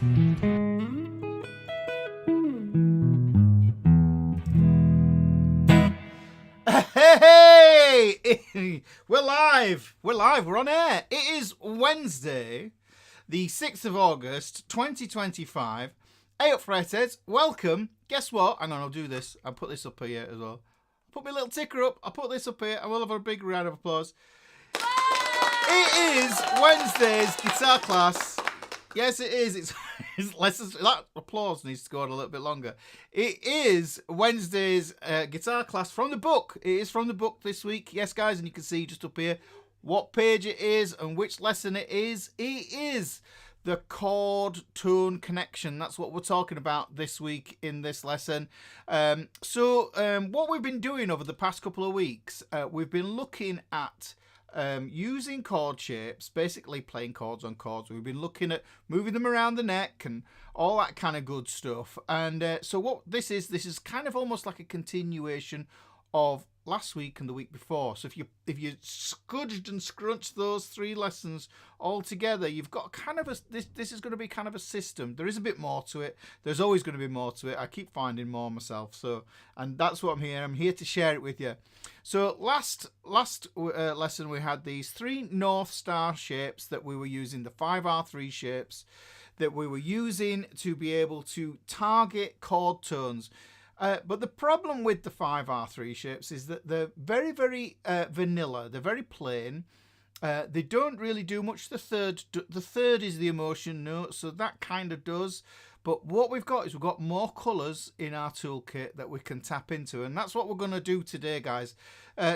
Hey! We're live. We're on air. It is Wednesday, the 6th of August, 2025. Eyup FretHeads, welcome. Guess what? Hang on, I'll do this. I'll put this up here as well. Put my little ticker up. I'll put this up here and we'll have a big round of applause. It is Wednesday's guitar class. Yes, it is. It's lessons. That applause needs to go on a little bit longer. It is Wednesday's guitar class from the book. It is from the book this week. Yes, guys, and you can see just up here what page it is and which lesson it is. It is the chord tone connection. That's what we're talking about this week in this lesson. What we've been doing over the past couple of weeks, we've been looking at using chord shapes, basically playing chords on chords. We've been looking at moving them around the neck and all that kind of good stuff. And so what this is kind of almost like a continuation of last week and the week before. So if you scudged and scrunched those three lessons all together, you've got kind of this is going to be kind of a system. There is a bit more to it. There's always going to be more to it. I keep finding more myself. And that's what I'm here. I'm here to share it with you. So last lesson we had these three Northstar shapes that we were using, the 5R3 shapes that we were using to be able to target chord tones. But the problem with the 5R3 shapes is that they're very, very vanilla. They're very plain. They don't really do much. The third is the emotion note, so that kind of does. But what we've got is we've got more colours in our toolkit that we can tap into. And that's what we're going to do today, guys.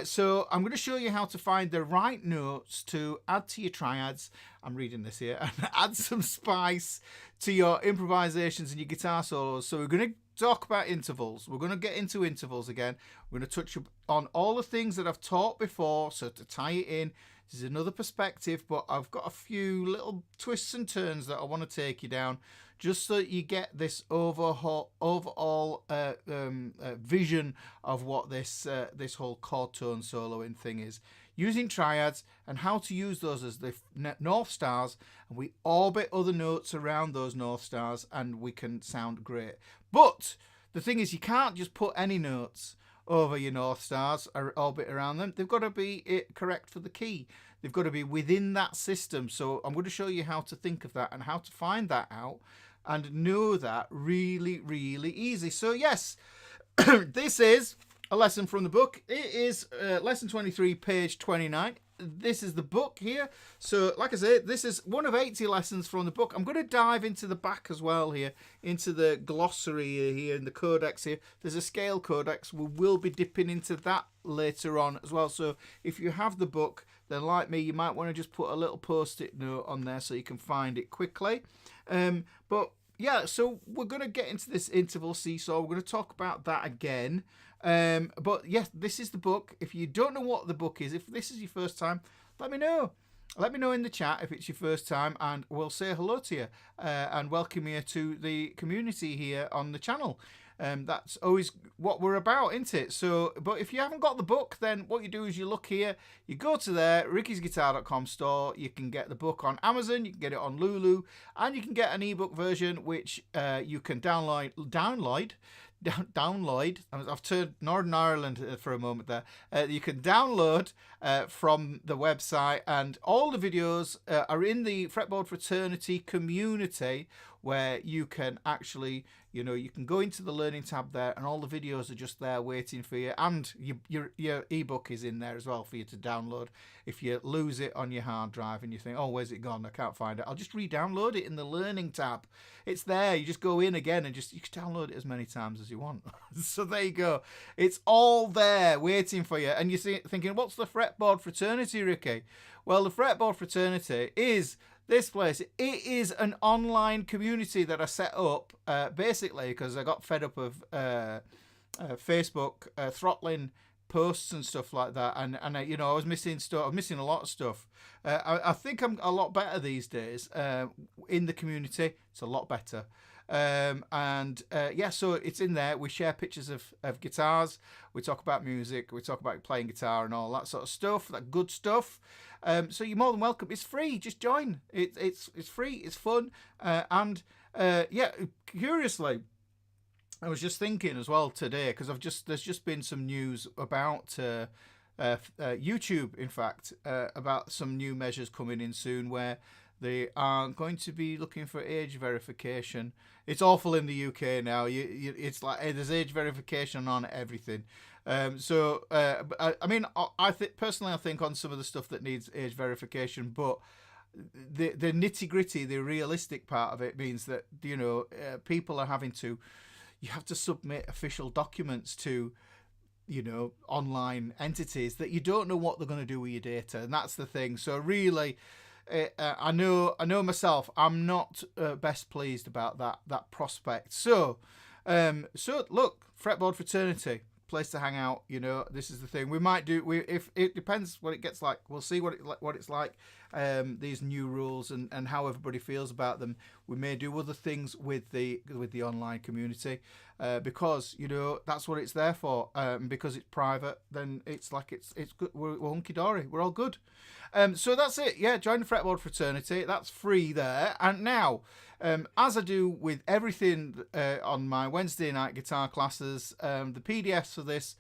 So I'm going to show you how to find the right notes to add to your triads. I'm reading this here. And add some spice to your improvisations and your guitar solos. So we're going to talk about intervals. We're going to get into intervals again. We're going to touch on all the things that I've taught before. So to tie it in, this is another perspective, but I've got a few little twists and turns that I want to take you down, just so that you get this overall vision of what this whole chord tone soloing thing is. Using triads and how to use those as the North Stars, and we orbit other notes around those North Stars and we can sound great. But the thing is, you can't just put any notes over your North Stars or orbit around them. They've got to be correct for the key. They've got to be within that system. So I'm going to show you how to think of that and how to find that out and know that really, really easy. So yes, this is a lesson from the book. It is lesson 23, page 29. This is the book here. So like I said, this is one of 80 lessons from the book. I'm going to dive into the back as well here, into the glossary here in the Codex here. There's a scale Codex. We will be dipping into that later on as well. So if you have the book, then like me, you might want to just put a little post-it note on there so you can find it quickly. But yeah, so we're going to get into this interval seesaw. We're going to talk about that again. But yes, this is the book. If you don't know what the book is, if this is your first time, let me know. Let me know in the chat if it's your first time, and we'll say hello to you and welcome you to the community here on the channel. That's always what we're about, isn't it? So, but if you haven't got the book, then what you do is you look here, you go to there, rickysguitar.com store. You can get the book on Amazon, you can get it on Lulu, and you can get an ebook version which you can download. I've turned Northern Ireland for a moment there. You can download from the website, and all the videos are in the Fretboard fraternity community, where you can actually, you can go into the learning tab there, and all the videos are just there waiting for you, and your ebook is in there as well for you to download. If you lose it on your hard drive and you think, oh, where's it gone? I can't find it. I'll just re-download it in the learning tab. It's there. You just go in again and you can download it as many times as you want. So there you go. It's all there waiting for you. And you're thinking, what's the Fretboard fraternity, Ricky? Well, the Fretboard fraternity is this place. It is an online community that I set up basically because I got fed up of Facebook throttling posts and stuff like that, and I was missing stuff. I'm missing a lot of stuff. I think I'm a lot better these days in the community. It's a lot better. So it's in there. We share pictures of guitars. We talk about music. We talk about playing guitar and all that sort of stuff, that good stuff. So you're more than welcome. It's free. Just join. It's free. It's fun. Curiously, I was just thinking as well today, because there's just been some news about YouTube, in fact, about some new measures coming in soon where they are going to be looking for age verification. It's awful in the UK now. It's like there's age verification on everything. I think on some of the stuff that needs age verification, but the nitty gritty, the realistic part of it means that people are having to. You have to submit official documents to, online entities that you don't know what they're going to do with your data, and that's the thing. So really, I know myself, I'm not best pleased about that prospect. So look, Fretboard Fraternity, place to hang out. This is the thing. We might do. If it depends what it gets like. We'll see what it's like. These new rules and how everybody feels about them. We may do other things with the online community because that's what it's there for. Because it's private, then it's like it's good. We're hunky dory. We're all good. So that's it. Yeah, join the Fretboard Fraternity. That's free there. And now, as I do with everything on my Wednesday night guitar classes, the PDFs for this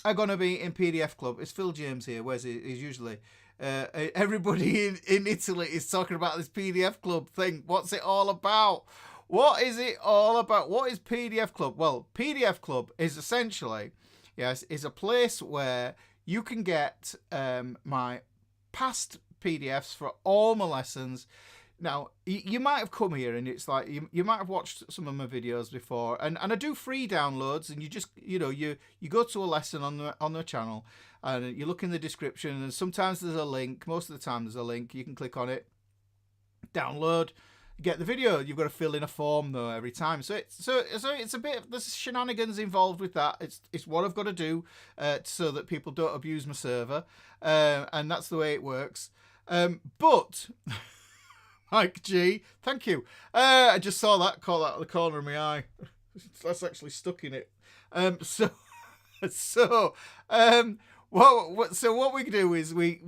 are going to be in PDF Club. It's Phil James here. Where's he? He's usually. Everybody in Italy is talking about this PDF Club thing. What's it all about? What is it all about? What is PDF Club? Well, PDF Club is essentially, is a place where you can get my past PDFs for all my lessons. Now, you might have come here and it's like, you might have watched some of my videos before, and I do free downloads, and you just, you go to a lesson on the channel, and you look in the description, and sometimes there's a link. Most of the time there's a link. You can click on it, download, get the video. You've got to fill in a form though every time. So it's a bit, there's shenanigans involved with that. It's what I've got to do so that people don't abuse my server, and that's the way it works. But Mike G, thank you. I just saw that, caught that out of the corner of my eye. That's actually stuck in it. What we do is we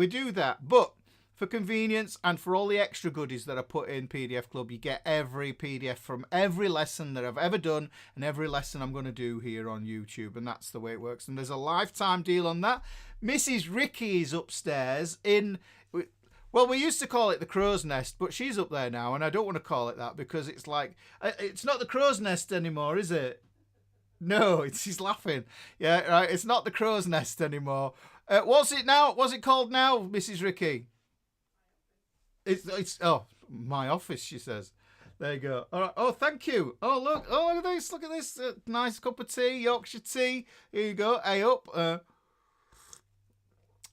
do that, but for convenience and for all the extra goodies that I put in PDF Club, you get every PDF from every lesson that I've ever done and every lesson I'm going to do here on YouTube, and that's the way it works. And there's a lifetime deal on that. Mrs. Ricky is upstairs in... Well, we used to call it the crow's nest, but she's up there now, and I don't want to call it that because it's like... It's not the crow's nest anymore, is it? No, she's laughing. Yeah, right. It's not the crow's nest anymore. What's it now? What's it called now, Mrs. Ricky? It's my office, she says. There you go. All right. Oh, thank you. Oh, look at this. Look at this. Nice cup of tea, Yorkshire tea. Here you go. Eyup.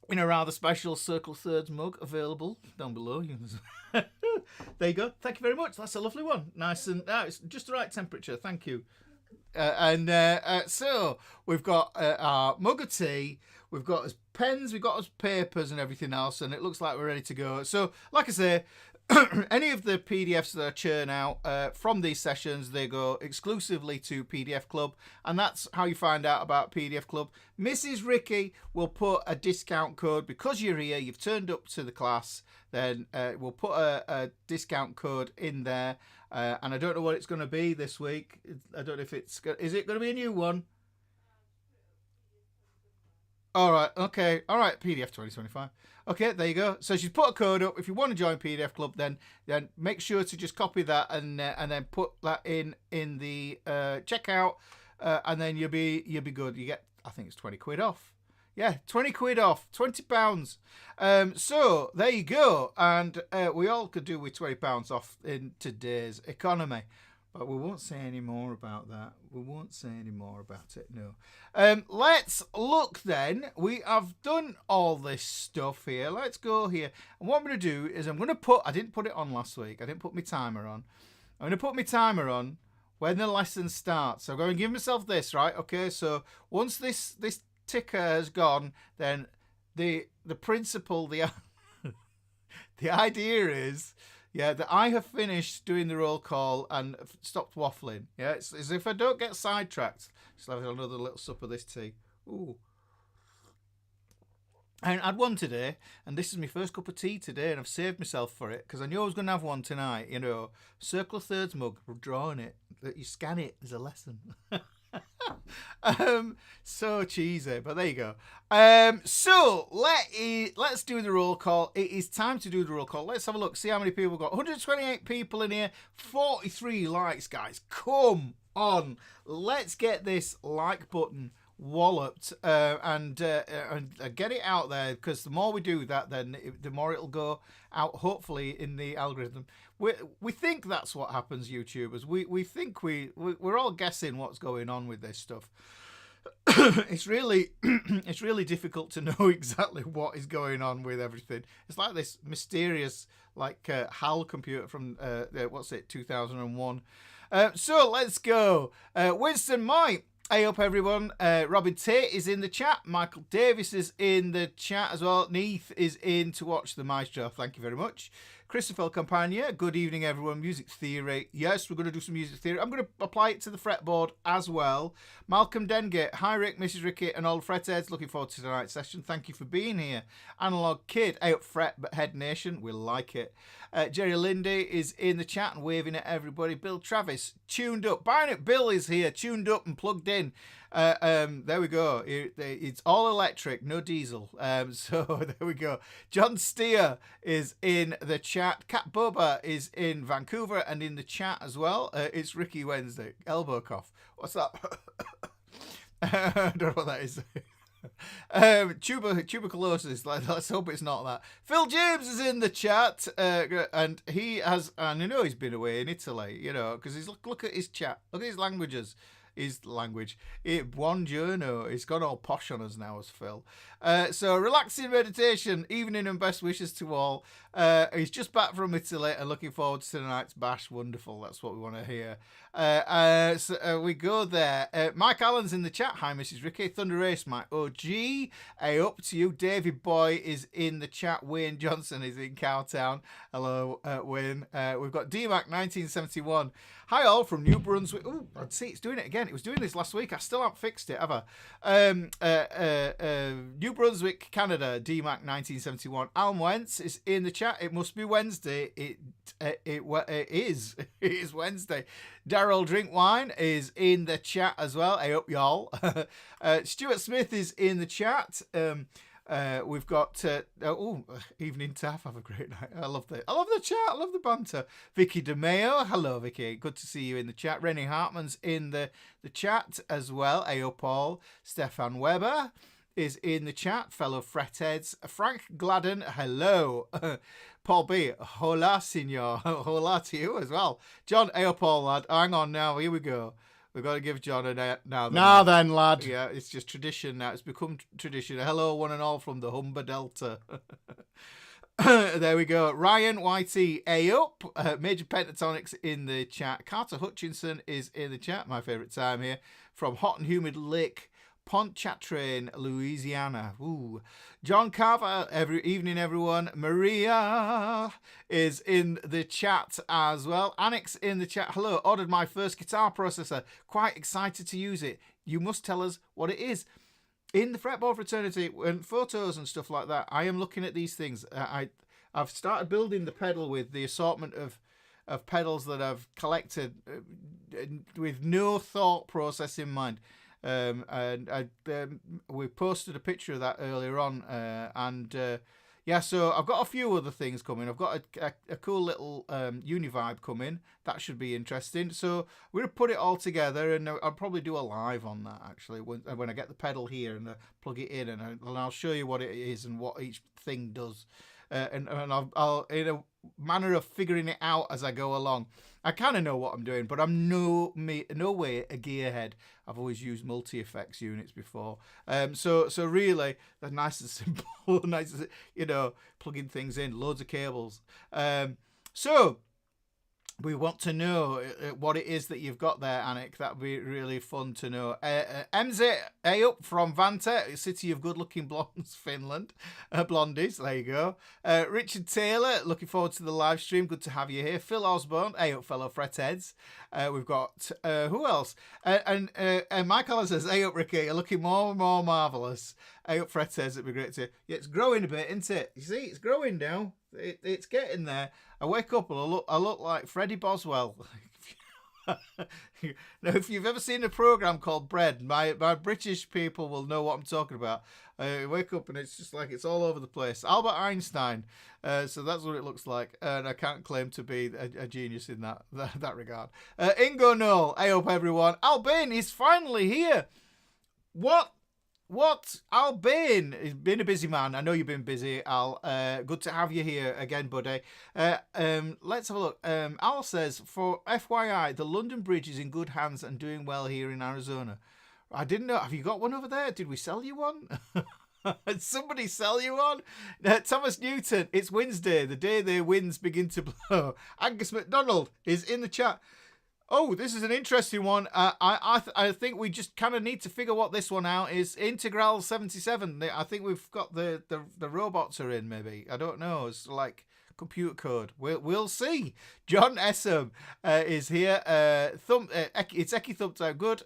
In a rather special Circle Thirds mug available down below. There you go. Thank you very much. That's a lovely one. Nice and it's just the right temperature. Thank you. So we've got our mug of tea, we've got his pens, we've got his papers and everything else, and it looks like we're ready to go. So, like I say, any of the PDFs that I churn out from these sessions, they go exclusively to PDF Club, and that's how you find out about PDF Club. Mrs. Ricky will put a discount code because you're here, you've turned up to the class, then we'll put a discount code in there. And I don't know what it's going to be this week. I don't know if is it going to be a new one? All right. Okay. All right. PDF 2025. Okay. There you go. So she's put a code up. If you want to join PDF Club, then make sure to just copy that and then put that in the checkout, and then you'll be good. You get, I think it's 20 quid off. Yeah, 20 quid off, £20. So there you go. And we all could do with £20 off in today's economy. But we won't say any more about that. We won't say any more about it, no. Let's look then. We have done all this stuff here. Let's go here. And what I'm going to do is I'm going to put... I didn't put it on last week. I didn't put my timer on. I'm going to put my timer on when the lesson starts. So I'm going to give myself this, right? Okay, so once this ticker has gone, then the principle, the idea is Yeah, that I have finished doing the roll call and stopped waffling. Yeah, it's as if I don't get sidetracked. Just have another little sup of this tea. Ooh. I had one today, and this is my first cup of tea today, and I've saved myself for it because I knew I was going to have one tonight. You know, circle of thirds mug, we're drawing it. That you scan it as a lesson. So cheesy, but there you go. So let's do the roll call. It is time to do the roll call. Let's have a look, see how many people we've got. 128 people in here, 43 likes, guys. Come on, let's get this like button walloped and get it out there, because the more we do that, then the more it'll go out, hopefully, in the algorithm. We think that's what happens, YouTubers. We think we're all guessing what's going on with this stuff. It's really difficult to know exactly what is going on with everything. It's like this mysterious HAL computer from 2001. So let's go. Winston Mike. Hey up, everyone. Robin Tate is in the chat. Michael Davis is in the chat as well. Neith is in to watch the Maestro. Thank you very much. Christopher Campagna, good evening, everyone. Music theory. Yes, we're going to do some music theory. I'm going to apply it to the fretboard as well. Malcolm Dengate. Hi, Rick, Mrs. Ricky, and all the FretHeads. Looking forward to tonight's session. Thank you for being here. Analog Kid. Eyup FretHead Nation. We like it. Jerry Lindy is in the chat and waving at everybody. Bill Travis, tuned up. Barnett Bill is here, tuned up and plugged in. There we go. It's all electric, no diesel. So there we go. John Steer is in the chat. Cat Boba is in Vancouver and in the chat as well. It's Ricky Wednesday. Elbow cough. What's that? I don't know what that is. Tuberculosis. Let's hope it's not that. Phil James is in the chat, and he has, and I know he's been away in Italy, you know, because he's look at his chat, look at his languages. His language. Buongiorno. He's gone all posh on us now as Phil. So relaxing meditation, evening and best wishes to all. He's just back from Italy and looking forward to tonight's bash. Wonderful. That's what we want to hear. So we go there. Mike Allen's in the chat. Hi, Mrs. Ricky. Thunder Race, my OG. Hey, up to you. David Boy is in the chat. Wayne Johnson is in Cowtown. Hello, Wayne. We've got DMAC 1971. Hi all from New Brunswick. Oh, I'd see it's doing it again. It was doing this last week. I still haven't fixed it, have I? New Brunswick, Canada, DMAC 1971. Alm Wentz is in the chat. It must be Wednesday. It is. It is Wednesday. Daryl Drinkwine is in the chat as well. Hey up, y'all. Stuart Smith is in the chat. We've got evening Taff. Have a great night. I love the chat. I love the banter. Vicky DeMeo, hello Vicky, good to see you in the chat. Rennie Hartman's in the chat as well. Ayo Paul. Stefan Weber is in the chat. Fellow FretHeads. Frank Gladden, hello. Paul B, hola senor. Hola to you as well. John, ayo Paul lad. Hang on now. Here we go. We've got to give John a now then, lad. Yeah, it's just tradition now. It's become tradition. Hello, one and all from the Humber Delta. There we go. Ryan YT, Eyup. Major Pentatonics in the chat. Carter Hutchinson is in the chat. My favourite time here. From hot and humid Lake Pontchartrain, Louisiana. Ooh. John Carver, evening everyone. Maria is in the chat as well. Annex in the chat. Hello, ordered my first guitar processor. Quite excited to use it. You must tell us what it is. In the Fretboard fraternity and photos and stuff like that, I am looking at these things. I've started building the pedal with the assortment of pedals that I've collected with no thought process in mind. We posted a picture of that earlier on, so I've got a few other things coming. I've got a cool little Univibe coming. That should be interesting. So we're going to put it all together, and I'll probably do a live on that, actually, when I get the pedal here and plug it in, and I'll show you what it is and what each thing does. And I'll in a manner of figuring it out as I go along. I kind of know what I'm doing, but I'm no way a gearhead. I've always used multi-effects units before. So really, they're nice and simple, nice as, plugging things in, loads of cables. So we want to know what it is that you've got there, Anik. That'd be really fun to know. MZ Eyup from Banter, City of Good Looking Blondes, Finland. Blondies, there you go. Richard Taylor, looking forward to the live stream. Good to have you here. Phil Osborne, Eyup fellow FretHeads. We've got, who else? And Michael says, Eyup Ricky, you're looking more and more marvellous. Eyup FretHeads, it'd be great to. Yeah, it's growing a bit, isn't it? You see, it's growing now. It's getting there. I wake up and I look like Freddie Boswell. Now, if you've ever seen a program called Bread, my British people will know what I'm talking about. I wake up and it's just like it's all over the place. Albert Einstein. So that's what it looks like. And I can't claim to be a genius in that regard. Ingo Noel, hey up everyone. Albin is finally here. What? Albin? He's been a busy man. I know you've been busy, Al. Good to have you here again, buddy. Let's have a look. Al says, for FYI, the London Bridge is in good hands and doing well here in Arizona. I didn't know. Have you got one over there? Did we sell you one? Did somebody sell you one? Thomas Newton, it's Wednesday, the day the winds begin to blow. Angus McDonald is in the chat. Oh, this is an interesting one. I think we just kind of need to figure what this one out is. Integral 77. I think we've got the robots are in, maybe. I don't know. It's like computer code. We'll see. John Essam is here. It's Eki Thumptown. Good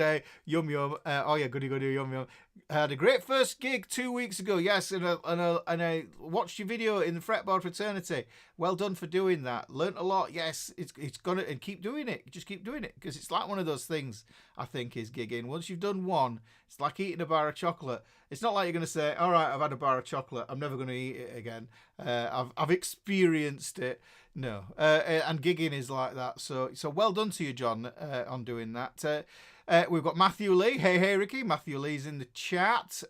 A. Yum yum. Oh yeah, goody yum yum. Had a great first gig 2 weeks ago. Yes, and I watched your video in the Fretboard fraternity. Well done for doing that. Learned a lot. Yes, it's gonna, and keep doing it. Just keep doing it, because it's like one of those things, I think, is gigging. Once you've done one, it's like eating a bar of chocolate. It's not like you're gonna say, all right, I've had a bar of chocolate, I'm never gonna eat it again. I've experienced it. No, and gigging is like that. So well done to you, John, on doing that. We've got Matthew Lee. Hey, Ricky. Matthew Lee's in the chat.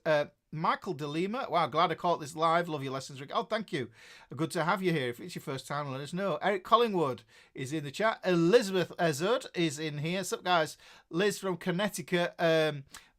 Michael DeLima. Wow, glad I caught this live. Love your lessons, Rick. Oh, thank you. Good to have you here. If it's your first time, let us know. Eric Collingwood is in the chat. Elizabeth Ezard is in here. What's up, guys? Liz from Connecticut.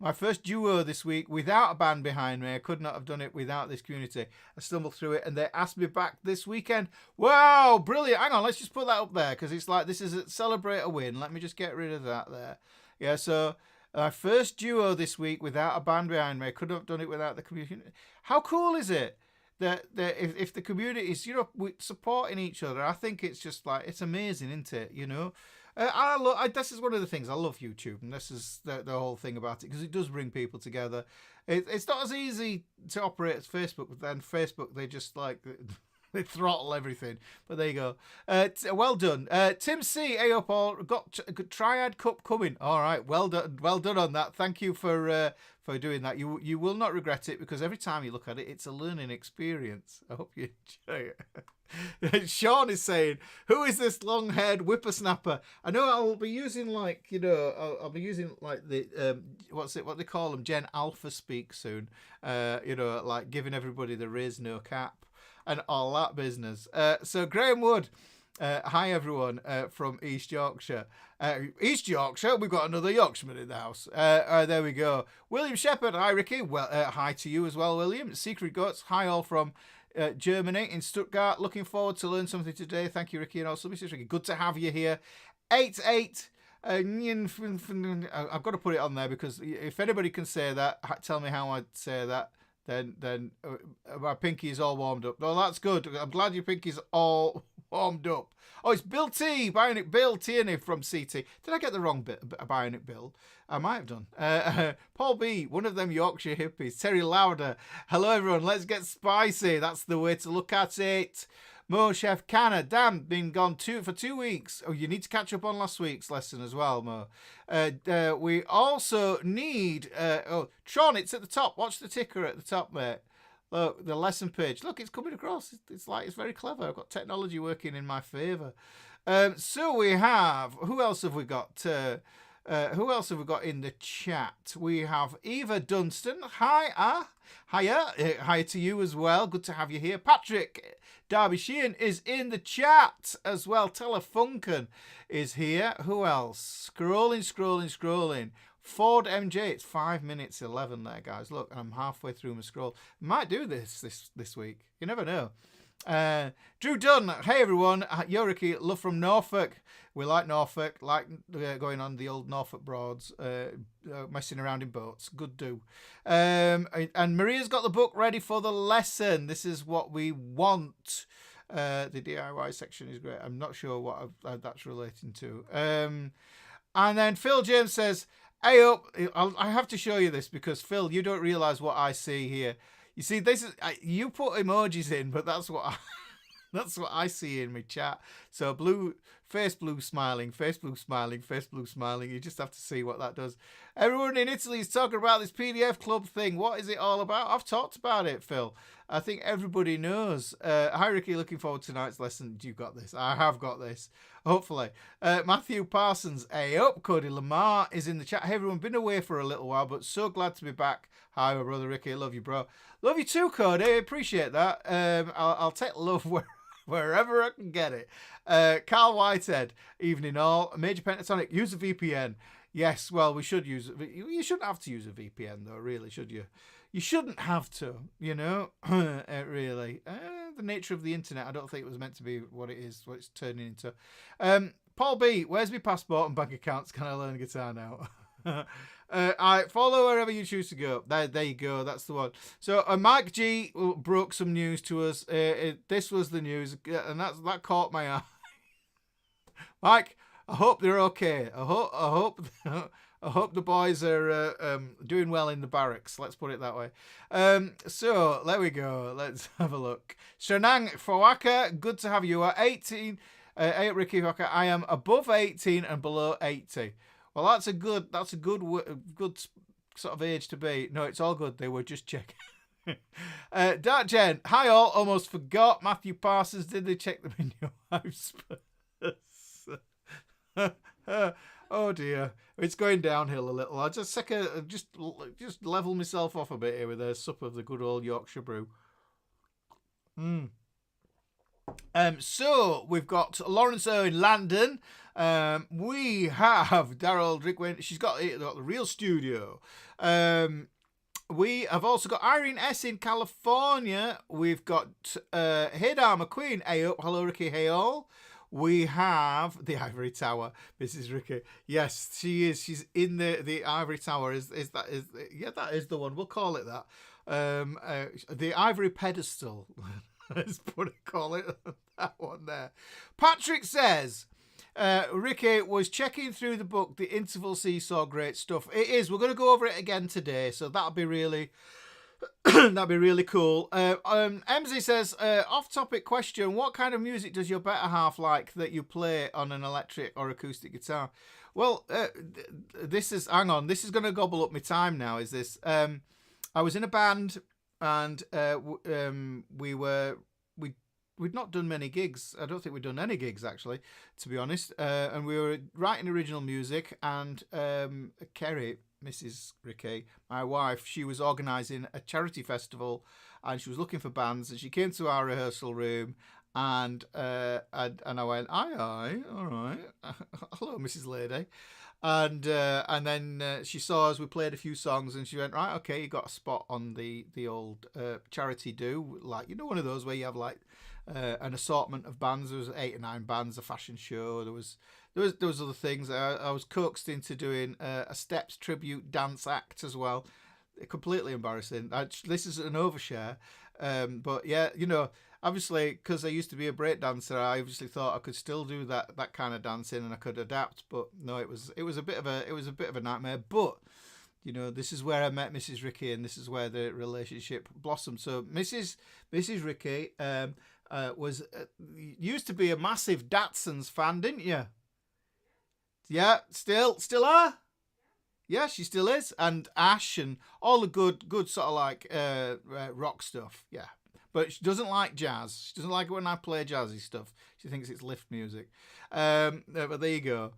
My first duo this week without a band behind me. I could not have done it without this community. I stumbled through it and they asked me back this weekend. Wow, brilliant. Hang on, let's just put that up there, because it's like this is a celebrate a win. Let me just get rid of that there. Yeah, so our first duo this week without a band behind me. I couldn't have done it without the community. How cool is it that if the community is, supporting each other? I think it's just like, it's amazing, isn't it? This is one of the things I love YouTube, and this is the whole thing about it, because it does bring people together. It's not as easy to operate as Facebook, but then Facebook, they just like they throttle everything. But there you go. Well done. Tim C. Hey up all. Got Triad Cup coming. All right. Well done on that. Thank you for doing that. You will not regret it, because every time you look at it, it's a learning experience. I hope you enjoy it. Sean is saying, who is this long-haired whippersnapper? I know I'll be using I'll be using like the what they call them, Gen Alpha speak soon. Like giving everybody the raise no cap and all that business. So Graham Wood, hi everyone from East Yorkshire. East Yorkshire, we've got another Yorkshireman in the house. There we go. William Shepherd, hi Ricky. Well, hi to you as well, William. Secret Guts, hi all from Germany in Stuttgart. Looking forward to learn something today. Thank you, Ricky, and also Mrs. Ricky. Good to have you here. 88. I've got to put it on there, because if anybody can say that, tell me how I'd say that. Then my pinky is all warmed up. Oh, that's good. I'm glad your pinky's all warmed up. Oh, it's Bill T. Bionic Bill Tierney from CT. Did I get the wrong bit? Bionic Bill? I might have done. Paul B. One of them Yorkshire hippies. Terry Lauder. Hello, everyone. Let's get spicy. That's the way to look at it. Mo Chef Canna, damn, been gone for 2 weeks. Oh, you need to catch up on last week's lesson as well, Mo. We also need, Tron, it's at the top. Watch the ticker at the top, mate. Look, the lesson page. Look, it's coming across. It's very clever. I've got technology working in my favour. So we have, who else have we got? Who else have we got in the chat? We have Eva Dunstan. Hiya. Hi to you as well. Good to have you here. Patrick Darby Sheehan is in the chat as well. Telefunken is here. Who else? Scrolling. Ford MJ. It's 5 minutes 11 there, guys. Look, I'm halfway through my scroll. Might do this week. You never know. Drew Dunn, hey everyone, yo Ricky, love from Norfolk. We like Norfolk, like going on the old Norfolk Broads, messing around in boats. Good do. And Maria's got the book ready for the lesson. This is what we want. The DIY section is great. I'm not sure what that's relating to. And then Phil James says, hey up, I have to show you this because Phil, you don't realise what I see here. You see, this is you put emojis in, but that's what I see in my chat. So blue smiling, face blue smiling, face blue smiling. You just have to see what that does. Everyone in Italy is talking about this PDF club thing. What is it all about? I've talked about it, Phil. I think everybody knows. Hi, Ricky. Looking forward to tonight's lesson. You got this. I have got this. Hopefully. Matthew Parsons, hey up. Cody Lamar is in the chat. Hey, everyone. Been away for a little while, but so glad to be back. Hi, my brother Ricky. Love you, bro. Love you too, Cody. Appreciate that. I'll take love wherever I can get it. Carl Whitehead, evening all. Major Pentatonic, use a VPN. Yes, well, we should use it. You shouldn't have to use a VPN, though, really, should you? You shouldn't have to, you know, really. The nature of the internet, I don't think it was meant to be what it is, what it's turning into. Paul B, where's my passport and bank accounts? Can I learn guitar now? I follow wherever you choose to go. There you go. That's the one. So Mike G broke some news to us. This was the news, and that caught my eye. Mike, I hope they're okay. I hope the boys are doing well in the barracks. Let's put it that way. So there we go. Let's have a look. Shanang Fawaka, good to have you. At 18, Ricky Fawaka, I am above 18 and below 80. Well, that's a good sort of age to be. No, it's all good. They were just checking. Dark Jen, hi all. Almost forgot. Matthew Parsons, did they check them in your wife's purse? Oh dear, it's going downhill a little. I just level myself off a bit here with a sup of the good old Yorkshire brew. So we've got Lawrence O in London. We have Daryl Drickwin. She's got the real studio. We have also got Irene S in California. We've got Haydar McQueen. Hey up, hello Ricky. Hey all. We have the Ivory Tower, Mrs. Ricky. Yes, she is. She's in the Ivory Tower. That is the one. We'll call it that. The Ivory Pedestal. Let's call it that one there. Patrick says, Ricky was checking through the book, The Interval Seesaw, great stuff. It is. We're going to go over it again today, so that'll be really that'd be really cool. MZ says, off-topic question, what kind of music does your better half like that you play on an electric or acoustic guitar? Well, this is going to gobble up my time now, is this. I was in a band, and we'd not done many gigs. I don't think we'd done any gigs, actually, to be honest. And we were writing original music, and Kerry, Mrs. Ricky, my wife, she was organising a charity festival, and she was looking for bands, and she came to our rehearsal room, and I went, aye, all right, hello, Mrs. Lady. And then she saw us, we played a few songs, and she went, right, okay, you got a spot on the old charity do, like, you know, one of those where you have like an assortment of bands. There was 8 or 9 bands, a fashion show, there was other things. I was coaxed into doing a Steps tribute dance act as well. Completely embarrassing. This is an overshare, but yeah, you know, obviously, because I used to be a break dancer, I obviously thought I could still do that kind of dancing and I could adapt. But no, it was a bit of a nightmare. But you know, this is where I met Mrs. Ricky, and this is where the relationship blossomed. So Mrs. Ricky was used to be a massive Datsuns fan, didn't you? Yeah, still are. Yeah, she still is, and Ash and all the good sort of like rock stuff. Yeah. But she doesn't like jazz. She doesn't like it when I play jazzy stuff. She thinks it's lift music. But there you go.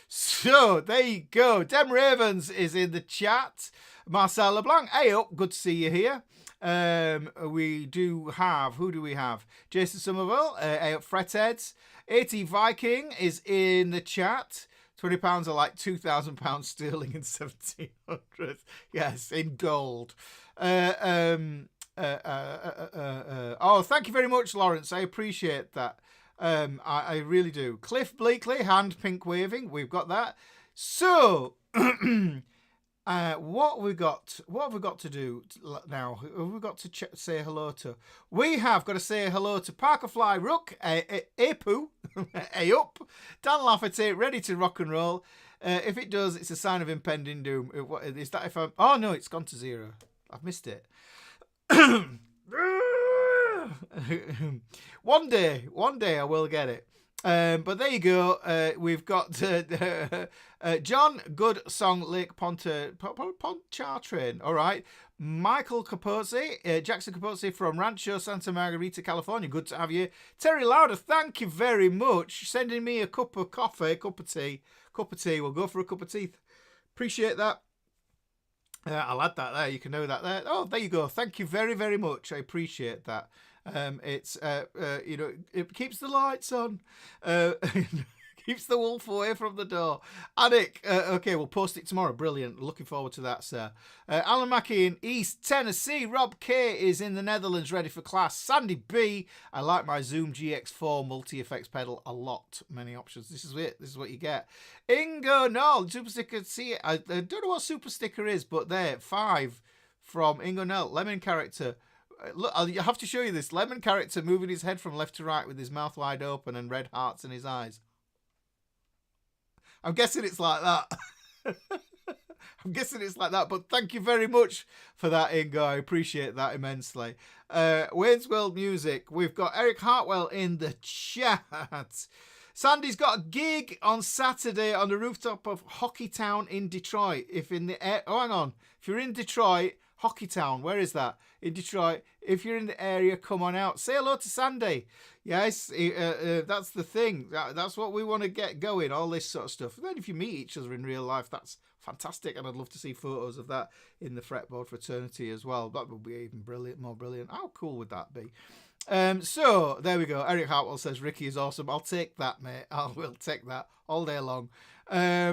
So, there you go. Dem Ravens is in the chat. Marcel LeBlanc, hey up. Good to see you here. We do have, who do we have? Jason Somerville, Eyup FretHeads. AT Viking is in the chat. £20 are like £2,000 sterling in 1700. Yes, in gold. Oh, thank you very much, Lawrence. I appreciate that. I really do. Cliff Bleakley, hand pink waving. We've got that. So, what have we got to do now? Who have we got to say hello to? We have got to say hello to Parkerfly Rook, Apu, Eyup, Dan Lafferty, ready to rock and roll. If it does, it's a sign of impending doom. Is that if I'm... Oh, no, it's gone to 0. I've missed it. One day I will get it. But there you go. We've got John, good song, Lake Pontchartrain. All right. Michael Capozzi, Jackson Capozzi from Rancho Santa Margarita, California. Good to have you. Terry Lauder, thank you very much. Sending me a cup of coffee, cup of tea. We'll go for a cup of tea. Appreciate that. I'll add that there. You can know that there. Oh, there you go. Thank you very, very much. I appreciate that. It's it keeps the lights on, keeps the wolf away from the door. Anik, okay, we'll post it tomorrow. Brilliant. Looking forward to that, sir. Alan Mackey in East Tennessee. Rob K is in the Netherlands, ready for class. Sandy B, I like my Zoom GX4 multi-effects pedal a lot. Many options. This is it. This is what you get. Ingo, no, super sticker. See, I don't know what super sticker is, but there, 5 from Ingo Nell, lemon character. Look, I'll have to show you this lemon character moving his head from left to right with his mouth wide open and red hearts in his eyes. I'm guessing it's like that. But thank you very much for that, Ingo. I appreciate that immensely. Wayne's World Music. We've got Eric Hartwell in the chat. Sandy's got a gig on Saturday on the rooftop of Hockeytown in Detroit. If you're in Detroit, Hockeytown, where is that? In Detroit. If you're in the area, come on out. Say hello to Sandy. Yes, that's the thing. That's what we want to get going, all this sort of stuff. And then if you meet each other in real life, that's fantastic. And I'd love to see photos of that in the Fretboard fraternity as well. That would be even more brilliant. How cool would that be? So, there we go. Eric Hartwell says, Ricky is awesome. I'll take that, mate. I will take that all day long.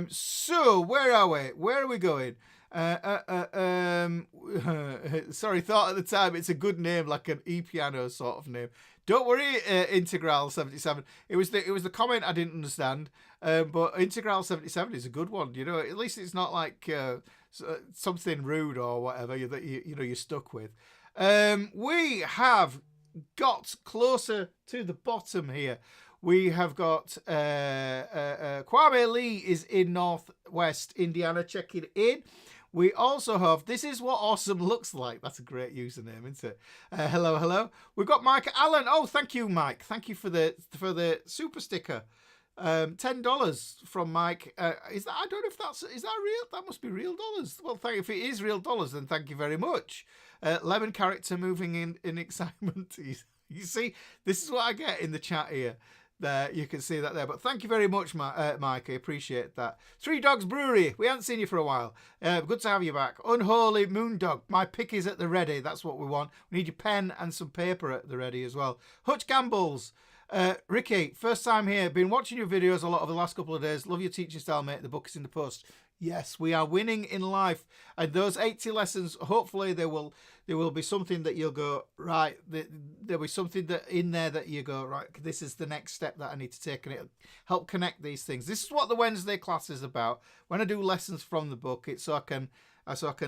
So, where are we? Where are we going? Sorry, thought at the time it's a good name, like an e-piano sort of name. Don't worry, Integral 77. It was the comment I didn't understand, but Integral 77 is a good one. You know, at least it's not like something rude or whatever that you're stuck with. We have got closer to the bottom here. We have got Kwame Lee is in Northwest Indiana checking in. We also have, this is what awesome looks like. That's a great username, isn't it? Hello. We've got Mike Allen. Oh, thank you, Mike. Thank you for the super sticker. $10 from Mike. Is that? I don't know if is that real? That must be real dollars. Well, if it is real dollars, then thank you very much. Lemon character moving in excitement. You see, this is what I get in the chat here. There, you can see that there. But thank you very much, Mike. I appreciate that. Three Dogs Brewery. We haven't seen you for a while. Good to have you back. Unholy Moondog. My pick is at the ready. That's what we want. We need your pen and some paper at the ready as well. Hutch Gambles. Ricky, first time here. Been watching your videos a lot over the last couple of days. Love your teaching style, mate. The book is in the post. Yes, we are winning in life. And those 80 lessons, hopefully there will be something that you'll go, right, there'll be something that in there that you go, right, this is the next step that I need to take, and it'll help connect these things. This is what the Wednesday class is about. When I do lessons from the book, it's so I can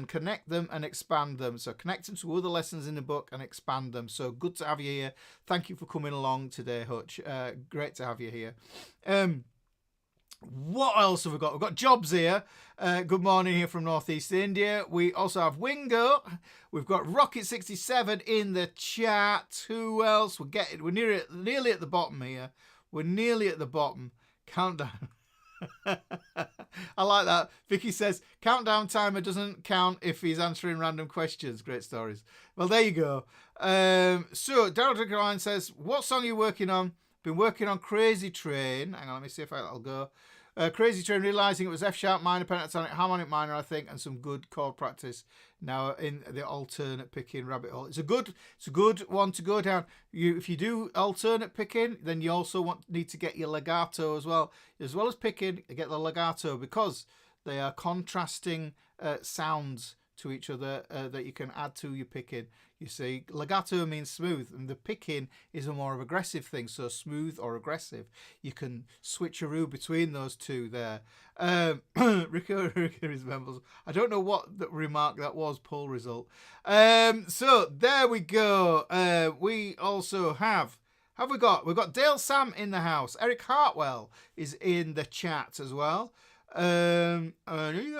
connect them and expand them. So connect them to other lessons in the book and expand them. So good to have you here. Thank you for coming along today, Hutch. Great to have you here. What else have we got? We've got Jobs here. Good morning here from Northeast India. We also have Wingo. We've got Rocket67 in the chat. Who else? We're nearly at the bottom here. We're nearly at the bottom. Countdown. I like that. Vicky says, countdown timer doesn't count if he's answering random questions. Great stories. Well, there you go. So, Daryl Dickerine says, what song are you working on? Been working on Crazy Train. Hang on, let me see if I'll go. Crazy Train, realising it was F sharp minor, pentatonic, harmonic minor, I think, and some good chord practice. Now in the alternate picking rabbit hole. It's a good one to go down. If you do alternate picking, then you also need to get your legato as well. As well as picking, get the legato, because they are contrasting sounds to each other that you can add to your picking. You see, legato means smooth, and the picking is a more aggressive thing. So smooth or aggressive, you can switcheroo between those two there. Rico remembers. I don't know what the remark that was. Poll result. So there we go. We also have we got? We've got Dale Sam in the house. Eric Hartwell is in the chat as well. There we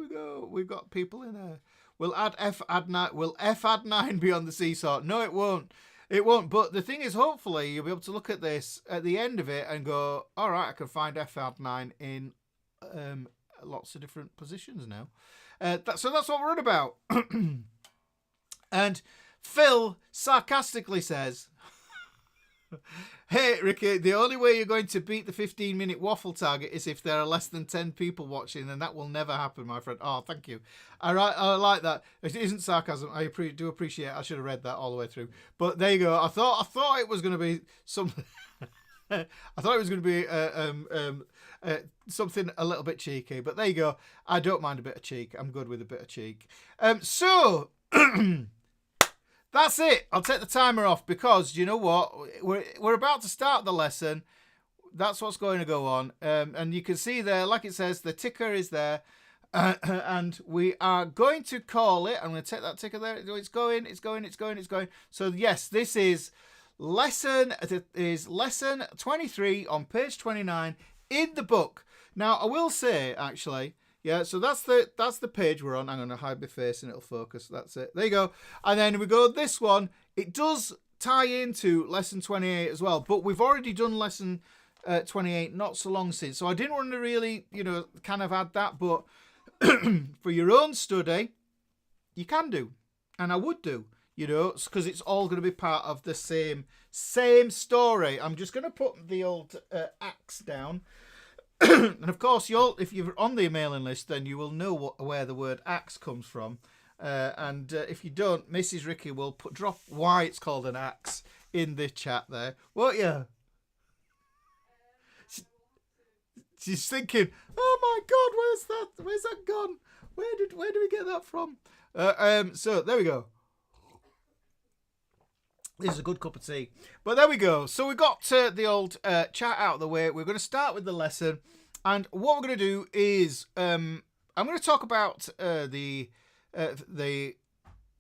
go. We've got people in there. Will F add 9 be on the seesaw? No, it won't. It won't. But the thing is, hopefully, you'll be able to look at this at the end of it and go, all right, I can find F add 9 in lots of different positions now. So that's what we're on about. And Phil sarcastically says, hey, Ricky, the only way you're going to beat the 15-minute waffle target is if there are less than 10 people watching, and that will never happen, my friend. Oh, thank you. I like that. It isn't sarcasm. I do appreciate it. I should have read that all the way through. But there you go. I thought it was going to be something. I thought it was going to be something a little bit cheeky. But there you go. I don't mind a bit of cheek. I'm good with a bit of cheek. So... That's it. I'll take the timer off because you know what? We're about to start the lesson. That's what's going to go on. And you can see there, like it says, the ticker is there. And we are going to call it. I'm going to take that ticker there. It's going. So yes, this is lesson 23 on page 29 in the book. Now, I will say, actually... Yeah, so that's the page we're on. I'm going to hide my face and it'll focus. That's it. There you go. And then we go this one. It does tie into lesson 28 as well, but we've already done lesson 28 not so long since. So I didn't want to really, kind of add that, but for your own study, you can do. And I would do, because it's all going to be part of the same story. I'm just going to put the old axe down. And of course, if you're on the mailing list, then you will know where the word axe comes from. And if you don't, Mrs. Ricky will drop why it's called an axe in the chat there. Won't you? She's thinking, oh my God, where's that gone? Where did we get that from? So there we go. This is a good cup of tea. But there we go. So we got the old chat out of the way. We're going to start with the lesson. And what we're going to do is I'm going to talk about the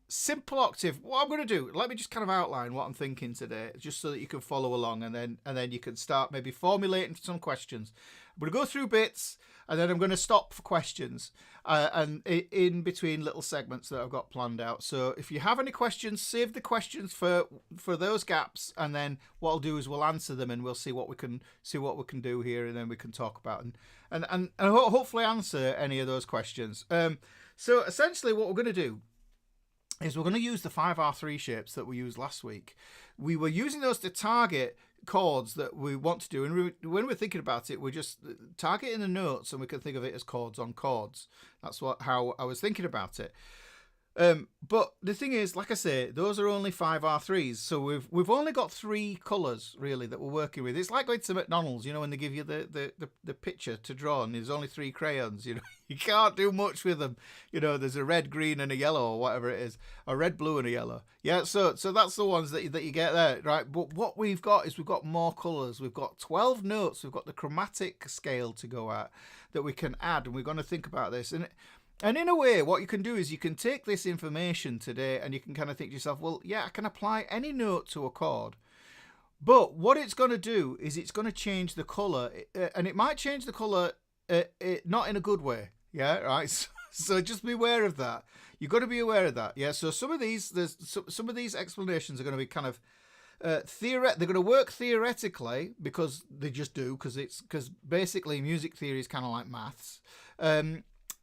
simple octave. What I'm going to do, let me just kind of outline what I'm thinking today, just so that you can follow along, and then you can start maybe formulating some questions. I'm going to go through bits, and then I'm going to stop for questions, and in between little segments that I've got planned out. So if you have any questions, save the questions for those gaps, and then what I'll do is we'll answer them, and we'll see what we can do here, and then we can talk about and hopefully answer any of those questions. So essentially, what we're going to do is we're going to use the 5R3 shapes that we used last week. We were using those to target chords that we want to do, and when we're thinking about it, we're just targeting the notes, and we can think of it as chords on chords. That's how I was thinking about it. But the thing is, like I say, those are only 5R3s, so we've only got 3 colours really that we're working with. It's like going to McDonald's, when they give you the picture to draw, and there's only 3 crayons. You can't do much with them. There's a red, green, and a yellow, or whatever it is, a red, blue, and a yellow. Yeah, so that's the ones that you get there, right? But what we've got is we've got more colours. We've got 12 notes. We've got the chromatic scale to go at that we can add, and we're going to think about this. And in a way, what you can do is you can take this information today and you can kind of think to yourself, well, yeah, I can apply any note to a chord. But what it's going to do is it's going to change the colour, and it might change the colour not in a good way. Yeah, right? So just be aware of that. You've got to be aware of that. Yeah, so some of these explanations are going to be kind of they're going to work theoretically because they just do, because basically music theory is kind of like maths.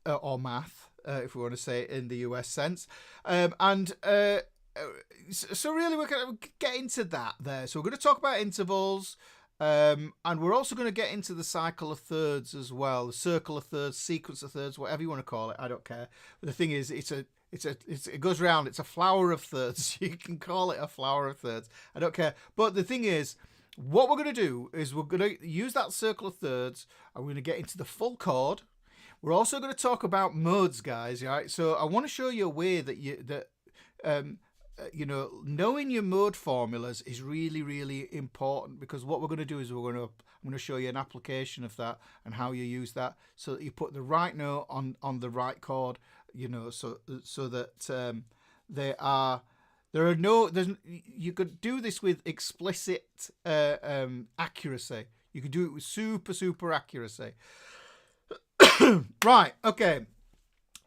Or math, if we want to say it in the US sense. So really we're going to get into that there. So we're going to talk about intervals, and we're also going to get into the cycle of thirds as well, the circle of thirds, sequence of thirds, whatever you want to call it. I don't care. But the thing is, it goes round. It's a flower of thirds. You can call it a flower of thirds. I don't care. But the thing is, what we're going to do is we're going to use that circle of thirds, and we're going to get into the full chord. We're also going to talk about modes, guys. Right? So I want to show you a way that you know, knowing your mode formulas is really, really important, because what we're going to do is I'm going to show you an application of that and how you use that so that you put the right note on the right chord, you know, so that you could do this with explicit accuracy. You could do it with super accuracy. Right, okay.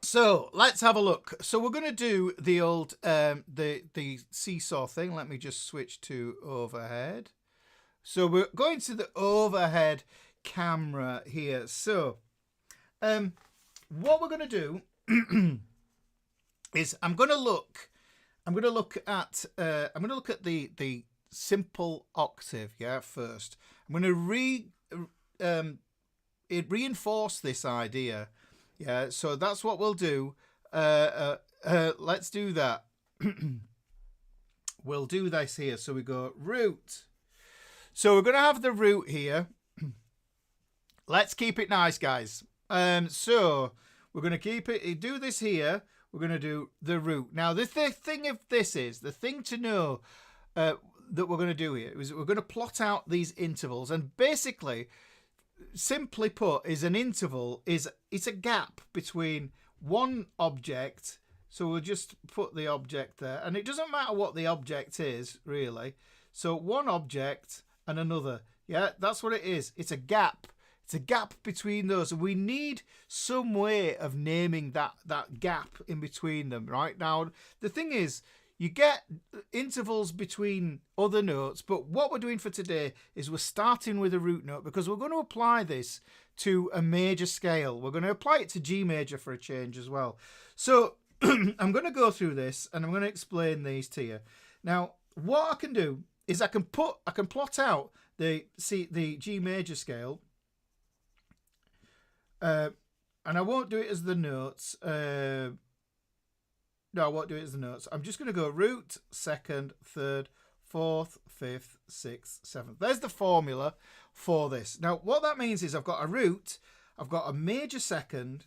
So let's have a look. So we're going to do the old the seesaw thing. Let me just switch to overhead. So we're going to the overhead camera here. So what we're going to do is I'm going to look at the simple octave, yeah, first. I'm going to reinforce this idea. Yeah, so that's what we'll do. Let's do that. We'll do this here. So we go root. So we're going to have the root here. Let's keep it nice, guys. So we're going to do this here. We're going to do the root. Now, the thing of this is, the thing to know that we're going to do here is we're going to plot out these intervals. And basically, simply put, is an interval it's a gap between one object. So we'll just put the object there, and it doesn't matter what the object is really. So one object and another, yeah, that's what it is. It's a gap. It's a gap between those, and we need some way of naming that gap in between them. Right now, the thing is, you get intervals between other notes, but what we're doing for today is we're starting with a root note, because we're going to apply this to a major scale. We're going to apply it to G major for a change as well. So I'm going to go through this and I'm going to explain these to you. Now, what I can do is I can plot out the G major scale, and I won't do it as the notes. No, I won't do it as the notes. I'm just going to go root, second, third, fourth, fifth, sixth, seventh. There's the formula for this. Now, what that means is I've got a root, I've got a major second,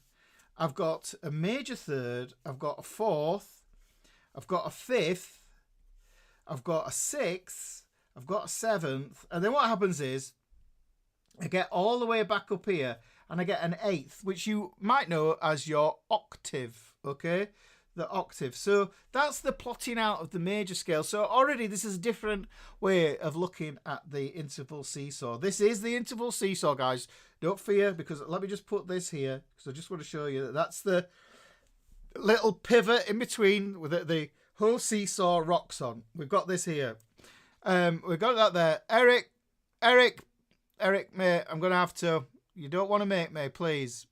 I've got a major third, I've got a fourth, I've got a fifth, I've got a sixth, I've got a seventh, and then what happens is I get all the way back up here and I get an eighth, which you might know as your octave, okay? The octave. So that's the plotting out of the major scale. So already this is a different way of looking at the interval seesaw. This is the interval seesaw, guys. Don't fear, because let me just put this here, because I just want to show you that that's the little pivot in between with the whole seesaw rocks on. We've got this here. We've got that there. Eric, mate, I'm going to have to... You don't want to make me, please.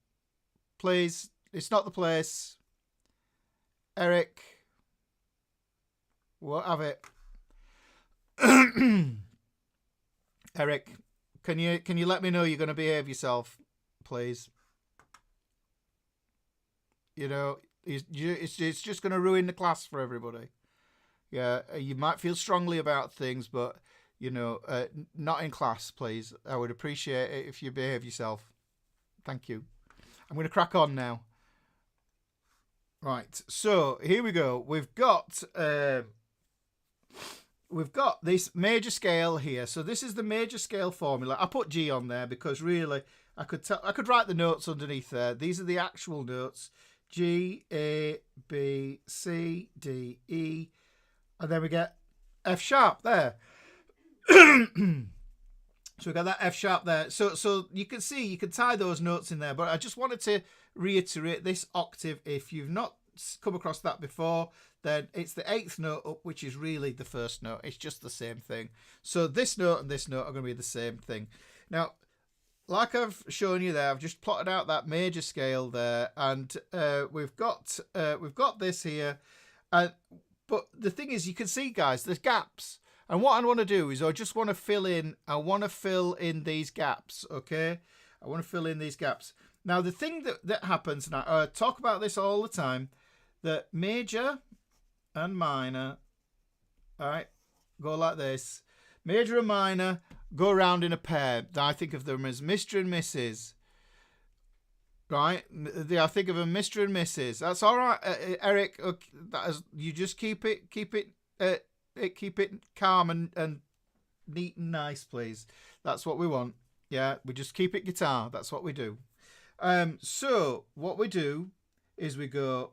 Please. It's not the place. Eric. What have it? Eric, can you let me know you're going to behave yourself, please? You know, it's just going to ruin the class for everybody. Yeah, you might feel strongly about things, but, you know, not in class, please. I would appreciate it if you behave yourself. Thank you. I'm going to crack on now. Right, so here we go. We've got this major scale here. So this is the major scale formula. I put G on there because really I could write the notes underneath there. These are the actual notes: G, A, B, C, D, E, and then we get F sharp there. So we got that F sharp there. So you can see, you can tie those notes in there. But I just wanted to reiterate this octave. If you've not come across that before, then it's the eighth note up, which is really the first note. It's just the same thing. So this note and this note are going to be the same thing. Now, like I've shown you there, I've just plotted out that major scale there, and we've got this here. But the thing is, you can see, guys, there's gaps. And what I want to do is I just want to fill in. I want to fill in these gaps, okay? I want to fill in these gaps. Now, the thing that happens, and I talk about this all the time, that major and minor, all right, go like this. Major and minor go around in a pair. I think of them as Mr. and Mrs. right? I think of a Mr. and Mrs. That's all right, Eric. Okay, you just keep it calm and neat and nice, please. That's what we want. Yeah, we just keep it guitar. That's what we do. So what we do is we go,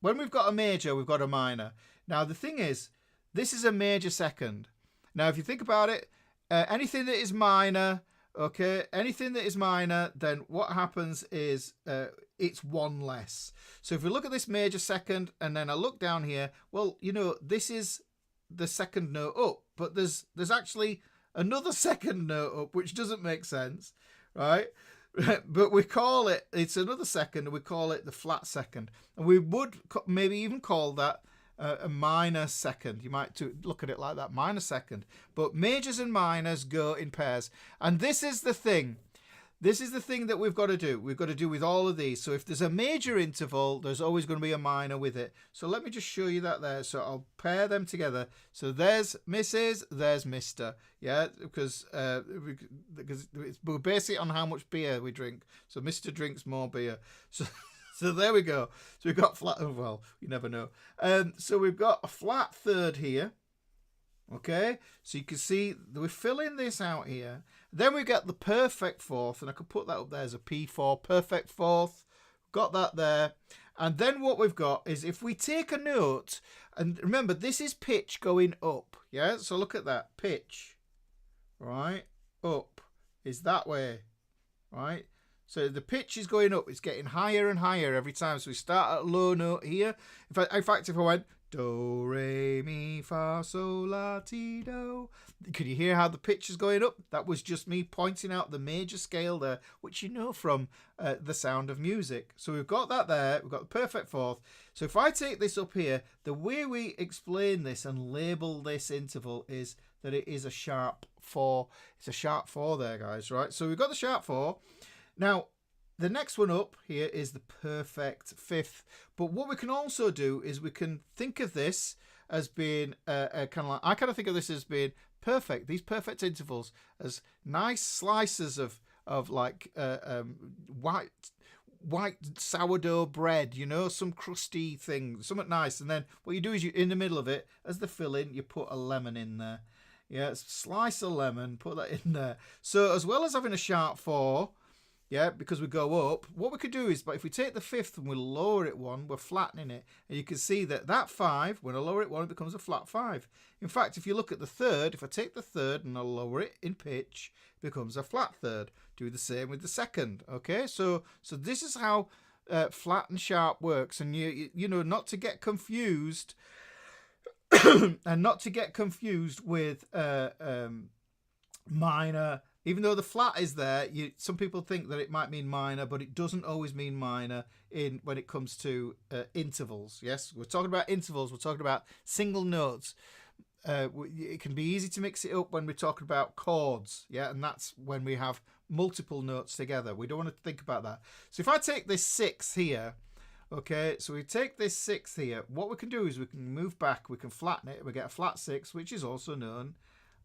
when we've got a major, we've got a minor. Now the thing is, this is a major second. Now if you think about it, anything that is minor, okay, anything that is minor, then what happens is it's one less. So if we look at this major second and then I look down here, well, you know, this is the second note up, but there's actually another second note up, which doesn't make sense, right? But we call it, it's another second, and we call it the flat second. And we would maybe even call that a minor second. You might look at it like that, minor second. But majors and minors go in pairs. And this is the thing. This is the thing that we've got to do. We've got to do with all of these. So if there's a major interval, there's always going to be a minor with it. So let me just show you that there. So I'll pair them together. So there's Mrs., there's Mr. Yeah, because we're basing it on how much beer we drink. So Mr. drinks more beer. So there we go. So we've got flat, well, you never know. So we've got a flat third here. Okay, so you can see we're filling this out here. Then we get the perfect fourth, and I could put that up there as a P4, perfect fourth. Got that there. And then what we've got is if we take a note, and remember, this is pitch going up. Yeah, so look at that, pitch, right, up is that way, right? So the pitch is going up. It's getting higher and higher every time. So we start at a low note here. In fact, if I went do, re, mi, fa, sol, la, ti, do. Could you hear how the pitch is going up? That was just me pointing out the major scale there, which you know from The Sound of Music. So we've got that there. We've got the perfect fourth. So if I take this up here, the way we explain this and label this interval is that it is a sharp 4. It's a sharp 4 there, guys, right? So we've got the sharp 4. Now, the next one up here is the perfect fifth. But what we can also do is we can think of this as being kind of like, I kind of think of this as being perfect. These perfect intervals as nice slices of like white sourdough bread, you know, some crusty thing, something nice. And then what you do is you, in the middle of it, as the filling, you put a lemon in there. Yeah, slice a lemon, put that in there. So as well as having a sharp 4, yeah, because we go up, what we could do is, but if we take the fifth and we lower it 1, we're flattening it. And you can see that 5, when I lower it 1, it becomes a flat 5. In fact, if you look at the third, if I take the third and I lower it in pitch, it becomes a flat third. Do the same with the second, okay? So this is how flat and sharp works. And, you know, not to get confused, and not to get confused with minor. Even though the flat is there, some people think that it might mean minor, but it doesn't always mean minor when it comes to intervals. Yes, we're talking about intervals. We're talking about single notes. It can be easy to mix it up when we're talking about chords. Yeah, and that's when we have multiple notes together. We don't want to think about that. So if I take this 6 here, okay, so we take this 6 here. What we can do is we can move back. We can flatten it. We get a flat 6, which is also known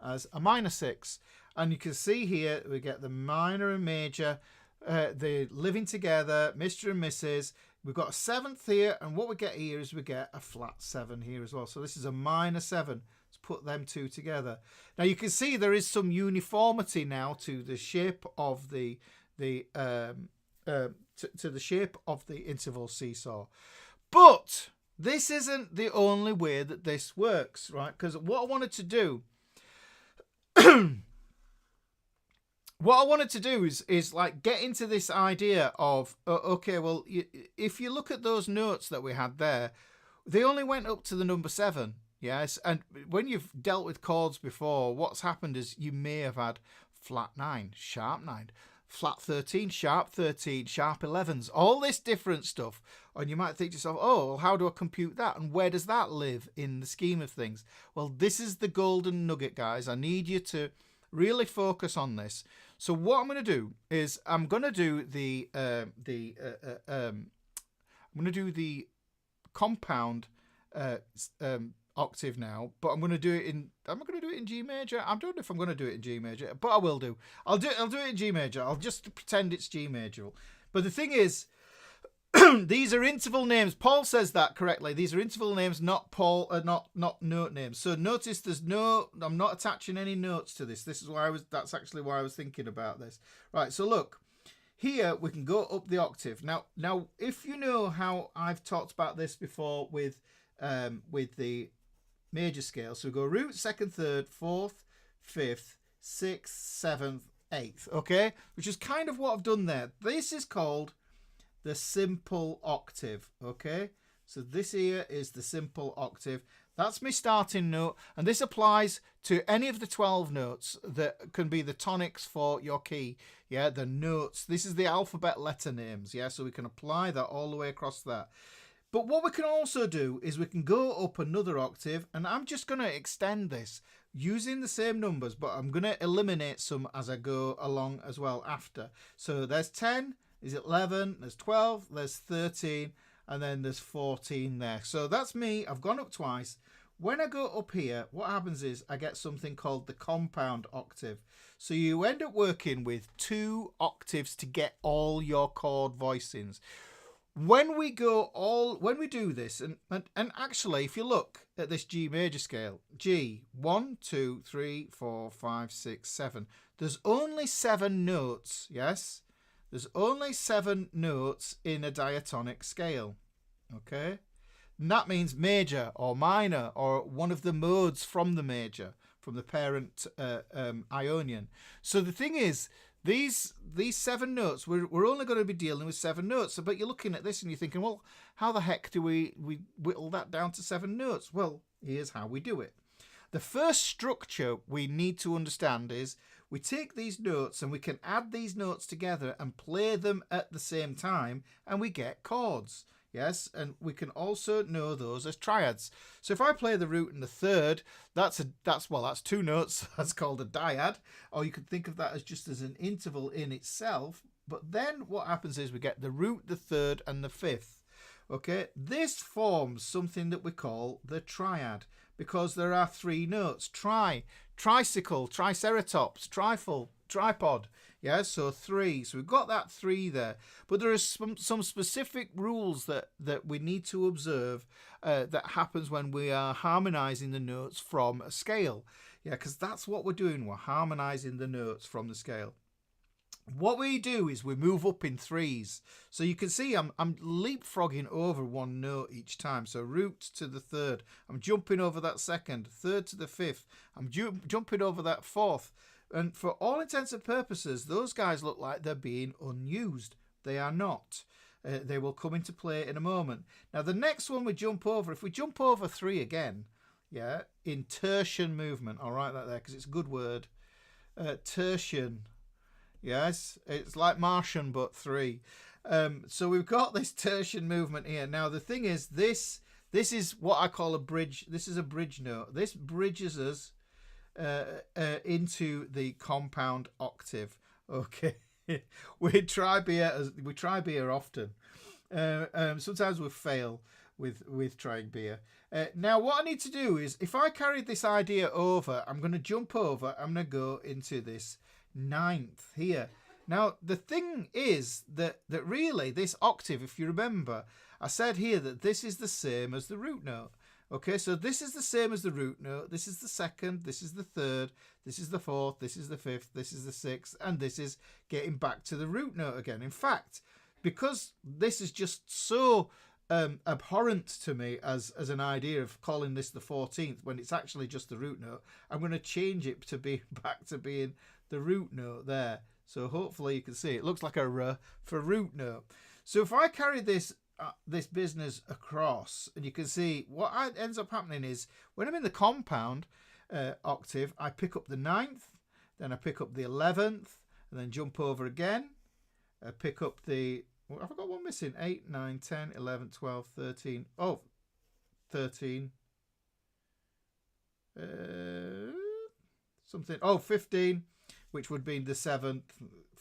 as a minor 6. And you can see here we get the minor and major, they're living together, Mr. and Mrs. We've got a 7th here, and what we get here is we get a flat 7 here as well. So this is a minor 7. Let's put them two together. Now you can see there is some uniformity now to the shape of the shape of the interval seesaw. But this isn't the only way that this works, right? Because what I wanted to do is like get into this idea of, okay, well, if you look at those notes that we had there, they only went up to the number 7. Yes. And when you've dealt with chords before, what's happened is you may have had flat 9, sharp 9, flat 13, sharp 13, sharp 11s, all this different stuff. And you might think to yourself, oh, well, how do I compute that? And where does that live in the scheme of things? Well, this is the golden nugget, guys. I need you to really focus on this. So what I'm going to do is I'm going to do the compound octave now, but I'm going to do it in. Am I going to do it in G major? I don't know if I'm going to do it in G major, but I will do. I'll do it in G major. I'll just pretend it's G major But the thing is, these are interval names. Paul says that correctly. These are interval names, not not note names. So notice there's I'm not attaching any notes to this. This is why that's actually why I was thinking about this. Right, so look, here we can go up the octave. Now if you know how I've talked about this before with the major scale. So we go root, second, third, fourth, fifth, sixth, seventh, eighth, okay? Which is kind of what I've done there. This is called the simple octave, okay? So this here is the simple octave. That's my starting note, and this applies to any of the 12 notes that can be the tonics for your key. Yeah, the notes. This is the alphabet letter names, yeah? So we can apply that all the way across that. But what we can also do is we can go up another octave, and I'm just going to extend this using the same numbers, but I'm going to eliminate some as I go along as well after. So there's 10, there's 11, there's 12, there's 13, and then there's 14 there. So that's me. I've gone up twice. When I go up here, what happens is I get something called the compound octave. So you end up working with 2 octaves to get all your chord voicings. When we do this, and actually, if you look at this G major scale, G, 1, 2, 3, 4, 5, 6, 7, there's only 7 notes, yes? There's only 7 notes in a diatonic scale, okay? And that means major or minor or one of the modes from the major, from the parent Ionian. So the thing is, these 7 notes, we're only going to be dealing with 7 notes. But you're looking at this and you're thinking, well, how the heck do we whittle that down to 7 notes? Well, here's how we do it. The first structure we need to understand is we take these notes and we can add these notes together and play them at the same time, and we get chords. Yes, and we can also know those as triads. So if I play the root and the third, that's 2 notes. That's called a dyad, or you could think of that as just as an interval in itself. But then what happens is we get the root, the third, and the fifth. Okay, this forms something that we call the triad, because there are 3 notes: tricycle, triceratops, tripod. Yeah, so 3. So we've got that 3 there. But there are some specific rules that we need to observe that happens when we are harmonizing the notes from a scale. Yeah, because that's what we're doing. We're harmonizing the notes from the scale. What we do is we move up in 3s. So you can see I'm leapfrogging over 1 note each time. So root to the third. I'm jumping over that second. Third to the fifth. I'm jumping over that fourth. And for all intents and purposes, those guys look like they're being unused. They are not. They will come into play in a moment. Now, the next one we jump over, if we jump over 3 again, yeah, in tertian movement, I'll write that there because it's a good word. Tertian, yes, it's like Martian, but 3. So we've got this tertian movement here. Now, the thing is, this is what I call a bridge. This is a bridge note. This bridges us into the compound octave. Okay, we try beer often. Sometimes we fail with trying beer. Now what I need to do is, if I carry this idea over, I'm going to jump over. I'm going to go into this 9th here. Now the thing is that really this octave, if you remember, I said here that this is the same as the root note. Okay, so this is the same as the root note. This is the second, this is the third, this is the fourth, this is the fifth, this is the sixth, and this is getting back to the root note again. In fact, because this is just so abhorrent to me as an idea of calling this the 14th when it's actually just the root note, I'm going to change it to be back to being the root note there. So hopefully you can see it looks like a R for root note. So if I carry this business across, and you can see what ends up happening is when I'm in the compound octave, I pick up the 9th, then I pick up the 11th, and then jump over again. I pick up the, I've got one missing, 8, 9, 10, 11, 12, 13. Oh, 13. Something. Oh, 15, which would be the 7th.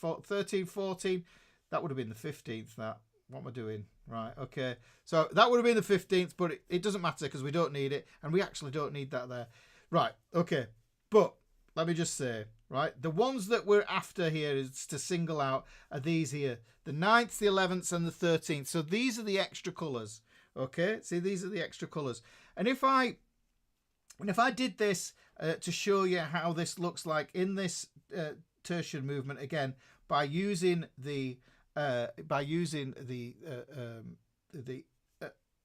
13, 14. That would have been the 15th. That. What am I doing? Right, okay. So that would have been the 15th, but it doesn't matter because we don't need it. And we actually don't need that there. Right, okay. But let me just say, right? The ones that we're after here is to single out are these here. The 9th, the 11th, and the 13th. So these are the extra colours, okay? See, these are the extra colours. And if I did this to show you how this looks like in this tertian movement, again, by using the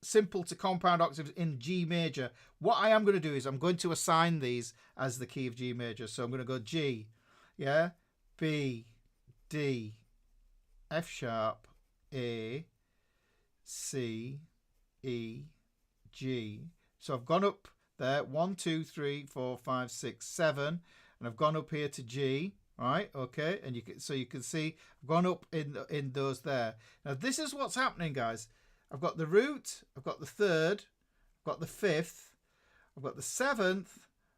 simple to compound octaves in G major, what I am going to do is I'm going to assign these as the key of G major. So I'm going to go G, yeah, B, D, F sharp, A, C, E, G. So I've gone up there, 1, 2, 3, 4, 5, 6, 7, and I've gone up here to G. Right, okay, and you can see I've gone up in those there. Now this is what's happening, guys. I've got the root, I've got the 3rd, I've got the 5th, I've got the 7th,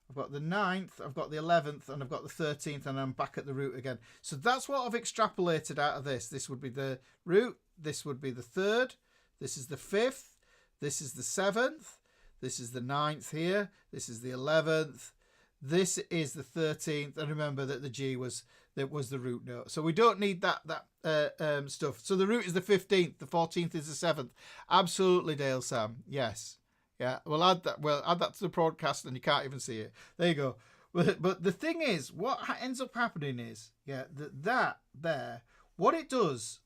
I've got the 9th, I've got the 11th, and I've got the 13th, and I'm back at the root again. So that's what I've extrapolated out of this. This would be the root, this would be the 3rd, this is the 5th, this is the 7th, this is the 9th here, this is the 11th, this is the 13th, and remember that the G was the root note. So we don't need that stuff. So the root is the 15th, the 14th is the 7th. Absolutely, Dale Sam. Yes. Yeah, we'll add that to the broadcast and you can't even see it. There you go. But the thing is, what ends up happening is, yeah, that there, what it does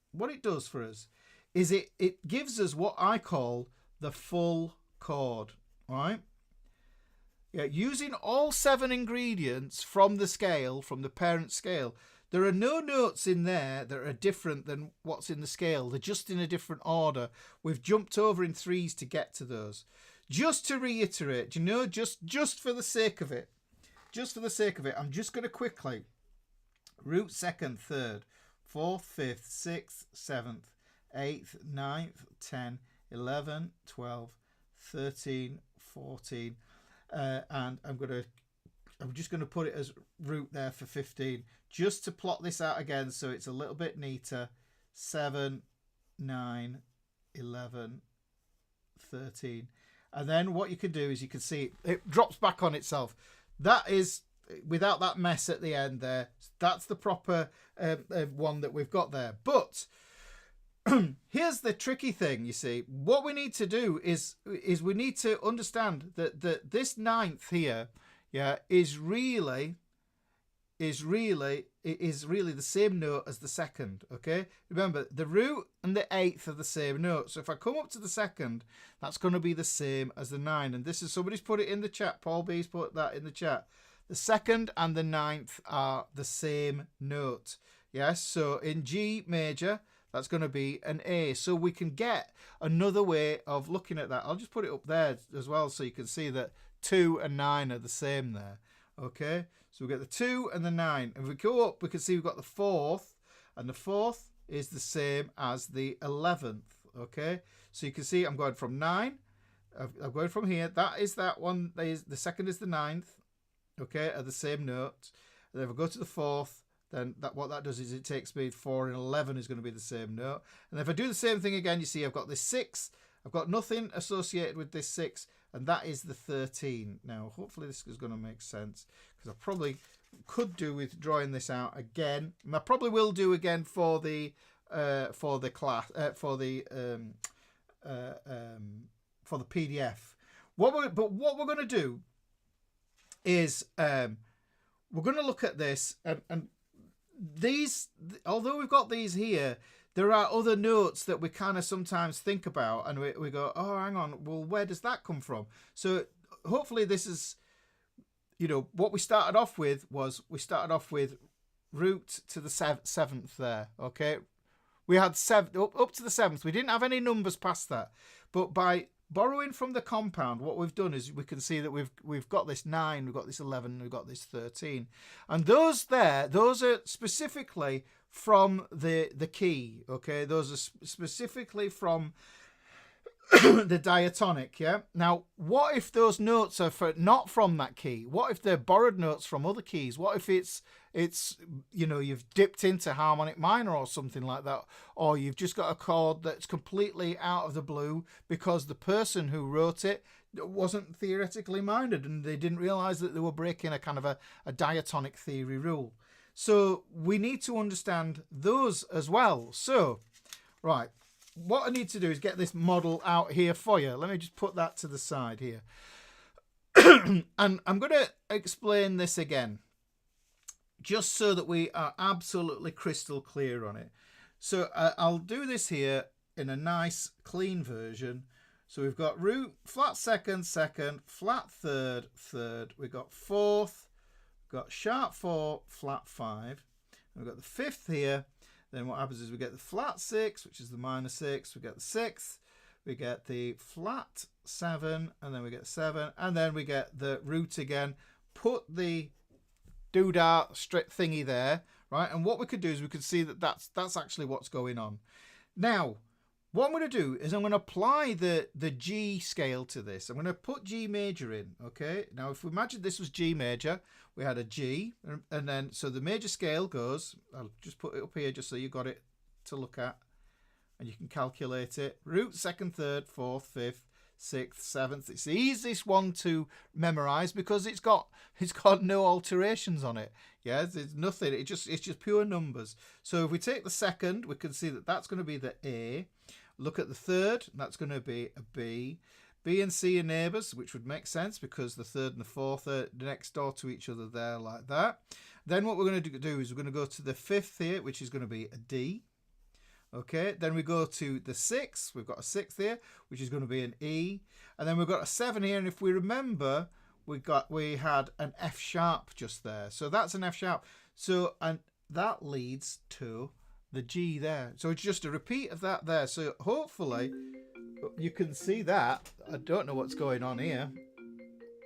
for us is it gives us what I call the full chord, right? Yeah, using all 7 ingredients from the scale, from the parent scale, there are no notes in there that are different than what's in the scale. They're just in a different order. We've jumped over in 3s to get to those. Just to reiterate, just for the sake of it, I'm just going to quickly root 2nd, 3rd, 4th, 5th, 6th, 7th, 8th, 9th, 10, 11, 12, 13, 14, and I'm just going to put it as root there for 15, just to plot this out again so it's a little bit neater. 7, 9, 11, 13. And then what you can do is you can see it drops back on itself. That is, without that mess at the end there, that's the proper one that we've got there. But here's the tricky thing, you see. What we need to do is we need to understand that this 9th here, yeah, is really the same note as the 2nd, okay? Remember, the root and the 8th are the same note. So if I come up to the 2nd, that's going to be the same as the 9. And this is, somebody's put it in the chat. Paul B's put that in the chat. The 2nd and the 9th are the same note. Yes, so in G major, that's going to be an A. So we can get another way of looking at that. I'll just put it up there as well so you can see that 2 and 9 are the same there. Okay, so we get the 2 and the 9. If we go up, we can see we've got the 4th, and the 4th is the same as the 11th. Okay, so you can see I'm going from 9. I'm going from here. That is that one. The 2nd is the 9th. Okay, are the same note. And then if I go to the 4th, then what that does is it takes me 4 and 11 is going to be the same note. And if I do the same thing again, you see I've got this 6. I've got nothing associated with this 6, and that is the 13. Now, hopefully this is going to make sense, because I probably could do with drawing this out again, and I probably will do again for the class for the PDF. What we're going to do is we're going to look at this, and these, although we've got these here, there are other notes that we kind of sometimes think about, and we go, oh, hang on, well, where does that come from? So hopefully this is, you know, what we started off with was, we started off with root to the 7th there, okay? We had up to the 7th. We didn't have any numbers past that. But by borrowing from the compound, what we've done is we can see that we've got this 9, we've got this 11, we've got this 13. And those are specifically from the key, okay? Those are specifically from the diatonic, yeah? Now, what if those notes are not from that key? What if they're borrowed notes from other keys? What if it's you know, you've dipped into harmonic minor or something like that, or you've just got a chord that's completely out of the blue because the person who wrote it wasn't theoretically minded, and they didn't realize that they were breaking a kind of a diatonic theory rule. So we need to understand those as well. So, right, what I need to do is get this model out here for you. Let me just put that to the side here. And I'm going to explain this again, just so that we are absolutely crystal clear on it. So I'll do this here in a nice clean version. So we've got root, flat second, second, flat third, third. We've got fourth, we've got sharp 4, flat 5. We've got the fifth here. Then what happens is we get the flat 6, which is the minor 6. We get the sixth. We get the flat 7, and then we get 7, and then we get the root again. Put the doodah straight thingy there, right? And what we could do is we could see that that's actually what's going on. Now, what I'm going to do is I'm going to apply the G scale to this. I'm going to put G major in, okay? Now, if we imagine this was G major, we had a G, and then, so the major scale goes, I'll just put it up here just so you got it to look at, and you can calculate it. Root, second, third, fourth, fifth, sixth, seventh. It's the easiest one to memorize because it's got no alterations on it. Yeah, there's nothing. It's just pure numbers. So if we take the second, we can see that that's going to be the A. Look at the third, that's going to be a B. B and C are neighbours, which would make sense because the third and the fourth are next door to each other there, like that. Then what we're going to do is we're going to go to the fifth here, which is going to be a D. Okay, then we go to the sixth. We've got a sixth here, which is going to be an E. And then we've got a 7 here. And if we remember, we had an F sharp just there. So that's an F sharp. So, and that leads to the G there. So it's just a repeat of that there. So hopefully you can see that. I don't know what's going on here.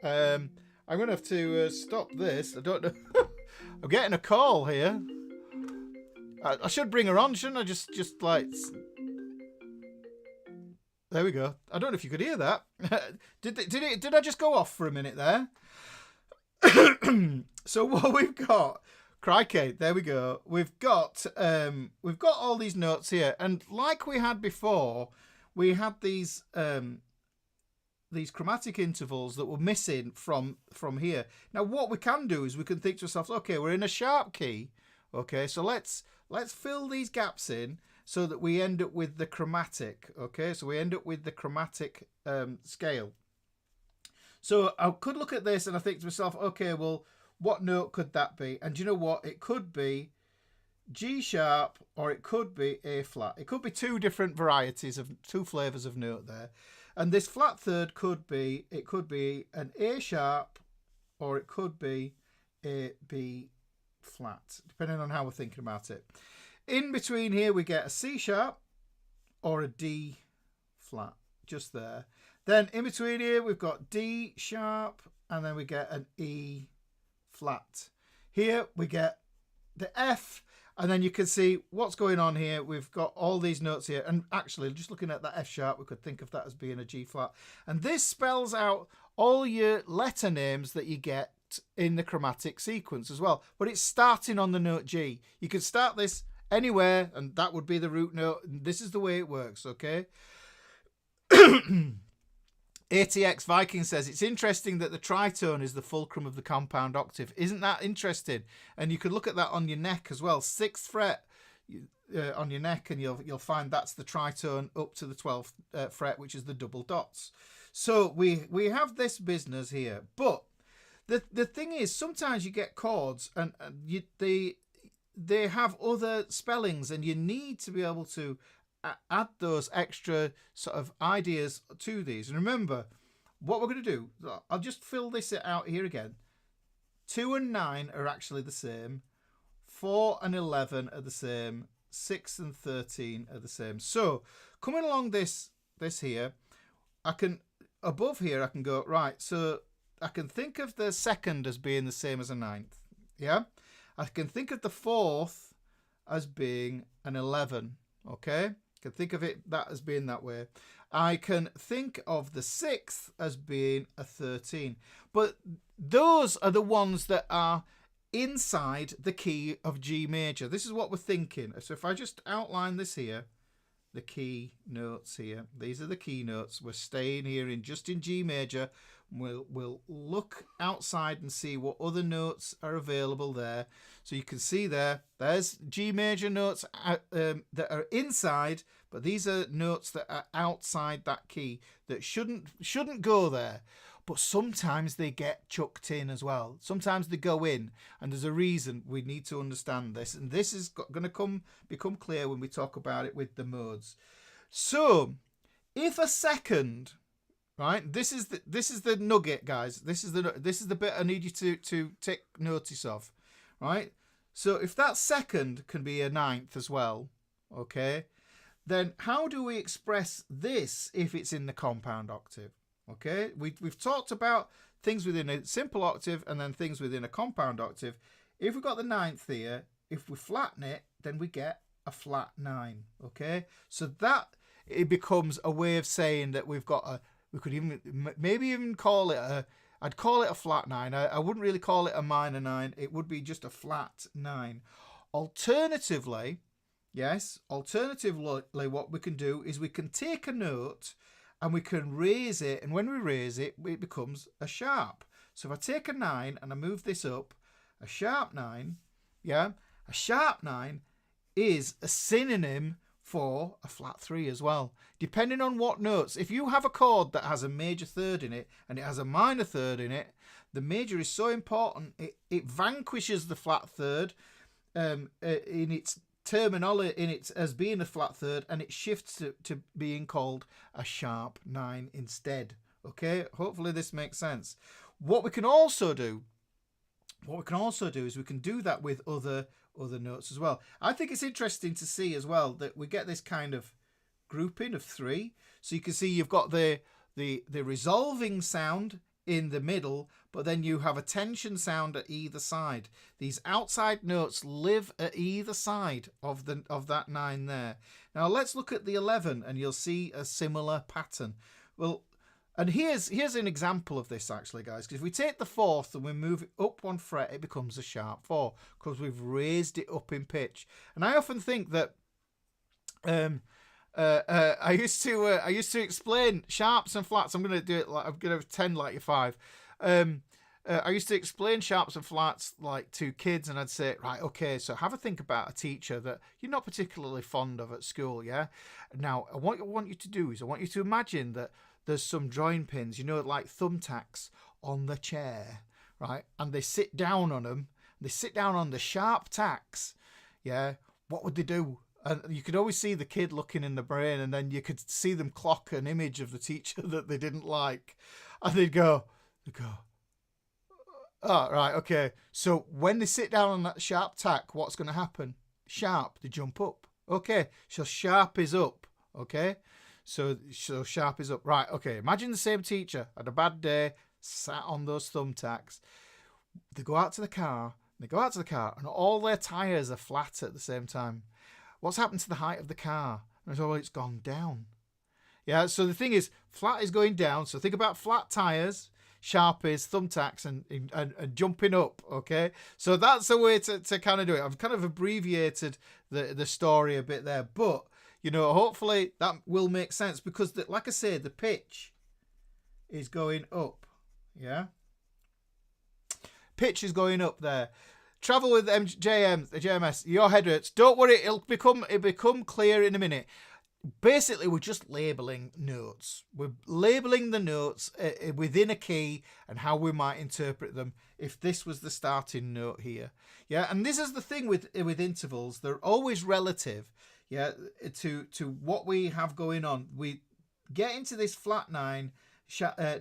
I'm going to have to stop this. I don't know. I'm getting a call here. I should bring her on, shouldn't I? Just like... There we go. I don't know if you could hear that. Did I just go off for a minute there? So what we've got... Crikey, there we go. We've got all these notes here, and like we had before, we had these chromatic intervals that were missing from here. Now, what we can do is we can think to ourselves, okay, we're in a sharp key. Okay, so let's fill these gaps in so that we end up with the chromatic. Okay, so we end up with the chromatic scale. So I could look at this and I think to myself, okay, well, what note could that be? And do you know what? It could be G sharp or it could be A flat. It could be two different varieties of two flavors of note there. And this flat third could be an A sharp or it could be a B flat, depending on how we're thinking about it. In between here, we get a C sharp or a D flat, just there. Then in between here, we've got D sharp and then we get an E flat. Here we get the F, and then you can see what's going on here. We've got all these notes here, and actually just looking at that F sharp, we could think of that as being a G flat. And this spells out all your letter names that you get in the chromatic sequence as well, but it's starting on the note G. You could start this anywhere and that would be the root note. This is the way it works, okay? ATX Viking says it's interesting that the tritone is the fulcrum of the compound octave. Isn't that interesting? And you could look at that on your neck as well. 6th fret on your neck, and you'll find that's the tritone up to the 12th fret, which is the double dots. So we have this business here, but the thing is, sometimes you get chords and they have other spellings, and you need to be able to add those extra sort of ideas to these. And remember, what we're going to do, I'll just fill this out here again. 2 and 9 are actually the same. 4 and 11 are the same. 6 and 13 are the same. So coming along this here, above here I can go, right, so I can think of the second as being the same as a 9th. Yeah? I can think of the 4th as being an 11. Okay? I can think of that as being that way. I can think of the 6th as being a 13. But those are the ones that are inside the key of G major. This is what we're thinking. So if I just outline this here, the key notes here. These are the key notes. We're staying here in just in G major. We'll look outside and see what other notes are available there. So you can see there's G major notes that are inside, but these are notes that are outside that key that shouldn't go there. But sometimes they get chucked in as well. Sometimes they go in, and there's a reason. We need to understand this, and this is going to become clear when we talk about it with the modes. So, if a second, right? This is the nugget, guys. This is the bit I need you to take notice of, right? So, if that second can be a ninth as well, okay, then how do we express this if it's in the compound octave? Okay, we've talked about things within a simple octave and then things within a compound octave. If we've got the ninth here, if we flatten it, then we get a flat 9. Okay, so that it becomes a way of saying that we've got we could maybe even call it I'd call it a flat 9. I wouldn't really call it a minor 9. It would be just a flat 9. Alternatively, what we can do is we can take a note and we can raise it, and when we raise it, it becomes a sharp. So if I take a 9 and I move this up, a sharp 9, a sharp 9 is a synonym for a flat 3 as well, depending on what notes. If you have a chord that has a major third in it and it has a minor third in it, the major is so important, it vanquishes the flat third in its terminology, in it as being a flat third, and it shifts to being called a sharp 9 instead. Okay, hopefully this makes sense. What we can also do is we can do that with other notes as well. I think it's interesting to see as well that we get this kind of grouping of 3. So you can see you've got the resolving sound in the middle, but then you have a tension sound at either side. These outside notes live at either side of that 9 there. Now let's look at the 11 and you'll see a similar pattern. Well, and here's an example of this actually, guys, because if we take the 4th and we move it up 1 fret, it becomes a sharp 4 because we've raised it up in pitch. And I often think that I used to explain sharps and flats. I'm going to do it like I'm going to pretend like you're 5. I used to explain sharps and flats like to kids, and I'd say, right, okay, so have a think about a teacher that you're not particularly fond of at school, yeah? Now, what I want you to do is I want you to imagine that there's some drawing pins, like thumbtacks on the chair, right? And they sit down on them. They sit down on the sharp tacks, yeah? What would they do? And you could always see the kid looking in the brain, and then you could see them clock an image of the teacher that they didn't like. And they'd go, oh, right, okay. So when they sit down on that sharp tack, what's going to happen? Sharp, they jump up. Okay, so sharp is up, okay? So sharp is up. Right, okay, imagine the same teacher had a bad day, sat on those thumbtacks. They go out to the car, and all their tyres are flat at the same time. What's happened to the height of the car? And so it's gone down. Yeah, so the thing is, flat is going down. So think about flat tyres, sharp is thumbtacks, and jumping up, okay? So that's a way to kind of do it. I've kind of abbreviated the story a bit there. But, hopefully that will make sense because, like I said, the pitch is going up, yeah? Pitch is going up there. Travel with JMS, your head hurts. Don't worry, it'll become clear in a minute. Basically, we're just labelling notes. We're labelling the notes within a key and how we might interpret them if this was the starting note here. Yeah, and this is the thing with intervals. They're always relative, yeah, to what we have going on. We get into this flat 9,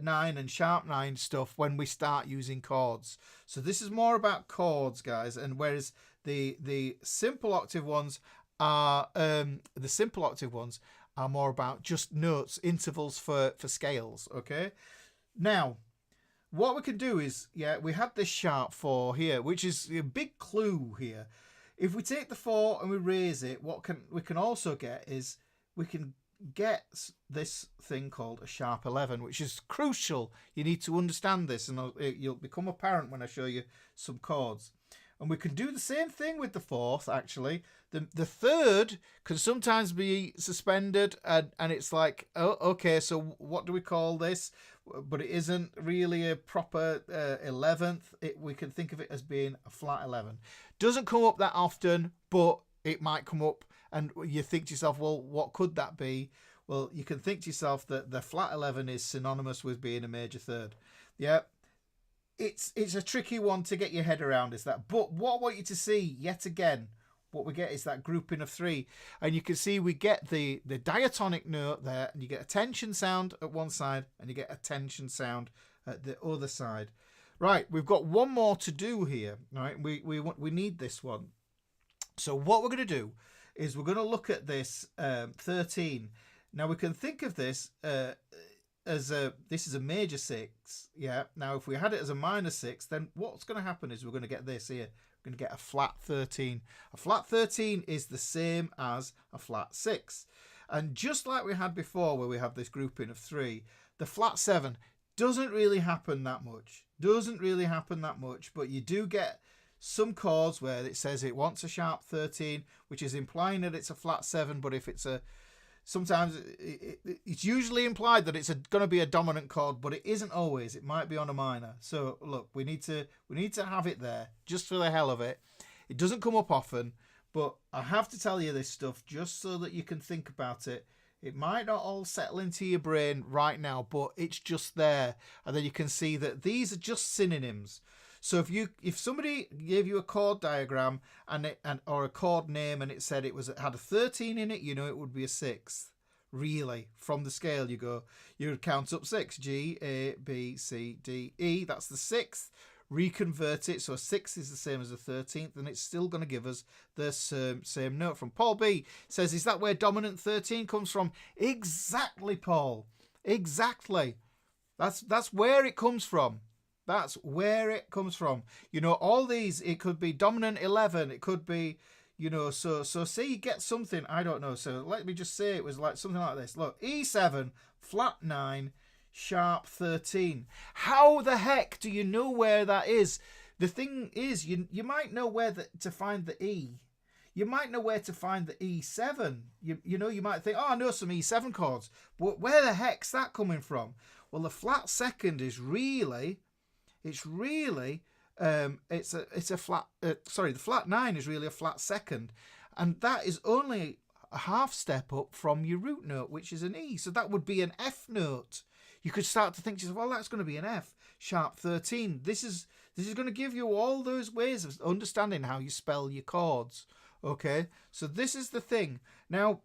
9 and sharp 9 stuff when we start using chords. So this is more about chords, guys, and whereas the simple octave ones are more about just notes, intervals for scales. Okay, now what we can do is, we have this sharp 4 here, which is a big clue here. If we take the 4 and we raise it, we can also get is we can get this thing called a sharp 11, which is crucial. You need to understand this, and it'll become apparent when I show you some chords. And we can do the same thing with the fourth, actually. The third can sometimes be suspended, and it's like, oh, okay, so what do we call this? But it isn't really a proper 11th. We can think of it as being a flat 11. Doesn't come up that often, but it might come up, and you think to yourself, well, what could that be? Well, you can think to yourself that the flat 11 is synonymous with being a major third. Yeah. It's a tricky one to get your head around, is that. But what I want you to see, yet again, what we get is that grouping of three. And you can see we get the diatonic note there, and you get a tension sound at one side, and you get a tension sound at the other side. Right, we've got one more to do here. Right, we need this one. So what we're going to do is we're going to look at this 13. Now we can think of this as this is a major 6. Yeah. Now if we had it as a minor 6, then what's going to happen is we're going to get this here. We're going to get a flat 13. A flat 13 is the same as a flat 6. And just like we had before, where we have this grouping of 3, the flat 7 doesn't really happen that much. But you do get some chords where it says it wants a sharp 13, which is implying that it's a flat 7. But if it's sometimes it's usually implied that it's going to be a dominant chord, but it isn't always. It might be on a minor. So look, we need to have it there just for the hell of it. It doesn't come up often, but I have to tell you this stuff just so that you can think about it. It might not all settle into your brain right now, but it's just there. And then you can see that these are just synonyms. So if somebody gave you a chord diagram or a chord name, and it said it had a 13 in it, you know it would be a 6. Really, from the scale you would count up 6. G, A, B, C, D, E. That's the 6th. Reconvert it, so a 6 is the same as a 13th, and it's still going to give us the same note. From Paul B says, is that where dominant 13 comes from? Exactly, Paul. Exactly. That's where it comes from. That's where it comes from. You know, all these, it could be dominant 11. It could be, you know, so say you get something, I don't know. So let me just say it was like something like this. Look, E7, flat 9, sharp 13. How the heck do you know where that is? The thing is, you might know where to find the E. You might know where to find the E7. You know, you might think, oh, I know some E7 chords. But where the heck's that coming from? Well, the flat second is really... the flat 9 is really a flat second, and that is only a half step up from your root note, which is an E. So that would be an F note. You could start to think to yourself, well, that's going to be an F, sharp 13. This is going to give you all those ways of understanding how you spell your chords. Okay, so this is the thing. Now,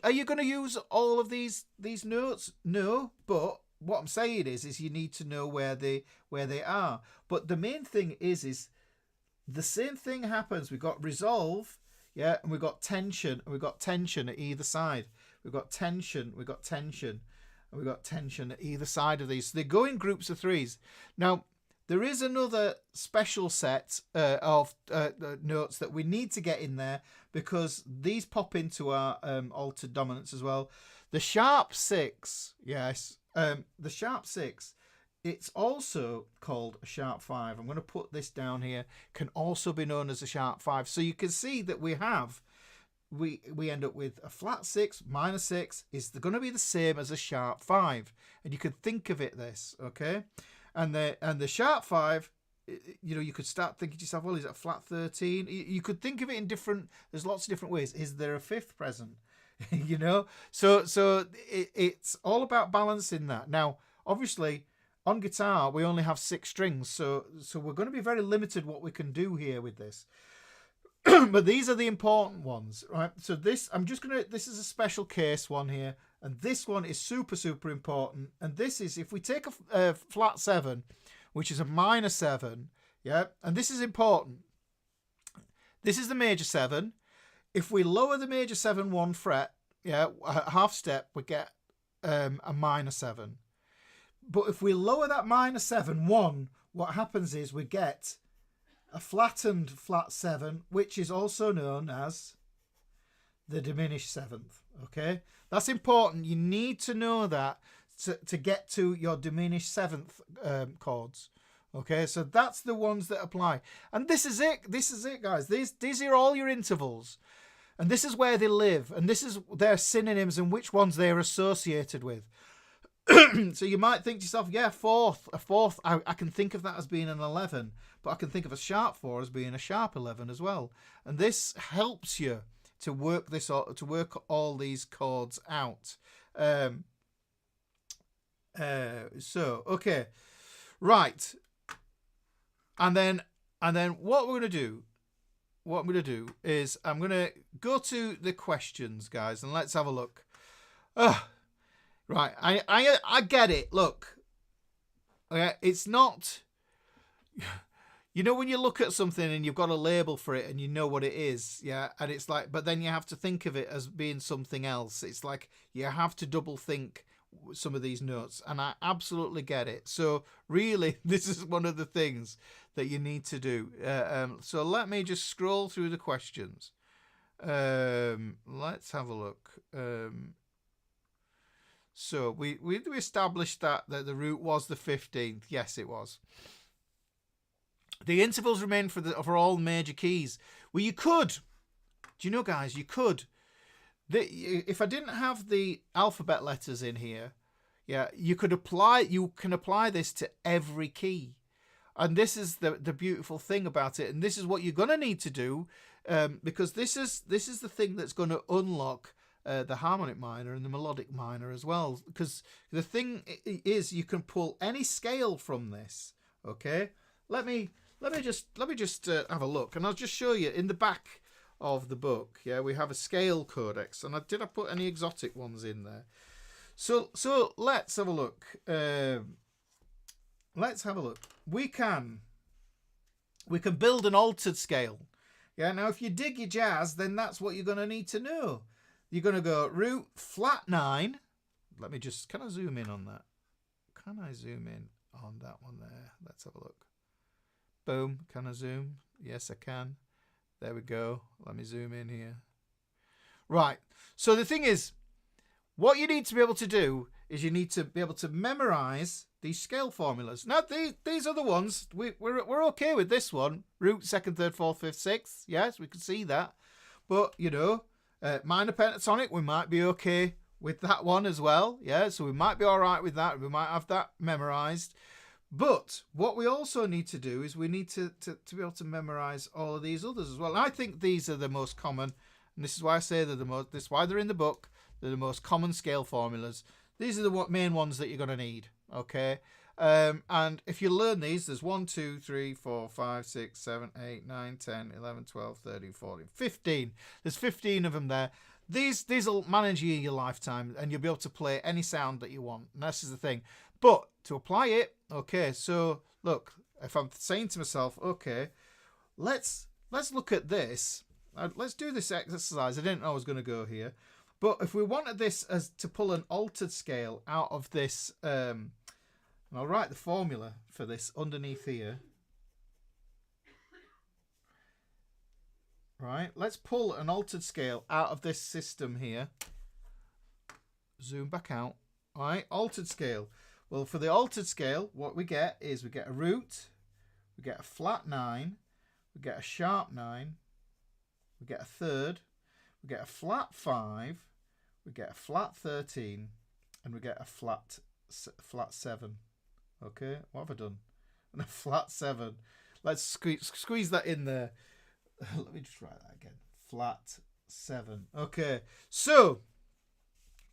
are you going to use all of these notes? No, but what I'm saying is you need to know where they are. But the main thing is the same thing happens. We've got resolve, yeah, and we've got tension, and we've got tension at either side. We've got tension, we've got tension, and we've got tension at either side of these. So they go in groups of 3s. Now, there is another special set of notes that we need to get in there, because these pop into our altered dominants as well. The sharp 6, yes. The sharp 6, it's also called a sharp 5. I'm going to put this down here. Can also be known as a sharp 5. So you can see that we end up with a flat 6 minor 6 is going to be the same as a sharp 5, and you could think of it this, okay? And the sharp 5, you know, you could start thinking to yourself, well, is it a flat 13? You could think of it in different. There's lots of different ways. Is there a 5th present? You know, so it's all about balancing that. Now, obviously, on guitar we only have 6 strings, so we're going to be very limited what we can do here with this. But these are the important ones, right? So this is a special case one here, and this one is super important. And this is, if we take a flat 7, which is a minor 7, yeah, and this is important. This is the major 7. If we lower the major 7 1 fret, yeah, a half step, we get a minor 7. But if we lower that minor 7 1, what happens is we get a flattened flat 7, which is also known as the diminished 7th. Okay, that's important. You need to know that to get to your diminished 7th chords. Okay, so that's the ones that apply. And this is it. This is it, guys. These are all your intervals. And this is where they live. And this is their synonyms and which ones they're associated with. So you might think to yourself, yeah, a fourth, I can think of that as being an 11, but I can think of a sharp 4 as being a sharp 11 as well. And this helps you to work all these chords out. So okay, right, and then what we're going to do is I'm going to go to the questions, guys, and let's have a look. Right, I get it. Look, it's not, you know, when you look at something and you've got a label for it and you know what it is, yeah, and it's like, but then you have to think of it as being something else. It's like you have to double think some of these notes, and I absolutely get it. So really, this is one of the things that you need to do. So let me just scroll through the questions. Let's have a look. So we established that the root was the 15th. Yes, it was. The intervals remain for all major keys. Well, you could. Do you know, guys? You could. If I didn't have the alphabet letters in here, yeah, you can apply this to every key. And this is the beautiful thing about it. And this is what you're going to need to do, because this is the thing that's going to unlock the harmonic minor and the melodic minor as well. Because the thing is, you can pull any scale from this. Okay, let me just have a look, and I'll just show you in the back of the book. Yeah, we have a scale codex, and did I put any exotic ones in there? So let's have a look. Let's have a look. We can build an altered scale. Yeah, now if you dig your jazz, then that's what you're going to need to know. You're going to go root flat 9. Can I zoom in on that? Can I zoom in on that one there? Let's have a look. Boom. Can I zoom? Yes, I can. There we go. Let me zoom in here. Right. So the thing is, what you need to be able to do is you need to be able to memorize these scale formulas. Now, these are the ones. We're okay with this one. Root, 2nd, 3rd, 4th, 5th, 6th. Yes, we can see that. But, you know, minor pentatonic, we might be okay with that one as well. Yeah, so we might be all right with that. We might have that memorized. But what we also need to do is we need to be able to memorize all of these others as well. And I think these are the most common, and this is why I say they're this is why they're in the book. They're the most common scale formulas. These are the main ones that you're going to need. Okay, and if you learn these, there's 1, 2, 3, 4, 5, 6, 7, 8, 9, 10, 11, 12, 13, 14, 15. There's 15 of them there. These will manage you your lifetime, and you'll be able to play any sound that you want. And this is the thing. But to apply it, okay, so look, if I'm saying to myself, okay, let's look at this. Let's do this exercise. I didn't know I was going to go here. But if we wanted this as to pull an altered scale out of this, and I'll write the formula for this underneath here. Right, let's pull an altered scale out of this system here. Zoom back out. All right, altered scale. Well, for the altered scale, what we get is we get a root, we get a flat 9, we get a sharp 9, we get a third, we get a flat 5, we get a flat 13, and we get a flat 7. Okay, what have I done? And a flat 7. Let's squeeze that in there. Let me just write that again. Flat 7. Okay, so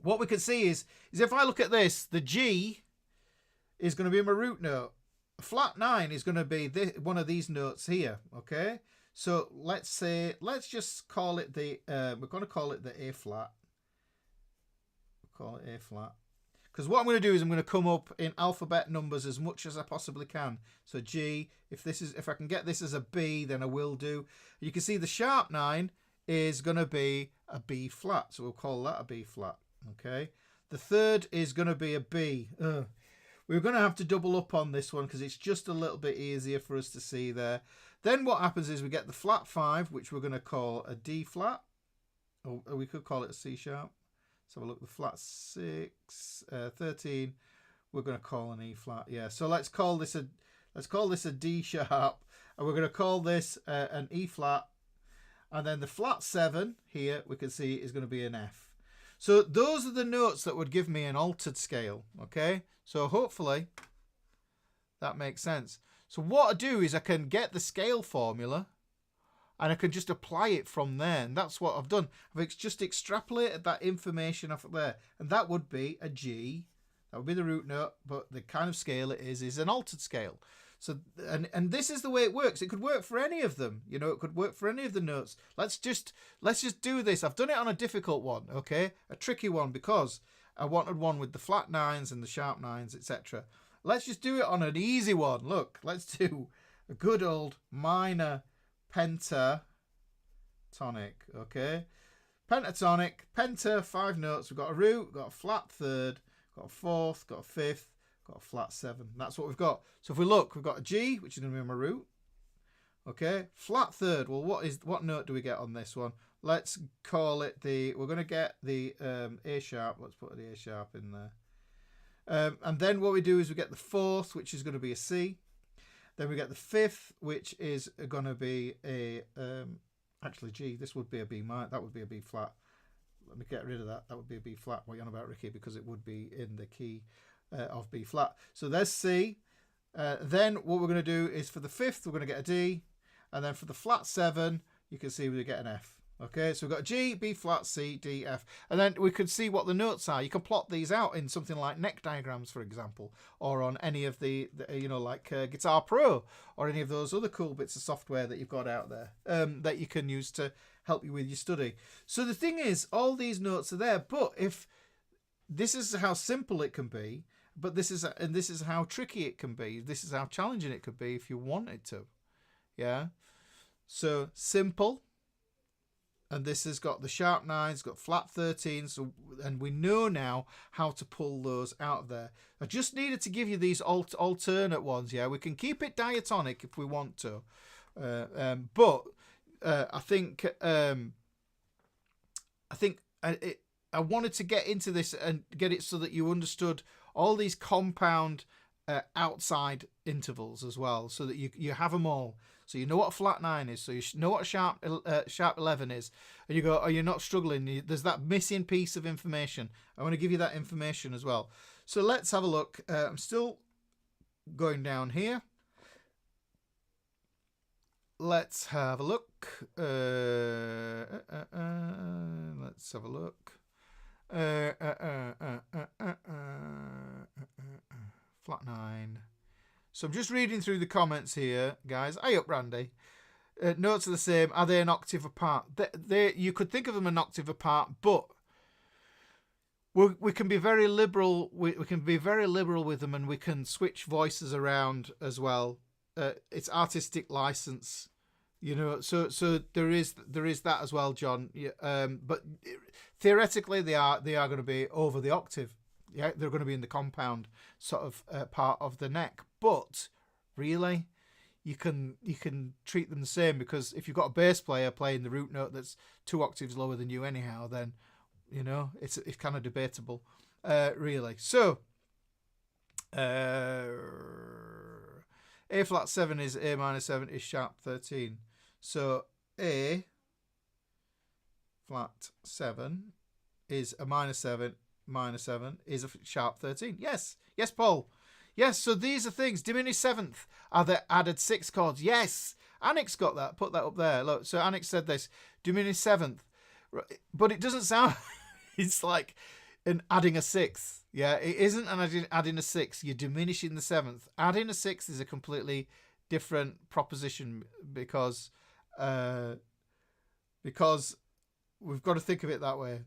what we can see is if I look at this, the G is going to be my root note. Flat 9 is going to be one of these notes here. Okay, so let's just call it the we're going to call it the A flat. Call it A flat, because what I'm going to do is I'm going to come up in alphabet numbers as much as I possibly can. So G, if I can get this as a B, then I will do. You can see the sharp 9 is going to be a B flat, so we'll call that a B flat. Okay, the third is going to be a B. We're going to have to double up on this one because it's just a little bit easier for us to see there. Then what happens is we get the flat 5, which we're going to call a D flat, or we could call it a C sharp. So we'll look, the flat 6, 13, we're going to call an E flat. Yeah, so let's call this Let's call this a D sharp, and we're going to call this an E flat, and then the flat 7 here we can see is going to be an F. So those are the notes that would give me an altered scale. Okay, so hopefully that makes sense. So what I do is I can get the scale formula and I can just apply it from there. And that's what I've done. I've just extrapolated that information off of there. And that would be a G. That would be the root note, but the kind of scale it is an altered scale. So, and this is the way it works. It could work for any of them. You know, it could work for any of the notes. Let's just do this. I've done it on a difficult one, okay? A tricky one, because I wanted one with the flat 9s and the sharp 9s, etc. Let's just do it on an easy one. Look, let's do a good old minor pentatonic, okay? Pentatonic, penta, 5 notes. We've got a root, we've got a flat 3rd, got a 4th, got a 5th, got a flat 7. That's what we've got. So if we look, we've got a G, which is going to be my root. Okay, flat 3rd. Well, what note do we get on this one? Let's call it we're going to get the A sharp. Let's put the A sharp in there. And then what we do is we get the 4th, which is going to be a C. Then we get the 5th, which is going to be a, actually G, this would be a B minor, that would be a B flat. Let me get rid of that. That would be a B flat. What are you on about, Ricky? Because it would be in the key of B flat. So there's C. Then what we're going to do is for the 5th, we're going to get a D. And then for the flat 7, you can see we get an F. Okay, so we've got G, B flat, C, D, F. And then we can see what the notes are. You can plot these out in something like neck diagrams, for example, or on any of the you know, like Guitar Pro, or any of those other cool bits of software that you've got out there that you can use to help you with your study. So the thing is, all these notes are there, but if this is how simple it can be, but this is how tricky it can be. This is how challenging it could be if you wanted to. Yeah. So simple. And this has got the sharp 9s, got flat 13s, so, and we know now how to pull those out of there. I just needed to give you these alternate ones. Yeah, we can keep it diatonic if we want to, but I think I wanted to get into this and get it so that you understood all these compound outside intervals as well, so that you have them all. So you know what a flat 9 is, so you know what a sharp 11 is, and you go, oh, you're not struggling. There's that missing piece of information. I want to give you that information as well. So let's have a look. I'm still going down here. Let's have a look. Let's have a look. Flat 9. So I'm just reading through the comments here, guys. Eyup Randy. Notes are the same. Are they an octave apart? You could think of them an octave apart, but we can be very liberal. We can be very liberal with them, and we can switch voices around as well. It's artistic license, you know. So there is that as well, John. But theoretically, they are going to be over the octave. Yeah, they're going to be in the compound sort of part of the neck. But really, you can treat them the same, because if you've got a bass player playing the root note that's 2 octaves lower than you anyhow, then you know it's kind of debatable, really. So A flat 7 is A minor 7 is sharp 13. So A flat 7 is a minor 7. Minor 7 is a sharp 13. Yes, Paul. Yes, so these are things. Diminished 7th. Are there added 6 chords? Yes. Annick's got that. Put that up there. Look, so Annick said this. Diminished 7th. But it doesn't sound... it's like adding a 6th. Yeah, it isn't an adding a 6th. You're diminishing the 7th. Adding a 6th is a completely different proposition, because we've got to think of it that way.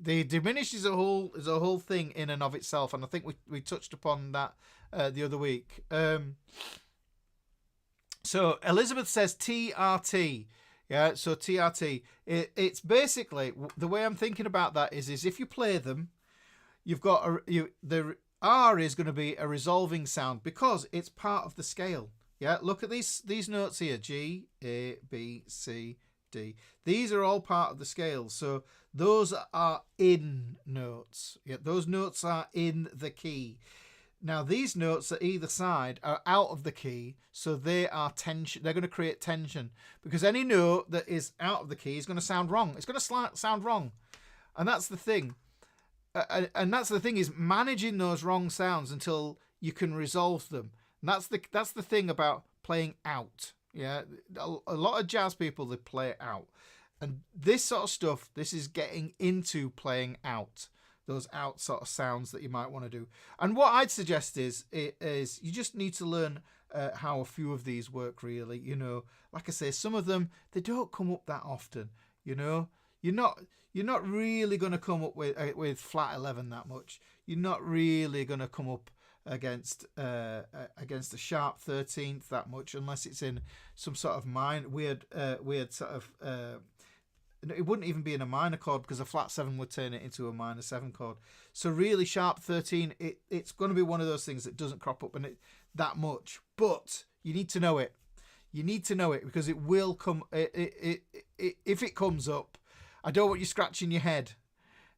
The diminished is a whole thing in and of itself, and I think we touched upon that the other week. So Elizabeth says TRT. Yeah, so TRT. It's basically, the way I'm thinking about that is if you play them, you've got the R is going to be a resolving sound because it's part of the scale. Yeah, look at these notes here: G, A, B, C, D. These are all part of the scale, so those are in notes. Yeah, those notes are in the key. Now these notes at either side are out of the key, so they are tension. They're going to create tension, because any note that is out of the key is going to sound wrong. It's going to sound wrong, and that's the thing. And that's the thing, is managing those wrong sounds until you can resolve them. And that's the thing about playing out. Yeah, a lot of jazz people, they play out, and this sort of stuff, this is getting into playing out. Those out sort of sounds that you might want to do. And what I'd suggest is you just need to learn how a few of these work, really. You know, like I say, some of them, they don't come up that often. You know, you're not really going to come up with flat 11 that much. You're not really going to come up against a sharp 13th that much, unless it's in some sort of weird sort of. It wouldn't even be in a minor chord, because a flat 7 would turn it into a minor 7 chord. So really, sharp 13, it's going to be one of those things that doesn't crop up in it that much. But you need to know it. You need to know it, because it will come. If it comes up, I don't want you scratching your head.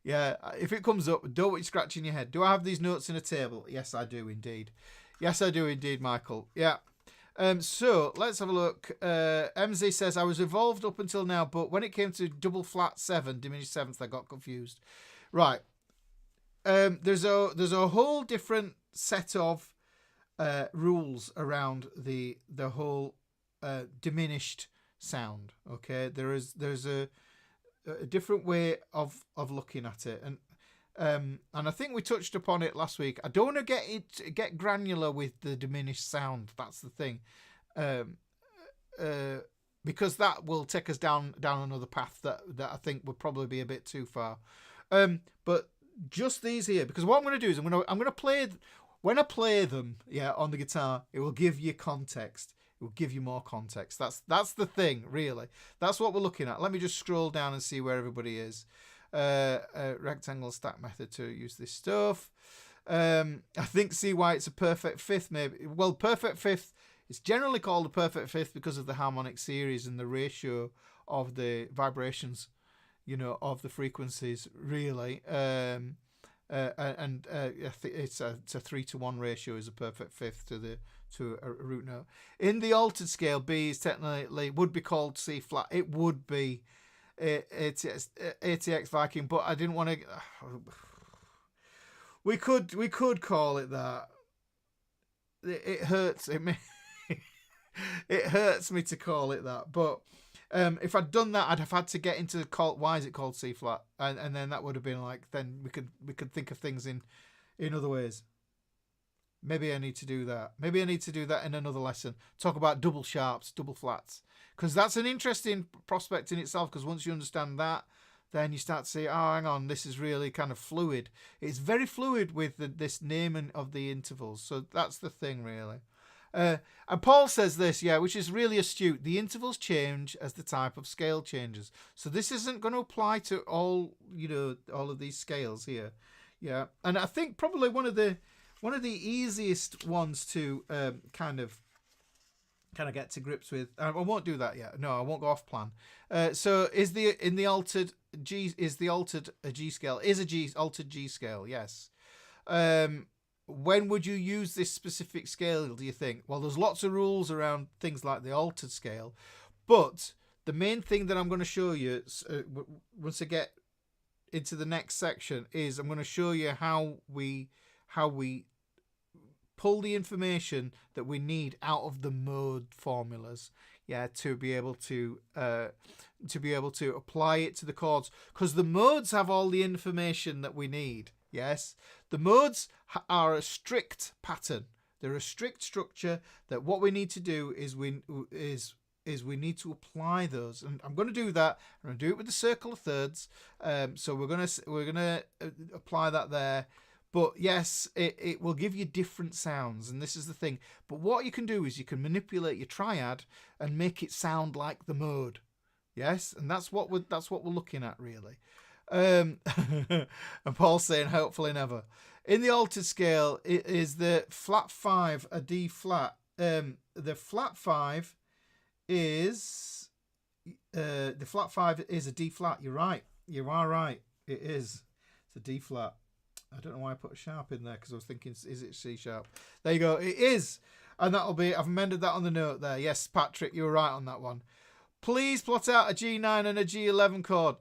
Yeah, if it comes up, I don't want you scratching your head. Do I have these notes in a table? Yes, I do indeed. Yes, I do indeed, Michael. Yeah. So let's have a look. MZ says, I was evolved up until now, but when it came to double flat 7, diminished 7th, I got confused. Right. There's a whole different set of rules around the whole diminished sound. Okay, there's a different way of looking at it, and I think we touched upon it last week. I don't want to get granular with the diminished sound. That's the thing, because that will take us down another path that I think would probably be a bit too far. But just these here, because what I'm going to do is I'm going to play. When I play them, on the guitar, it will give you context. It will give you more context. That's the thing, really. That's what we're looking at. Let me just scroll down and see where everybody is. Rectangle stack method to use this stuff. I think see why it's a perfect fifth, maybe. Well, perfect fifth, it's generally called a perfect fifth because of the harmonic series and the ratio of the vibrations, of the frequencies, really. I think it's a 3-to-1 ratio is a perfect fifth to a root note. In the altered scale, B is technically would be called C flat. It would be ATX Viking, but I didn't want to. We could call it that. It hurts. It hurts me to call it that. But if I'd done that, I'd have had to get into why is it called C flat, and then that would have been like, then we could think of things in other ways. Maybe I need to do that. Maybe I need to do that in another lesson. Talk about double sharps, double flats. Because that's an interesting prospect in itself, because once you understand that, then you start to say, oh, hang on, this is really kind of fluid. It's very fluid with this naming of the intervals. So that's the thing, really. And Paul says this, which is really astute. The intervals change as the type of scale changes. So this isn't going to apply to all of these scales here. Yeah. And I think probably one of the easiest ones to kind of get to grips with. I won't do that yet. No, I won't go off plan. So is the altered G a G scale? Is a altered G scale? Yes. When would you use this specific scale, do you think? Well, there's lots of rules around things like the altered scale, but the main thing that I'm going to show you once I get into the next section is I'm going to show you how we pull the information that we need out of the mode formulas, to be able to apply it to the chords, because the modes have all the information that we need. Yes, the modes are a strict pattern. They're a strict structure that what we need to do is we need to apply those, and I'm going to do that. I'm going to do it with the circle of thirds. So we're gonna apply that there. But yes, it will give you different sounds, and this is the thing. But what you can do is you can manipulate your triad and make it sound like the mode. Yes, and that's what we're looking at, really. And Paul's saying hopefully never. In the altered scale, it is the flat 5 a D flat. The flat 5 is a D flat. You're right. You are right. It is. It's a D flat. I don't know why I put a sharp in there because I was thinking, is it C sharp? There you go. It is. And that'll be, I've amended that on the note there. Yes, Patrick, you were right on that one. Please plot out a G9 and a G11 chord.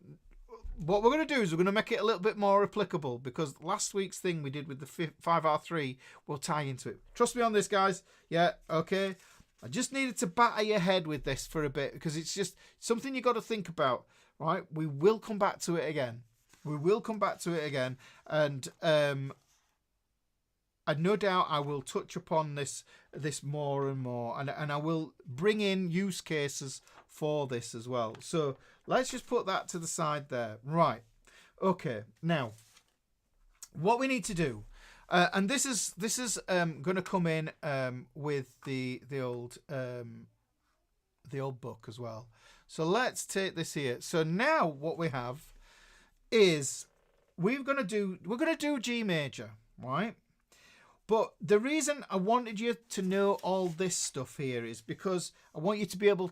What we're going to do is we're going to make it a little bit more applicable because last week's thing we did with the 5R3 will tie into it. Trust me on this, guys. Yeah, okay. I just needed to batter your head with this for a bit because it's just something you got to think about, right? We will come back to it again. We will come back to it again. And no doubt I will touch upon this more and more. And I will bring in use cases for this as well. So let's just put that to the side there. Right. Okay. Now, what we need to do, and this is going to come in with the old book as well. So let's take this here. So now what we have is we're going to do G major, right? But the reason I wanted you to know all this stuff here is because I want you to be able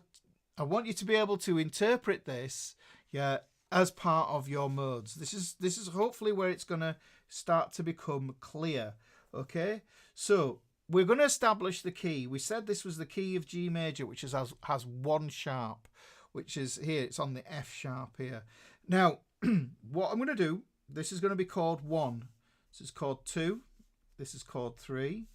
to interpret this, yeah, as part of your modes. This is hopefully where it's going to start to become clear. Okay, so we're going to establish the key. We said this was the key of G major, which has one sharp, which is here. It's on the F sharp here. Now, what I'm going to do, this is going to be chord 1. This is chord 2. This is chord 3.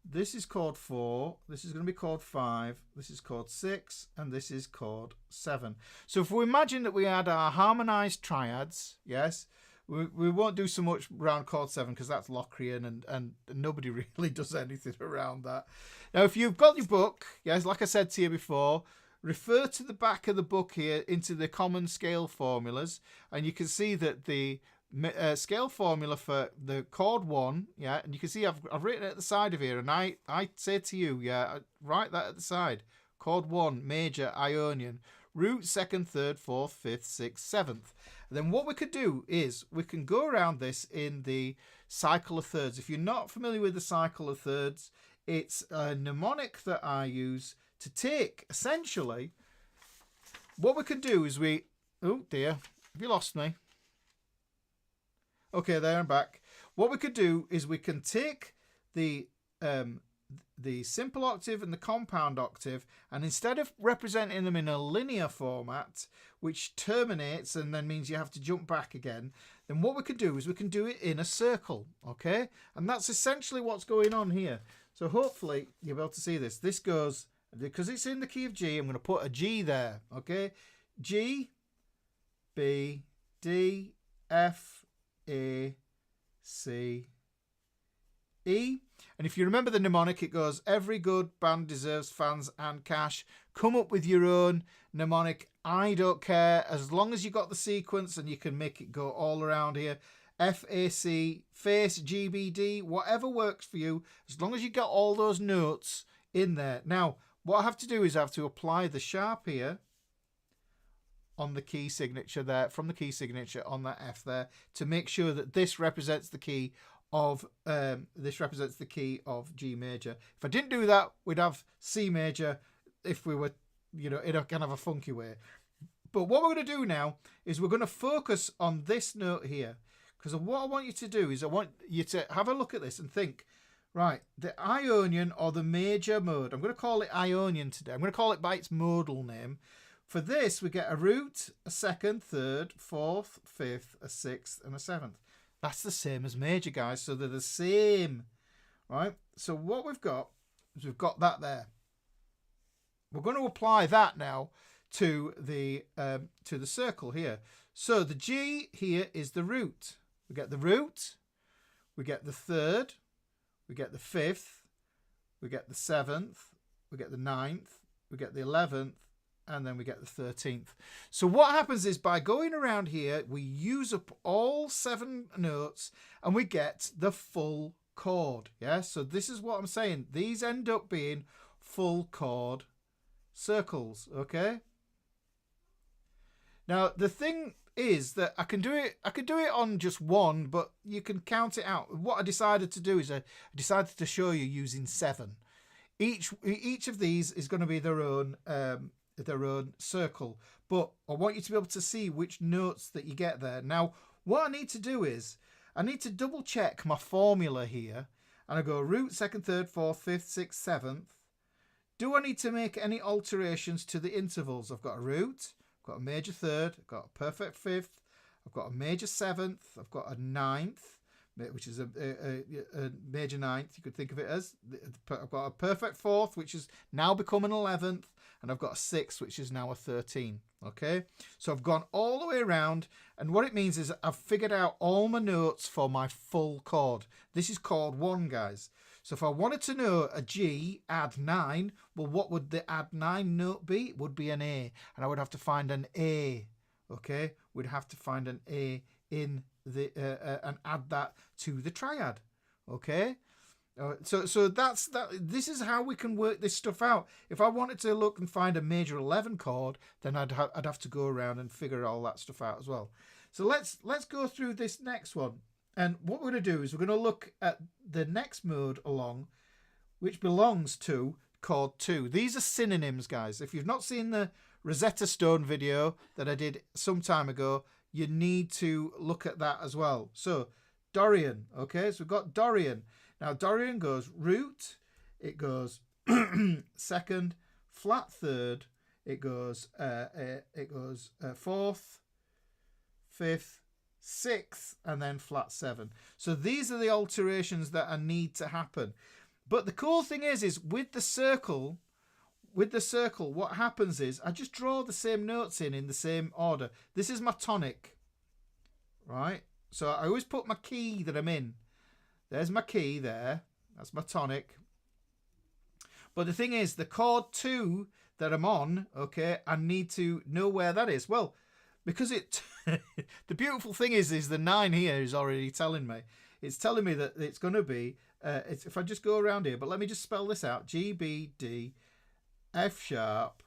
This is chord 4. This is going to be chord 5. This is chord 6. And this is chord 7. So if we imagine that we had our harmonized triads, yes, we won't do so much around chord 7 because that's Locrian and nobody really does anything around that. Now, if you've got your book, yes, like I said to you before, refer to the back of the book here into the common scale formulas, and you can see that the scale formula for the chord 1, yeah, and you can see I've written it at the side of here, and I say to you, yeah, write that at the side. Chord 1, major, Ionian, root 2nd, 3rd, 4th, 5th, 6th, 7th. And then what we could do is we can go around this in the cycle of thirds. If you're not familiar with the cycle of thirds, it's a mnemonic that I use to take, essentially, what we can do is oh dear, have you lost me? Okay, there, I'm back. What we could do is we can take the simple octave and the compound octave, and instead of representing them in a linear format, which terminates and then means you have to jump back again, then what we could do is we can do it in a circle, okay? And that's essentially what's going on here. So hopefully you'll be able to see this. This goes, because it's in the key of G, I'm going to put a G there, okay? G, B, D, F, A, C, E. And if you remember the mnemonic, it goes, every good band deserves fans and cash. Come up with your own mnemonic. I don't care. As long as you got the sequence and you can make it go all around here. F, A, C, face, G, B, D, whatever works for you. As long as you got all those notes in there. Now, what I have to do is I have to apply the sharp here on the key signature there, from the key signature on that F there, to make sure that this represents the key of G major. If I didn't do that, we'd have C major if we were, in a kind of a funky way. But what we're going to do now is we're going to focus on this note here, because what I want you to do is I want you to have a look at this and think, right, the Ionian or the major mode, I'm going to call it Ionian today. I'm going to call it by its modal name. For this, we get a root, a 2nd, 3rd, 4th, 5th, a 6th, and a 7th. That's the same as major, guys. So they're the same, right? So what we've got is we've got that there. We're going to apply that now to the circle here. So the G here is the root. We get the root, we get the 3rd, we get the 5th, we get the 7th, we get the 9th, we get the 11th, and then we get the 13th. So what happens is by going around here, we use up all 7 notes and we get the full chord. Yeah, so this is what I'm saying. These end up being full chord circles, okay? Now, the thing is that I can do it on just one, but you can count it out. What I decided to do is I decided to show you using 7. Each of these is going to be their own circle, but I want you to be able to see which notes that you get there. Now, what I need to do is I need to double check my formula here. And I go root, second, third, fourth, fifth, sixth, seventh. Do I need to make any alterations to the intervals? I've got a root, I've got a major third, I've got a perfect fifth, I've got a major seventh, I've got a ninth, which is a major ninth, you could think of it as. I've got a perfect fourth, which has now become an 11th, and I've got a sixth, which is now a 13. Okay, so I've gone all the way around, and what it means is I've figured out all my notes for my full chord. This is chord 1, guys. So if I wanted to know a G, add 9, well, what would the add 9 note be? It would be an A, and I would have to find an A. Okay, we'd have to find an A in the and add that to the triad. Okay, so that's that. This is how we can work this stuff out. If I wanted to look and find a major 11 chord, then I'd have to go around and figure all that stuff out as well. So let's go through this next one. And what we're going to do is we're going to look at the next mode along, which belongs to chord 2. These are synonyms, guys. If you've not seen the Rosetta Stone video that I did some time ago, you need to look at that as well. So Dorian, okay, so we've got Dorian. Now Dorian goes root, it goes second, flat third, it goes fourth, fifth, sixth, and then flat 7. So these are the alterations that I need to happen. But the cool thing is with the circle, what happens is I just draw the same notes in the same order. This is my tonic, right? So I always put my key that I'm in. There's my key there. That's my tonic. But the thing is, the chord 2 that I'm on, okay, I need to know where that is. Well, because it, the beautiful thing is the 9 here is already telling me. It's telling me that it's going to be, if I just go around here, but let me just spell this out. G, B, D, F sharp,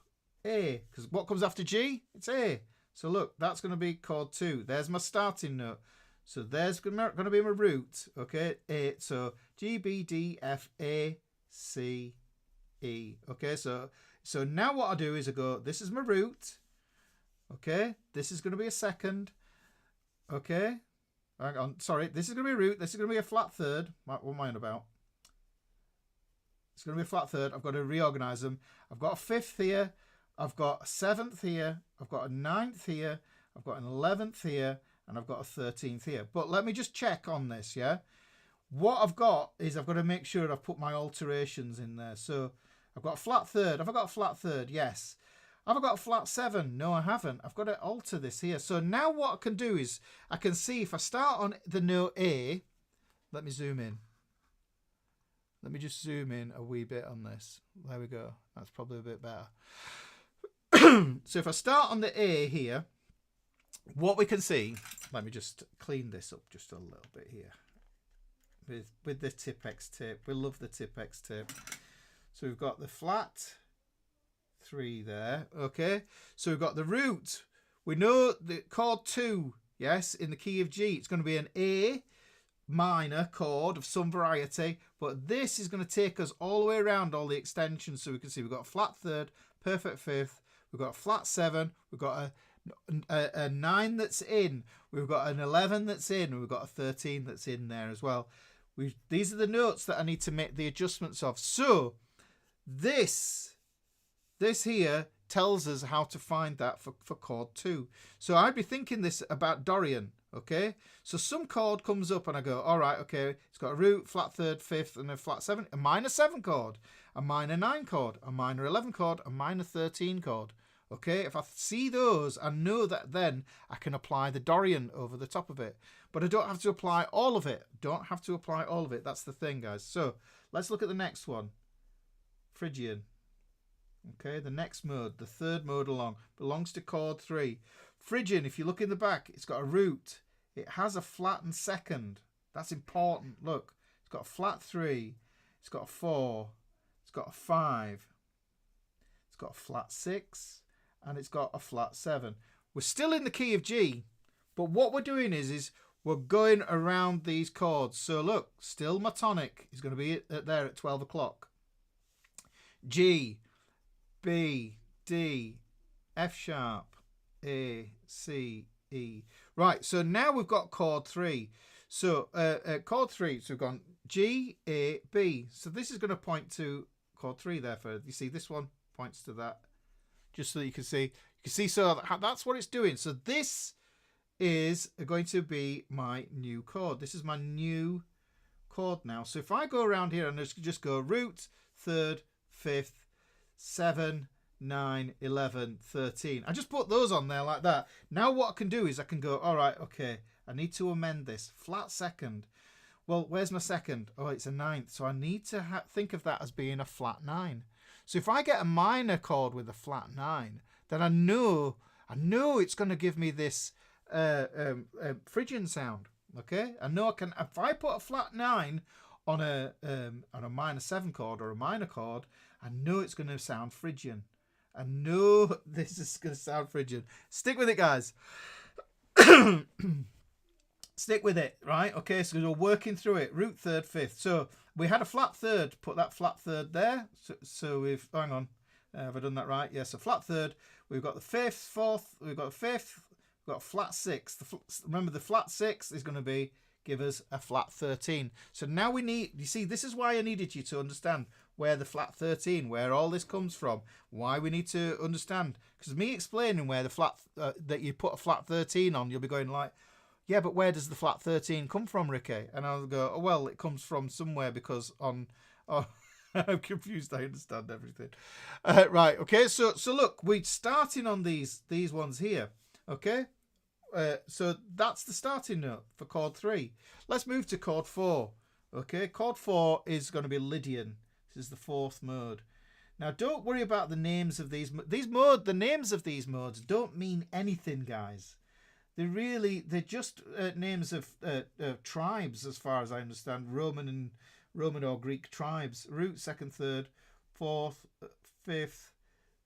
A. Because what comes after G? It's A. So look, that's going to be chord 2. There's my starting note. So there's going to be my root, okay? A. So G, B, D, F, A, C, E. Okay, so now what I do is I go, this is my root. Okay, this is going to be a second. Okay, hang on, sorry, this is going to be a root. This is going to be a flat third. What am I on about? It's going to be a flat third. I've got to reorganize them. I've got a fifth here. I've got a seventh here. I've got a ninth here. I've got an 11th here. And I've got a 13th here. But let me just check on this, yeah? What I've got is I've got to make sure I've put my alterations in there. So I've got a flat third. Have I got a flat third? Yes. Have I got a flat 7? No, I haven't. I've got to alter this here. So now what I can do is I can see if I start on the note A. Let me zoom in. Let me just zoom in a wee bit on this. There we go. That's probably a bit better. So if I start on the A here, what we can see, let me just clean this up just a little bit here with the Tipex tape. We love the Tipex tape. So we've got the flat 3 there. Okay, so we've got the root. We know the chord 2, yes, in the key of G. It's going to be an A minor chord of some variety, but this is going to take us all the way around all the extensions. So we can see we've got a flat third, perfect fifth, we've got a flat 7, we've got a 9 that's in, we've got an 11 that's in, and we've got a 13 that's in there as well. These are the notes that I need to make the adjustments of. So this here tells us how to find that for chord 2. So I'd be thinking this about Dorian, okay? So some chord comes up and I go, all right, okay, it's got a root, flat third, fifth, and a flat 7, a minor 7 chord, a minor 9 chord, a minor 11 chord, a minor 13 chord. Okay, if I see those, I know that then I can apply the Dorian over the top of it. But I don't have to apply all of it. Don't have to apply all of it. That's the thing, guys. So let's look at the next one. Phrygian. Okay, the next mode, the third mode along, belongs to chord 3. Phrygian, if you look in the back, it's got a root. It has a flattened second. That's important. Look, it's got a flat 3. It's got a 4. It's got a 5. It's got a flat 6. And it's got a flat 7. We're still in the key of G, but what we're doing is we're going around these chords. So look, still my tonic is going to be there at 12 o'clock. G, B, D, F sharp, A, C, E. Right, so now we've got chord 3. So chord 3, so we've gone G, A, B. So this is going to point to chord 3 there. You see this one points to that, just so that you can see. You can see, so that's what it's doing. So this is going to be my new chord. This is my new chord now. So if I go around here and just go root, third, fifth, 7, 9, 11, 13. I just put those on there like that. Now what I can do is I can go, all right, okay, I need to amend this. Flat second. Well, where's my second? Oh, it's a ninth. So I need to think of that as being a flat 9. So if I get a minor chord with a flat 9, then I know it's going to give me this Phrygian sound. Okay, I know I can. If I put a flat 9 on a minor 7 chord or a minor chord, I know it's going to sound Phrygian. I know this is going to sound Phrygian. Stick with it, guys. Stick with it, right? Okay, so we're working through it. Root, third, fifth. So we had a flat third. Put that flat third there. So we've, hang on, have I done that right? Yes, a flat third. We've got the fifth, fourth. We've got the fifth. We've got a flat sixth. Remember, the flat sixth is going to give us a flat 13. So now we need, you see, this is why I needed you to understand where the flat 13, where all this comes from, why we need to understand. Because me explaining where the flat, that you put a flat 13 on, you'll be going like, yeah, but where does the flat 13 come from, Ricky? And I'll go, oh, well, it comes from somewhere because on... Oh, I'm confused. I understand everything. Right, okay. So look, we're starting on these ones here, okay? So that's the starting note for chord 3. Let's move to chord 4, okay? Chord 4 is going to be Lydian. This is the 4th mode. Now, don't worry about the names of these modes. The names of these modes don't mean anything, guys. They're just names of tribes, as far as I understand, Roman or Greek tribes. Root, 2nd, 3rd, 4th, 5th,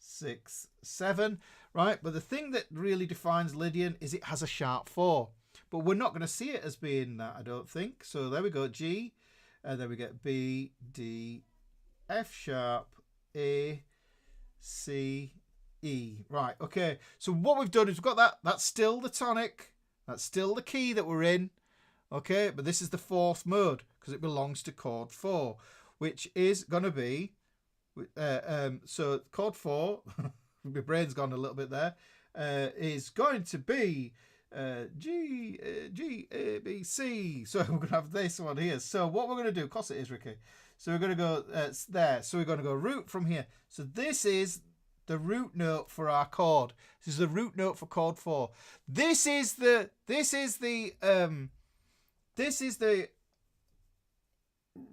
6th, 7, right? But the thing that really defines Lydian is it has a sharp 4. But we're not going to see it as being that, I don't think. So there we go, G, and then we get B, D, F sharp, A, C, E. Right, okay. So what we've done is we've got that. That's still the tonic. That's still the key that we're in. Okay, but this is the 4th mode because it belongs to chord 4, which is going to be, so chord 4, my brain's gone a little bit there, is going to be G, A, B, C. So we're going to have this one here. So what we're going to do, of course it is, Ricky. So we're going to go there. So we're going to go root from here. So this is the root note for our chord. This is the root note for chord 4. This is the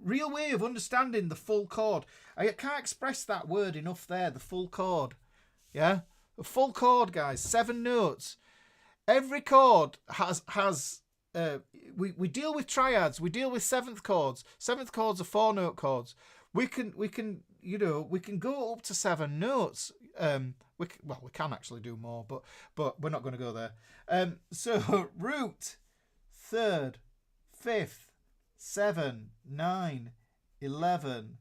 real way of understanding the full chord. I can't express that word enough there, the full chord. Yeah? The full chord, guys, 7 notes. Every chord has we deal with triads, we deal with 7th chords. 7th chords are 4-note chords. We can go up to 7 notes. We can actually do more, but we're not going to go there. So root, 3rd, 5th, 7, 9, 11,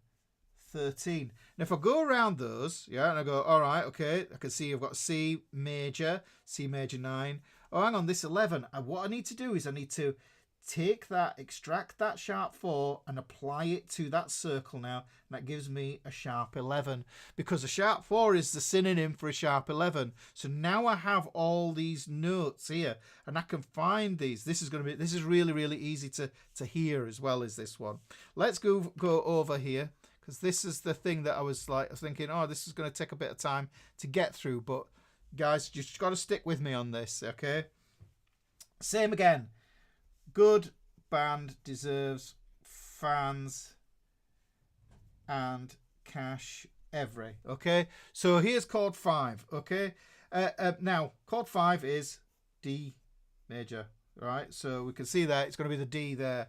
13. And if I go around those, yeah, and I go, all right, okay, I can see I've got C major 9. Oh, hang on, this 11. And what I need to do is I need to take that, extract that sharp 4 and apply it to that circle now. And that gives me a sharp 11 because a sharp 4 is the synonym for a sharp 11. So now I have all these notes here and I can find these. This is really, really easy to hear as well as this one. Let's go over here because this is the thing that I was thinking, oh, this is going to take a bit of time to get through. But guys, you just got to stick with me on this, okay? Same again. Good band deserves fans and cash every. Okay, so here's chord 5. Okay, now chord 5 is D major. Right, so we can see that it's going to be the D there,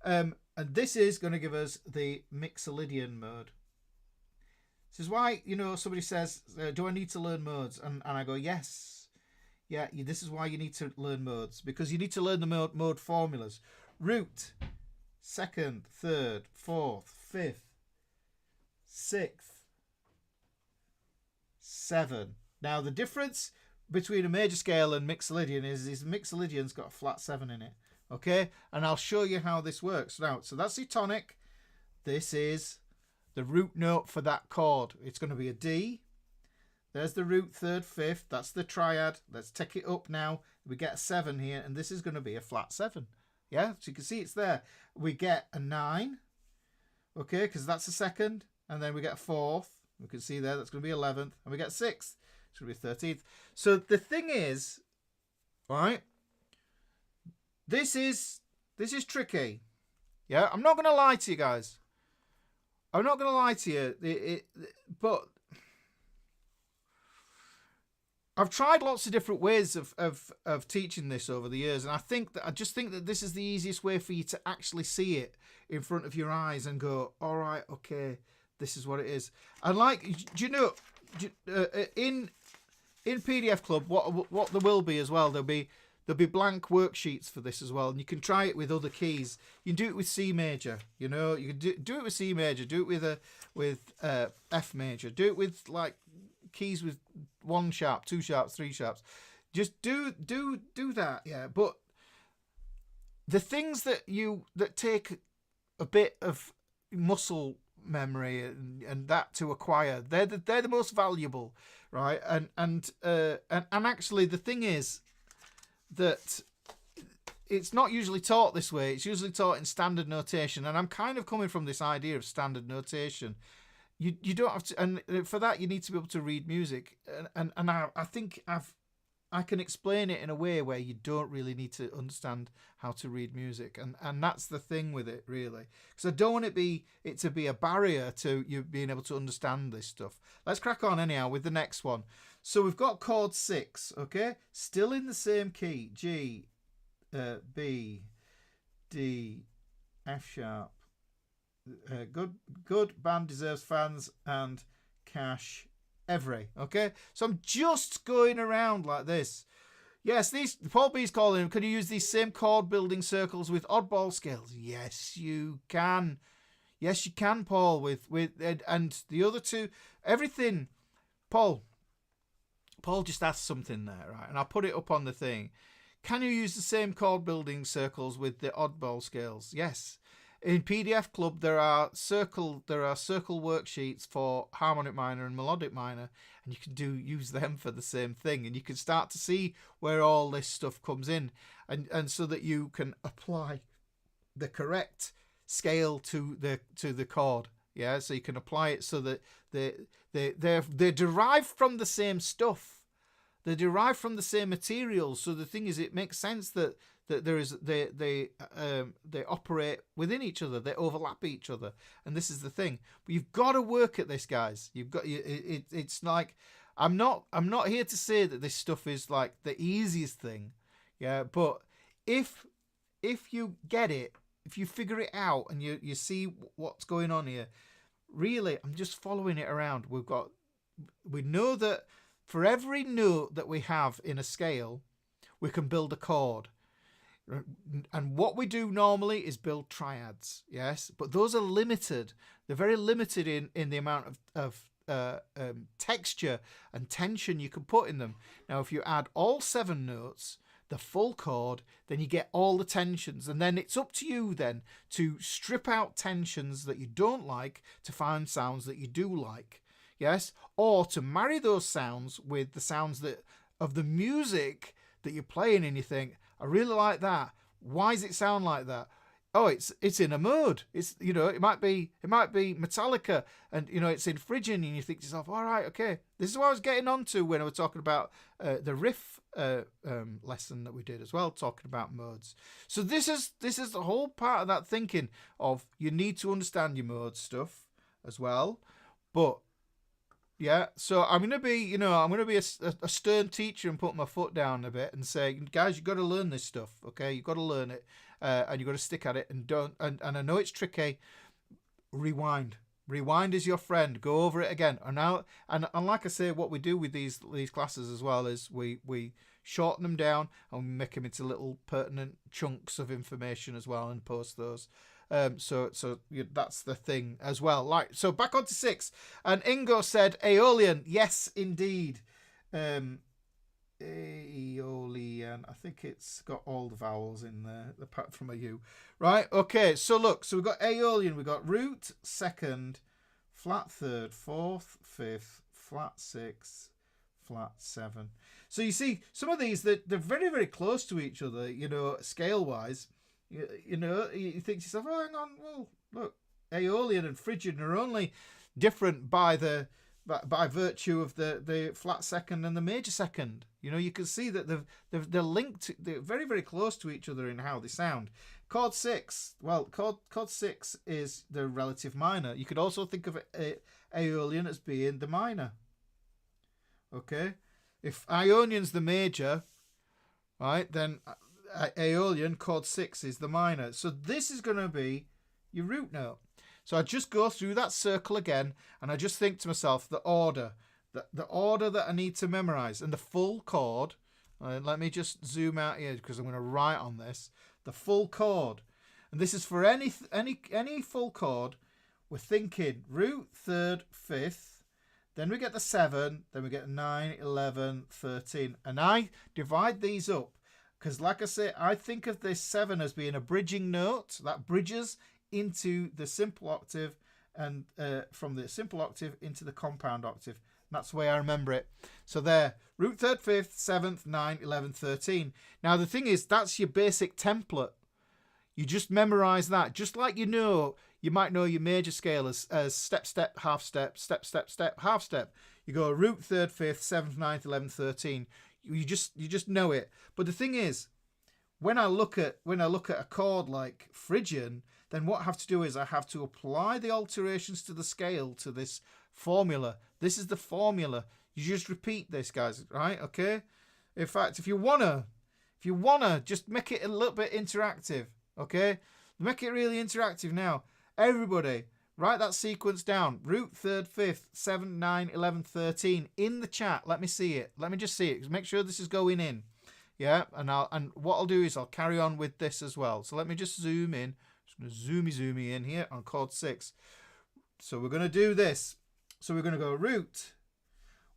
and this is going to give us the Mixolydian mode. This is why, somebody says, "Do I need to learn modes?" And I go, yes. Yeah, this is why you need to learn modes, because you need to learn the mode formulas. Root, 2nd, 3rd, 4th, 5th, 6th, 7. Now, the difference between a major scale and Mixolydian is Mixolydian's got a flat 7 in it, Okay, and I'll show you how this works now. So that's the tonic. This is the root note for that chord. It's going to be a D. There's the root third, fifth. That's the triad. Let's take it up now. We get a 7 here, and this is going to be a flat 7. Yeah, so you can see it's there. We get a 9. Okay, because that's a second. And then we get a 4th. We can see there that's going to be 11th. And we get 6th. It's going to be 13th. So the thing is, right, this is tricky. Yeah, I'm not going to lie to you guys. I'm not going to lie to you. But I've tried lots of different ways of teaching this over the years, and I just think that this is the easiest way for you to actually see it in front of your eyes and go, all right, okay, this is what it is. And like, do you know, in PDF Club, what there will be as well, there'll be blank worksheets for this as well, and you can try it with other keys. You can do it with C major, you know, you can do it with C major, do it with F major, do it with like keys with 1 sharp, 2 sharps, 3 sharps. Just do that, yeah. But the things that take a bit of muscle memory and that to acquire, they're the most valuable, right? And actually the thing is that it's not usually taught this way. It's usually taught in standard notation, and I'm kind of coming from this idea of standard notation. You don't have to, and for that you need to be able to read music, and I think I can explain it in a way where you don't really need to understand how to read music, and that's the thing with it really, because I don't want it to be a barrier to you being able to understand this stuff. Let's crack on anyhow with the next one. So we've got chord 6, okay, still in the same key, G, B, D, F sharp. Good band deserves fans and cash every. Okay, so I'm just going around like this. Yes, these Paul B's calling him. Can you use these same chord building circles with oddball scales? Yes, you can. Yes, you can, Paul. With and the other two, everything. Paul just asked something there, right? And I'll put it up on the thing. Can you use the same chord building circles with the oddball scales? Yes. In PDF Club, there are circle worksheets for harmonic minor and melodic minor, and you can use them for the same thing, and you can start to see where all this stuff comes in, and so that you can apply the correct scale to the chord. Yeah, so you can apply it so that they're derived from the same stuff. They're derived from the same materials. So the thing is, it makes sense that there is they operate within each other, they overlap each other, and this is the thing. But you've got to work at this, guys. It's like I'm not here to say that this stuff is like the easiest thing, yeah. But if you get it, if you figure it out and you see what's going on here, really, I'm just following it around. We know that for every note that we have in a scale, we can build a chord. And what we do normally is build triads, yes, but those are limited. They're very limited in the amount of texture and tension you can put in them. Now, if you add all 7 notes, the full chord, then you get all the tensions, and then it's up to you then to strip out tensions that you don't like to find sounds that you do like, yes, or to marry those sounds with the sounds of the music that you're playing, and you think, I really like that. Why does it sound like that? Oh, it's in a mode. It's, you know, it might be Metallica, and you know it's in Phrygian, and you think to yourself, all right, okay, this is what I was getting onto when I was talking about the riff lesson that we did as well, talking about modes. So this is the whole part of that thinking of you need to understand your mode stuff as well, but. Yeah, so I'm going to be a stern teacher and put my foot down a bit and say, guys, you've got to learn this stuff, okay? You've got to learn it, and you've got to stick at it, and I know it's tricky. Rewind is your friend. Go over it again. And like I say, what we do with these classes as well is we shorten them down and we make them into little pertinent chunks of information as well and post those. So that's the thing as well. Right, so back on to 6. And Ingo said Aeolian. Yes, indeed. Aeolian. I think it's got all the vowels in there, apart from a U. Right, okay, so look, so we've got Aeolian, we've got root, second, flat third, fourth, fifth, flat sixth, flat seven. So you see, some of these, they're very, very close to each other, you know, scale-wise. You know, you think to yourself, oh, hang on, well, look, Aeolian and Phrygian are only different by virtue of the flat second and the major second. You know, you can see that they're linked, they're very, very close to each other in how they sound. Chord 6, well, chord 6 is the relative minor. You could also think of Aeolian as being the minor. Okay? If Ionian's the major, right, then Aeolian, chord 6 is the minor. So this is going to be your root note. So I just go through that circle again, and I just think to myself, the order that I need to memorize, and the full chord. Let me just zoom out here because I'm going to write on this. The full chord, and this is for any full chord. We're thinking root, third, fifth, then we get the 7, then we get 9, 11, 13, and I divide these up because, like I say, I think of this 7 as being a bridging note that bridges into the simple octave, and from the simple octave into the compound octave. That's the way I remember it. So there, root, third, fifth, 7th, 9, 11, 13. Now the thing is, that's your basic template. You just memorize that. Just like you might know your major scale as step, step, half step, step, step, step, half step. You go root, third, fifth, 7th, 9th, 11th, 13. You just know it. But the thing is, when I look at a chord like Phrygian, then what I have to do is I have to apply the alterations to the scale to this formula. This is the formula. You just repeat this, guys, right? Okay? In fact, if you wanna just make it a little bit interactive, okay? Make it really interactive now. Everybody, write that sequence down. Root, third, fifth, 7, 9, 11, 13 in the chat. Let me see it. Let me just see it. Make sure this is going in. Yeah, and what I'll do is I'll carry on with this as well. So let me just zoom in. Just going to zoom in here on chord 6. So we're going to do this. So we're going to go root.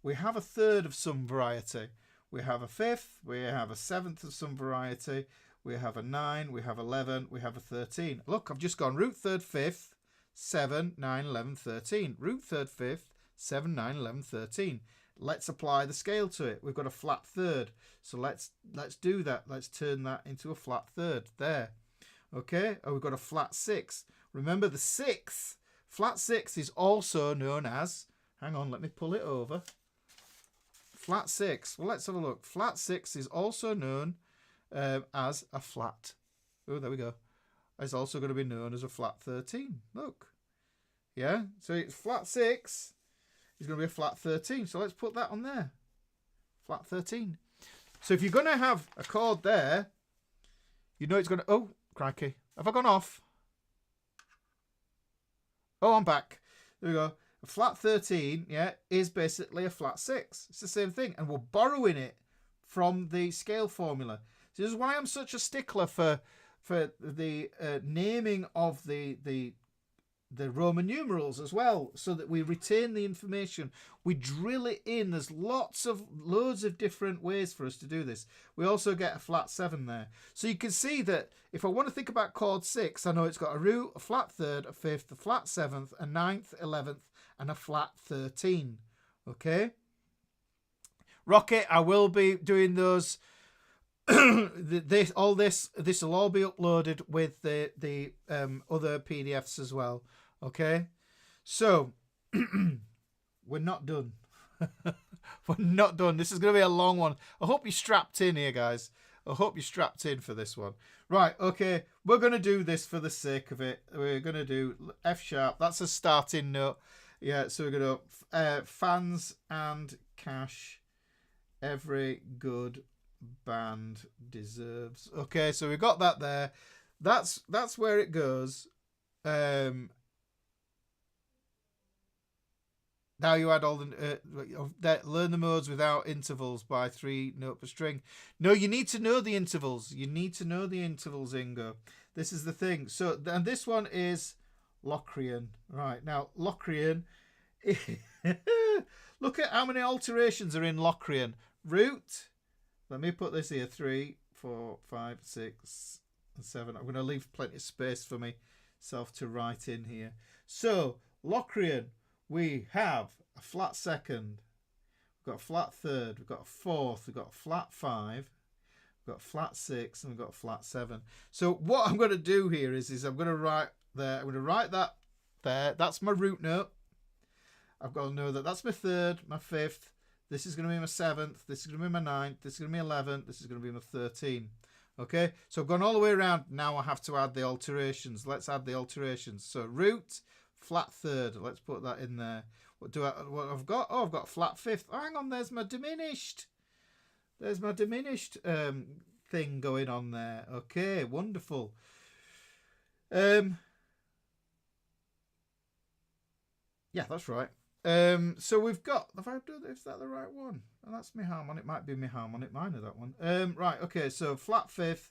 We have a third of some variety. We have a fifth. We have a 7th of some variety. We have a 9. We have 11. We have a 13. Look, I've just gone root, third, fifth, 7, 9, 11, 13. Root, third, fifth, 7, 9, 11, 13. Let's apply the scale to it. We've got a flat third. So let's do that. Let's turn that into a flat third. There. Okay. Oh, we've got a flat 6. Remember the 6th. Flat 6 is also known as, hang on, let me pull it over. Flat 6. Well, let's have a look. Flat 6 is also known as a flat. Oh, there we go. It's also going to be known as a flat 13. Look. Yeah. So it's flat 6 is going to be a flat 13. So let's put that on there. Flat 13. So if you're going to have a chord there, you know it's going to... Oh, crikey. Have I gone off? Oh, I'm back. There we go. A flat 13, yeah, is basically a flat 6. It's the same thing. And we're borrowing it from the scale formula. So this is why I'm such a stickler for the naming of the Roman numerals as well, so that we retain the information. We drill it in. There's loads of different ways for us to do this. We also get a flat 7 there. So you can see that if I want to think about chord 6, I know it's got a root, a flat third, a fifth, a flat 7th, a 9th, 11th, and a flat 13. Okay? Rocket, I will be doing those. This will all be uploaded with the other PDFs as well. Okay, so we're not done. We're not done. This is going to be a long one. I hope you're strapped in here, guys. I hope you're strapped in for this one. Right, okay, we're going to do this for the sake of it. We're going to do F sharp. That's a starting note. Yeah, so we're going to fans and cash. Every good band deserves. Okay, so we've got that there. That's where it goes. Now you add all the learn the modes without intervals by 3 note per string. No, you need to know the intervals. You need to know the intervals, Ingo. This is the thing. So, and this one is Locrian. Right, now Locrian. Look at how many alterations are in Locrian. Root, Let me put this here. 3, 4, 5, 6, and 7. I'm going to leave plenty of space for myself to write in here. So, Locrian, we have a flat second. We've got a flat third. We've got a fourth. We've got a flat 5. We've got a flat 6. And we've got a flat 7. So, what I'm going to do here is I'm going to write there. I'm going to write that there. That's my root note. I've got to know that that's my third, my fifth. This is going to be my 7th. This is going to be my 9th. This is going to be 11th. This is going to be my 13th. Okay, so I've gone all the way around. Now I have to add the alterations. Let's add the alterations. So root, flat third. Let's put that in there. What I've got? Oh, I've got flat 5th. Oh, hang on, there's my diminished. There's my diminished thing going on there. Okay, wonderful. Yeah, that's right. So we've got, is that the right one? And that's my harmonic, might be my harmonic minor, that one. Right, okay, so flat 5th.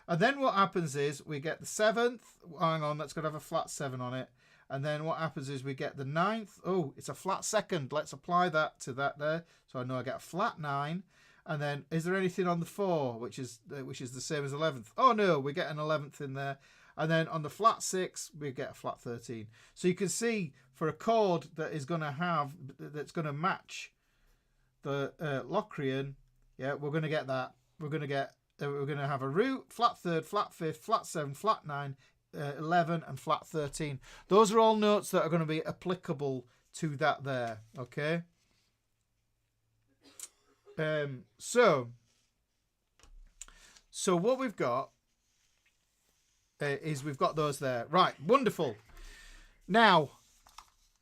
And then what happens is we get the 7th. Hang on, that's going to have a flat 7 on it. And then what happens is we get the 9th. Oh, it's a flat 2nd. Let's apply that to that there. So I know I get a flat 9. And then is there anything on the 4, which is the same as 11th? Oh, no, we get an 11th in there. And then on the flat 6, we get a flat 13. So you can see for a chord that is going to have, that's going to match the Locrian, yeah, we're going to get that. We're going to have a root, flat third, flat 5th, flat 7, flat 9, 11, and flat 13. Those are all notes that are going to be applicable to that there, okay? So what we've got is we've got those there. Right, wonderful. Now,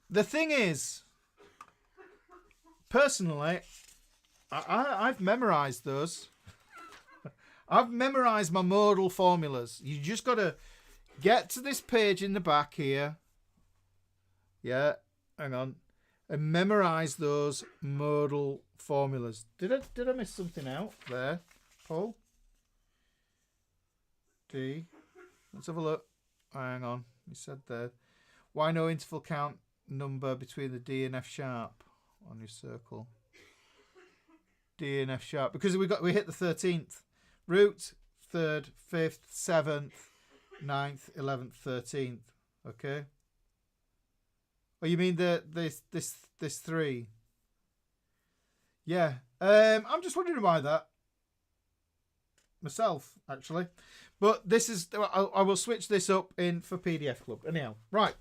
the thing is, personally, I've memorized those. I've memorized my modal formulas. You just got to get to this page in the back here. Yeah, hang on. And memorize those modal formulas. Did I miss something out there, Paul? D. Let's have a look. Hang on. You said there. Why no interval count number between the D and F sharp on your circle? D and F sharp. Because we hit the 13th. Root, 3rd, 5th, 7th, 9th, 11th, 13th. Okay. Oh, you mean this 3? Yeah. I'm just wondering why that. Myself, actually. But this is, I will switch this up in for PDF Club. Anyhow, right.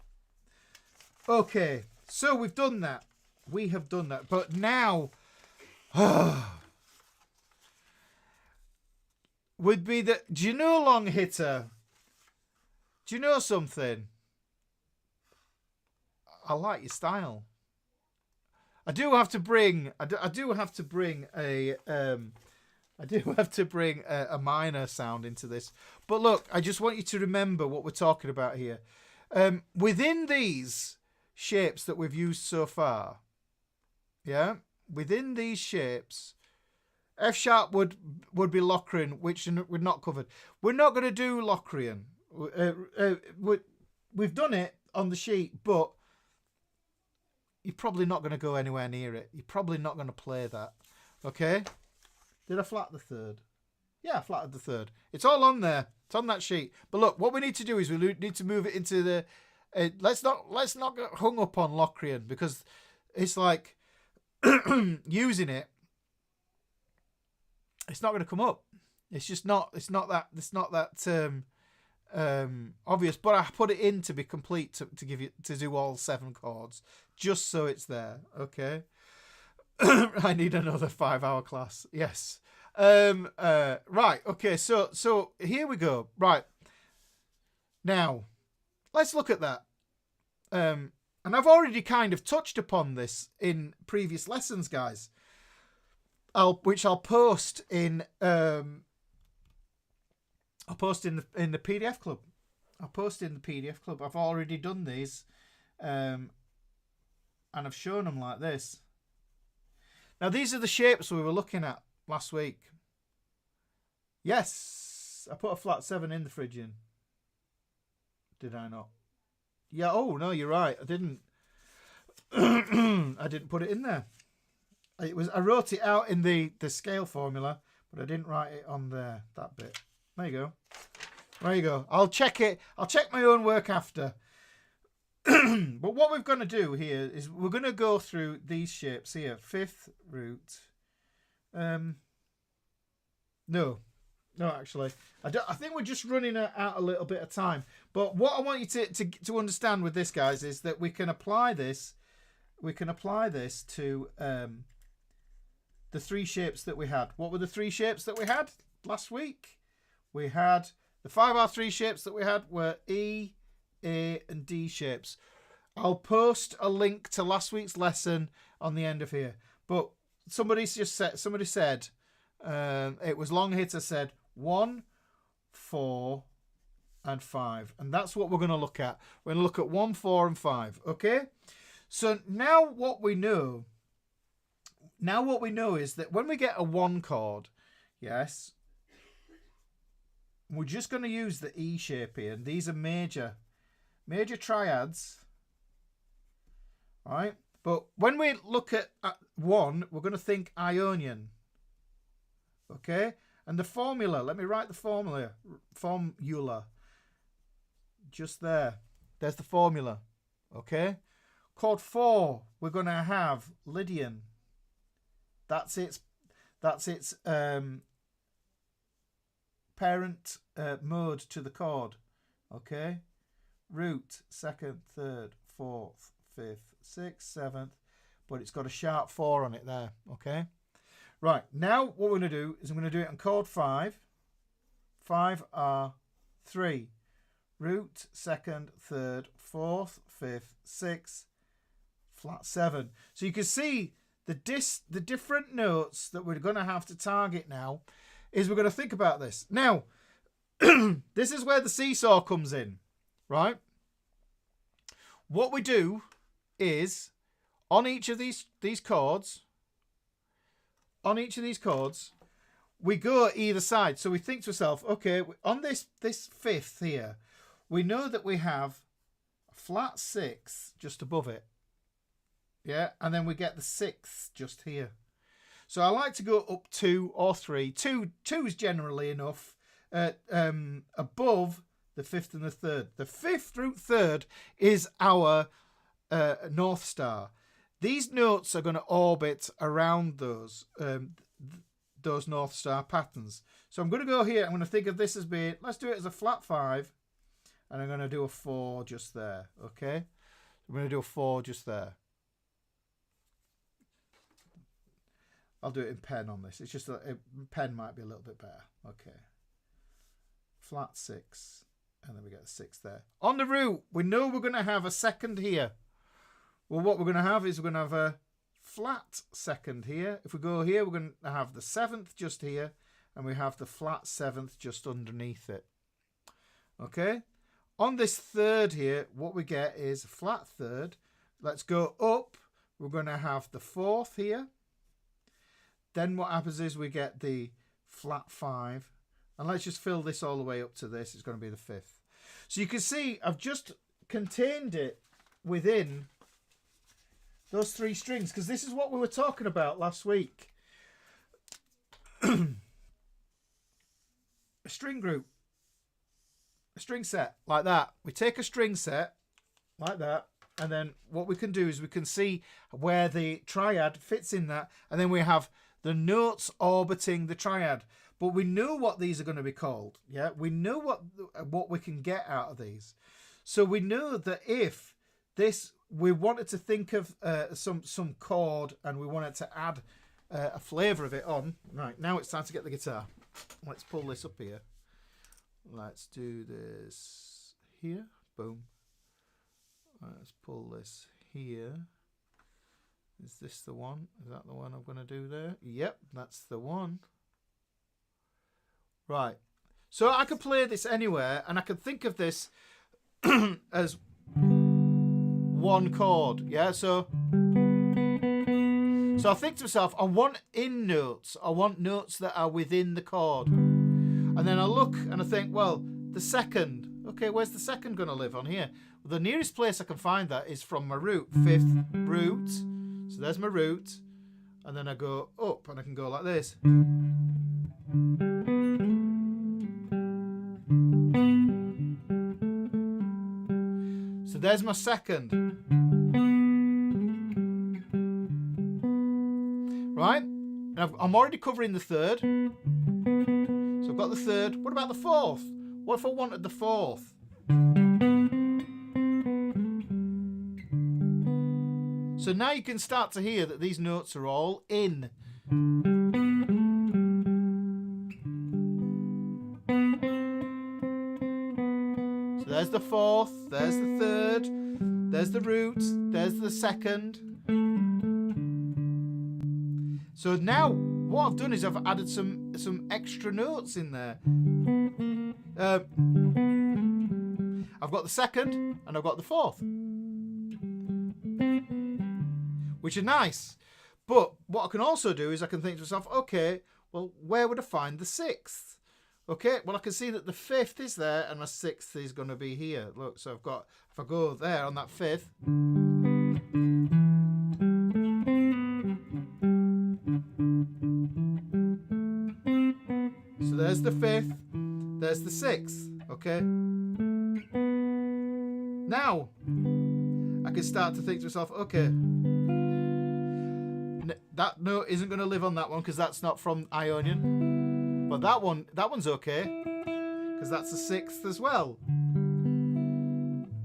Okay, so we've done that. We have done that. But now, would be the, do you know, long hitter? Do you know something? I like your style. I do have to bring a minor sound into this. But look, I just want you to remember what we're talking about here. Within these shapes that we've used so far, yeah, within these shapes, F sharp would be Locrian, which we're not covered. We're not going to do Locrian. We've done it on the sheet, but you're probably not going to go anywhere near it. You're probably not going to play that. Okay? Did I flat the 3rd? Yeah, I flatted the 3rd. It's all on there. It's on that sheet. But look, what we need to do is we need to move it into the... let's not get hung up on Locrian, because it's like using it. It's not going to come up. It's just not. It's not that obvious. But I put it in to be complete to give you to do all 7 chords, just so it's there. Okay. I need another 5-hour class. Yes. Right. Okay. So here we go. Right. Now, let's look at that. And I've already kind of touched upon this in previous lessons, guys. Which I'll post in. I'll post in the PDF Club. I'll post in the PDF Club. I've already done these, and I've shown them like this. Now, these are the shapes we were looking at last week. Yes, I put a flat 7 in the Phrygian. Did I not? Yeah, oh, no, you're right. I didn't. I didn't put it in there. I wrote it out in the scale formula, but I didn't write it on there, that bit. There you go. There you go. I'll check it. I'll check my own work after. But what we're going to do here is we're going to go through these shapes here. Fifth root. No, actually. I think we're just running out a little bit of time. But what I want you to understand with this, guys, is that we can apply this. We can apply this to the three shapes that we had. What were the three shapes that we had last week? We had the 5/3 shapes that we had were E, A, and D shapes. I'll post a link to last week's lesson on the end of here. But somebody said it was Long Hitter said 1, 4, and 5, and that's what we're going to look at. We're going to look at 1, 4, and 5. Okay. So now what we know is that when we get a 1 chord, yes, we're just going to use the E shape here, and these are major triads, all right? But when we look at 1, we're going to think Ionian, okay? And the formula, let me write the formula, just there. There's the formula, okay? Chord 4, we're going to have Lydian. That's its parent mode to the chord, okay? Root, 2nd, 3rd, 4th, 5th, 6th, 7th, but it's got a sharp 4 on it there, okay? Right, now what we're going to do is I'm going to do it on chord 5. 5/3. Root, 2nd, 3rd, 4th, 5th, 6th, flat 7. So you can see the different notes that we're going to have to target now is we're going to think about this. Now, this is where the seesaw comes in, right? What we do is on each of these chords, we go either side. So we think to ourselves, okay, on this 5th here, we know that we have a flat 6 just above it. Yeah, and then we get the 6th just here. So I like to go up 2 or 3. 2 is generally enough above the 5th and the 3rd. The 5th root 3rd is our Northstar. These notes are going to orbit around those Northstar patterns. So I'm going to go here. I'm going to think of this as being, let's do it as a flat 5. And I'm going to do a 4 just there. Okay? I'm going to do a 4 just there. I'll do it in pen on this. It's just that pen might be a little bit better. Okay. Flat 6. And then we get a 6 there. On the root, we know we're going to have a 2nd here. Well, what we're going to have is we're going to have a flat 2nd here. If we go here, we're going to have the 7th just here. And we have the flat 7th just underneath it. Okay. On this 3rd here, what we get is a flat 3rd. Let's go up. We're going to have the 4th here. Then what happens is we get the flat 5. And let's just fill this all the way up to this. It's going to be the 5th. So you can see I've just contained it within those 3 strings, because this is what we were talking about last week. A string group. A string set like that. We take a string set like that. And then what we can do is we can see where the triad fits in that. And then we have the notes orbiting the triad. But we know what these are going to be called. Yeah, we know what we can get out of these. So we know that if we wanted to think of some chord and we wanted to add a flavour of it on. Right, now it's time to get the guitar. Let's pull this up here. Let's do this here. Boom. Let's pull this here. Is this the one? Is that the one I'm going to do there? Yep, that's the one. Right. So I could play this anywhere, and I could think of this as one chord. Yeah, so I think to myself, I want in notes. I want notes that are within the chord. And then I look and I think, well, the 2nd. Okay, where's the 2nd going to live on here? Well, the nearest place I can find that is from my root. 5th root. So there's my root. And then I go up and I can go like this. So there's my second. Right? And I'm already covering the third. So I've got the third. What about the fourth? What if I wanted the fourth? So now you can start to hear that these notes are all in. So there's the fourth, there's the third, there's the root, there's the second. So now what I've done is I've added some extra notes in there. I've got the second and I've got the fourth, which are nice. But what I can also do is I can think to myself, okay, well, where would I find the sixth? Okay, well, I can see that the fifth is there and my sixth is going to be here. Look, so I've got, if I go there on that fifth, so there's the fifth, there's the sixth, okay? Now, I can start to think to myself, okay, that note isn't going to live on that one because that's not from Ionian. But that one's okay because that's the sixth as well.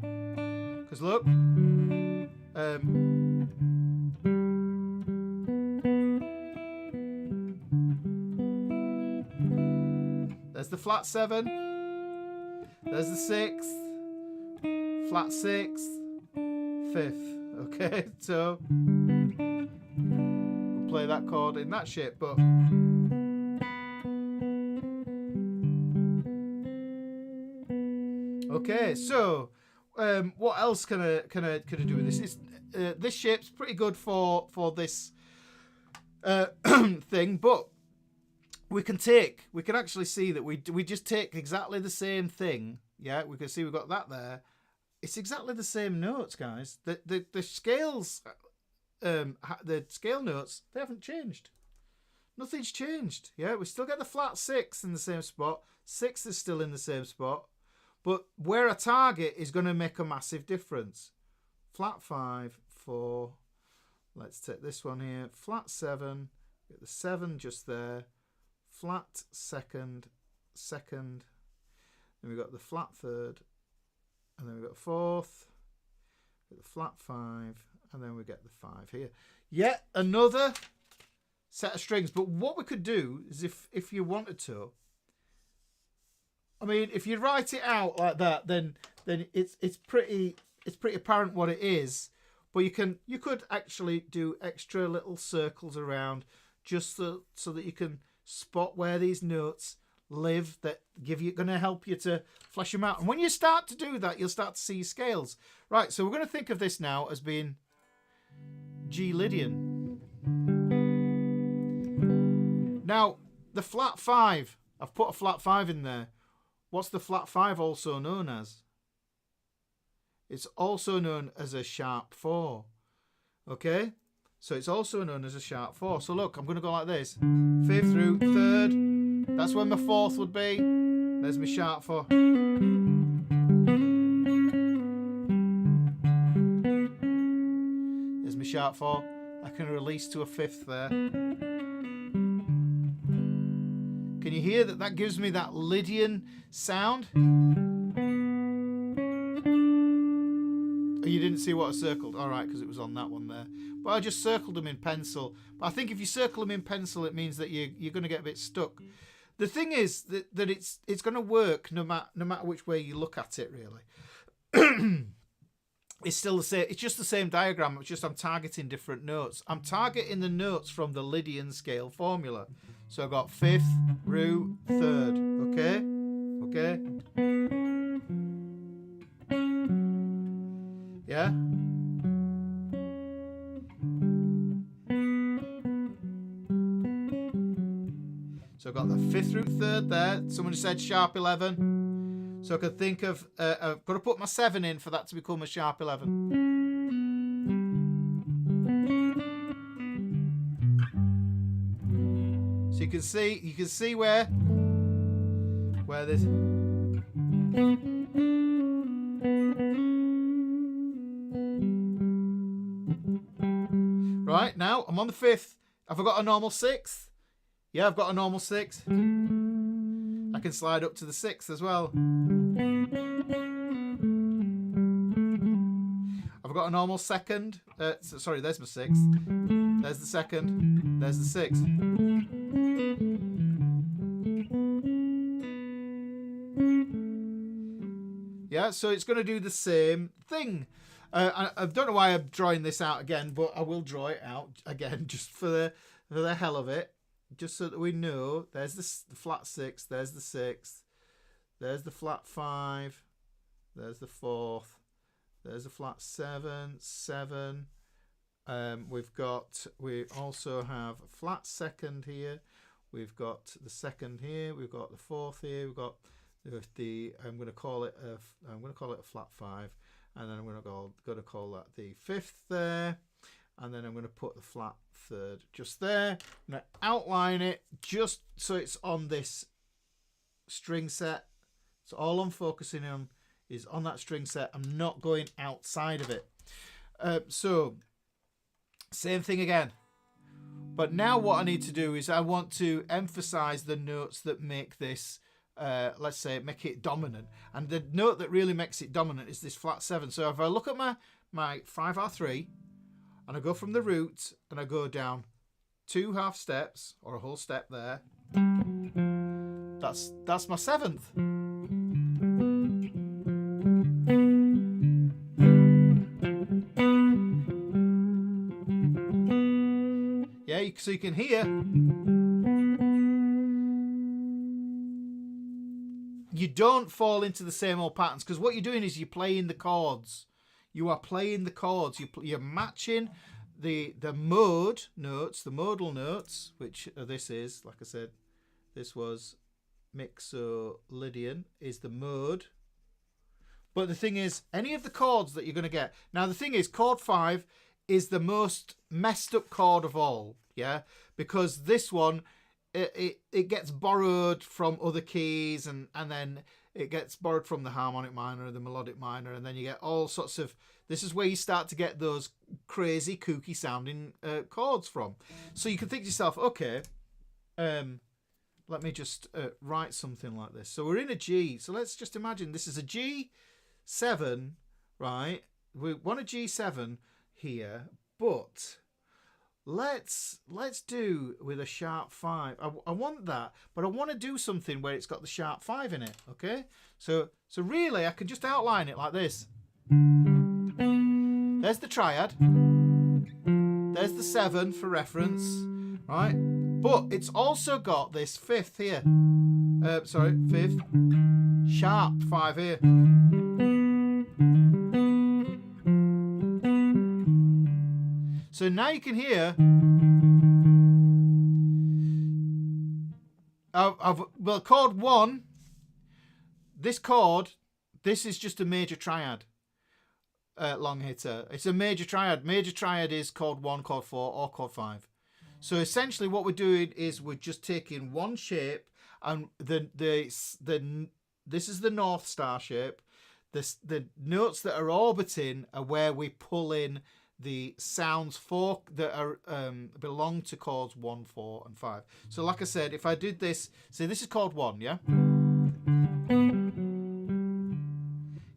Because look, there's the flat seven, there's the sixth, flat sixth, fifth. Okay, so we'll play that chord in that shape, but okay, so what else can I do with this? This shape's pretty good for this thing, but we can actually see that we just take exactly the same thing. Yeah, we can see we've got that there. It's exactly the same notes, guys. The scales, the scale notes, they haven't changed. Nothing's changed. Yeah, we still get the flat six in the same spot. Sixth is still in the same spot. But where I target is going to make a massive difference. Flat 5, 4. Let's take this one here. Flat 7. Get the 7 just there. Flat second. Then we've got the flat third. And then we've got fourth. Get the flat 5. And then we get the 5 here. Yet another set of strings. But what we could do is if you wanted to, I mean, if you write it out like that, then it's pretty apparent what it is. But you could actually do extra little circles around just so that you can spot where these notes live that going to help you to flesh them out. And when you start to do that, you'll start to see scales. Right, so we're going to think of this now as being G Lydian. Now, the flat 5, I've put a flat 5 in there. What's the flat 5 also known as? It's also known as a sharp 4. Okay? So it's also known as a sharp 4. So look, I'm going to go like this. 5th root, 3rd. That's where my 4th would be. There's my sharp 4. There's my sharp 4. I can release to a 5th there. Can you hear that gives me that Lydian sound? Oh, you didn't see what I circled? All right, because it was on that one there. But I just circled them in pencil. But I think if you circle them in pencil, it means that you're going to get a bit stuck. The thing is that it's going to work no matter which way you look at it, really. It's still the same. It's just the same diagram. It's just I'm targeting different notes. I'm targeting the notes from the Lydian scale formula. So I've got 5th, root, 3rd. Okay? Okay? Yeah? So I've got the 5th root 3rd there. Someone said sharp 11. So I could think of, I've got to put my 7 in for that to become a sharp 11. So So you can see where this. Right, now I'm on the 5th. Have I got a normal 6th? Yeah, I've got a normal 6th. I can slide up to the 6th as well. I've got a normal 2nd. Sorry, there's my 6th. There's the 2nd. There's the 6th. Yeah, so it's going to do the same thing. I don't know why I'm drawing this out again, but I will draw it out again just for the hell of it. Just so that we know. There's the flat 6. There's the 6th. There's the flat 5. There's the 4th. There's a flat 7. 7. We also have a flat 2nd here. We've got the 2nd here. We've got the 4th here. We've got the I'm going to call it a flat 5, and then I'm going to call that the 5th there, and then I'm going to put the flat 3rd just there. I'm going to outline it just so it's on this string set. So all I'm focusing on is on that string set. I'm not going outside of it. So same thing again. But now what I need to do is I want to emphasize the notes that make this, let's say, make it dominant. And the note that really makes it dominant is this flat 7. So if I look at my 5/3 and I go from the root and I go down 2 half steps or a whole step there, that's my 7th. Yeah, so you can hear. You don't fall into the same old patterns, because what you're doing is you're playing the chords. You are playing the chords. You're matching the mode notes, the modal notes, which this is, like I said, this was Mixolydian, is the mode. But the thing is, any of the chords that you're going to get. Now, the thing is, chord 5 is the most messed up chord of all, yeah? Because this one, it gets borrowed from other keys, and then it gets borrowed from the harmonic minor, the melodic minor, and then you get all sorts of, this is where you start to get those crazy, kooky sounding chords from. So you can think to yourself, okay, let me just write something like this. So we're in a G. So let's just imagine this is a G7, right? We want a G7 here, but let's do with a sharp 5. I want that, but I want to do something where it's got the sharp 5 in it. Okay, so really I can just outline it like this. There's the triad, there's the 7 for reference, right? But it's also got this 5th here, 5th sharp 5 here. So now you can hear, well, chord 1, this chord, this is just a major triad long hitter. It's a major triad. Major triad is chord 1, chord 4, or chord 5. So essentially what we're doing is we're just taking one shape, and this is the Northstar shape. The notes that are orbiting are where we pull in the sounds that are belong to chords 1, 4, and 5. So like I said, if I did this, see, this is chord 1, yeah?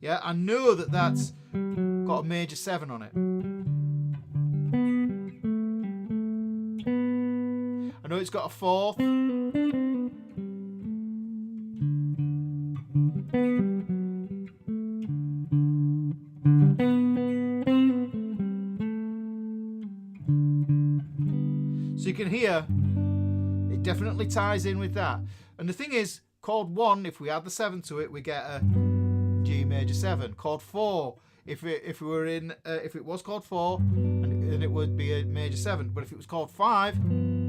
Yeah, I know that that's got a major 7 on it. I know it's got a 4th. So you can hear it definitely ties in with that. And the thing is, chord 1, if we add the 7 to it, we get a G major 7. Chord 4, if it was chord 4, and it would be a major 7. But if it was chord 5,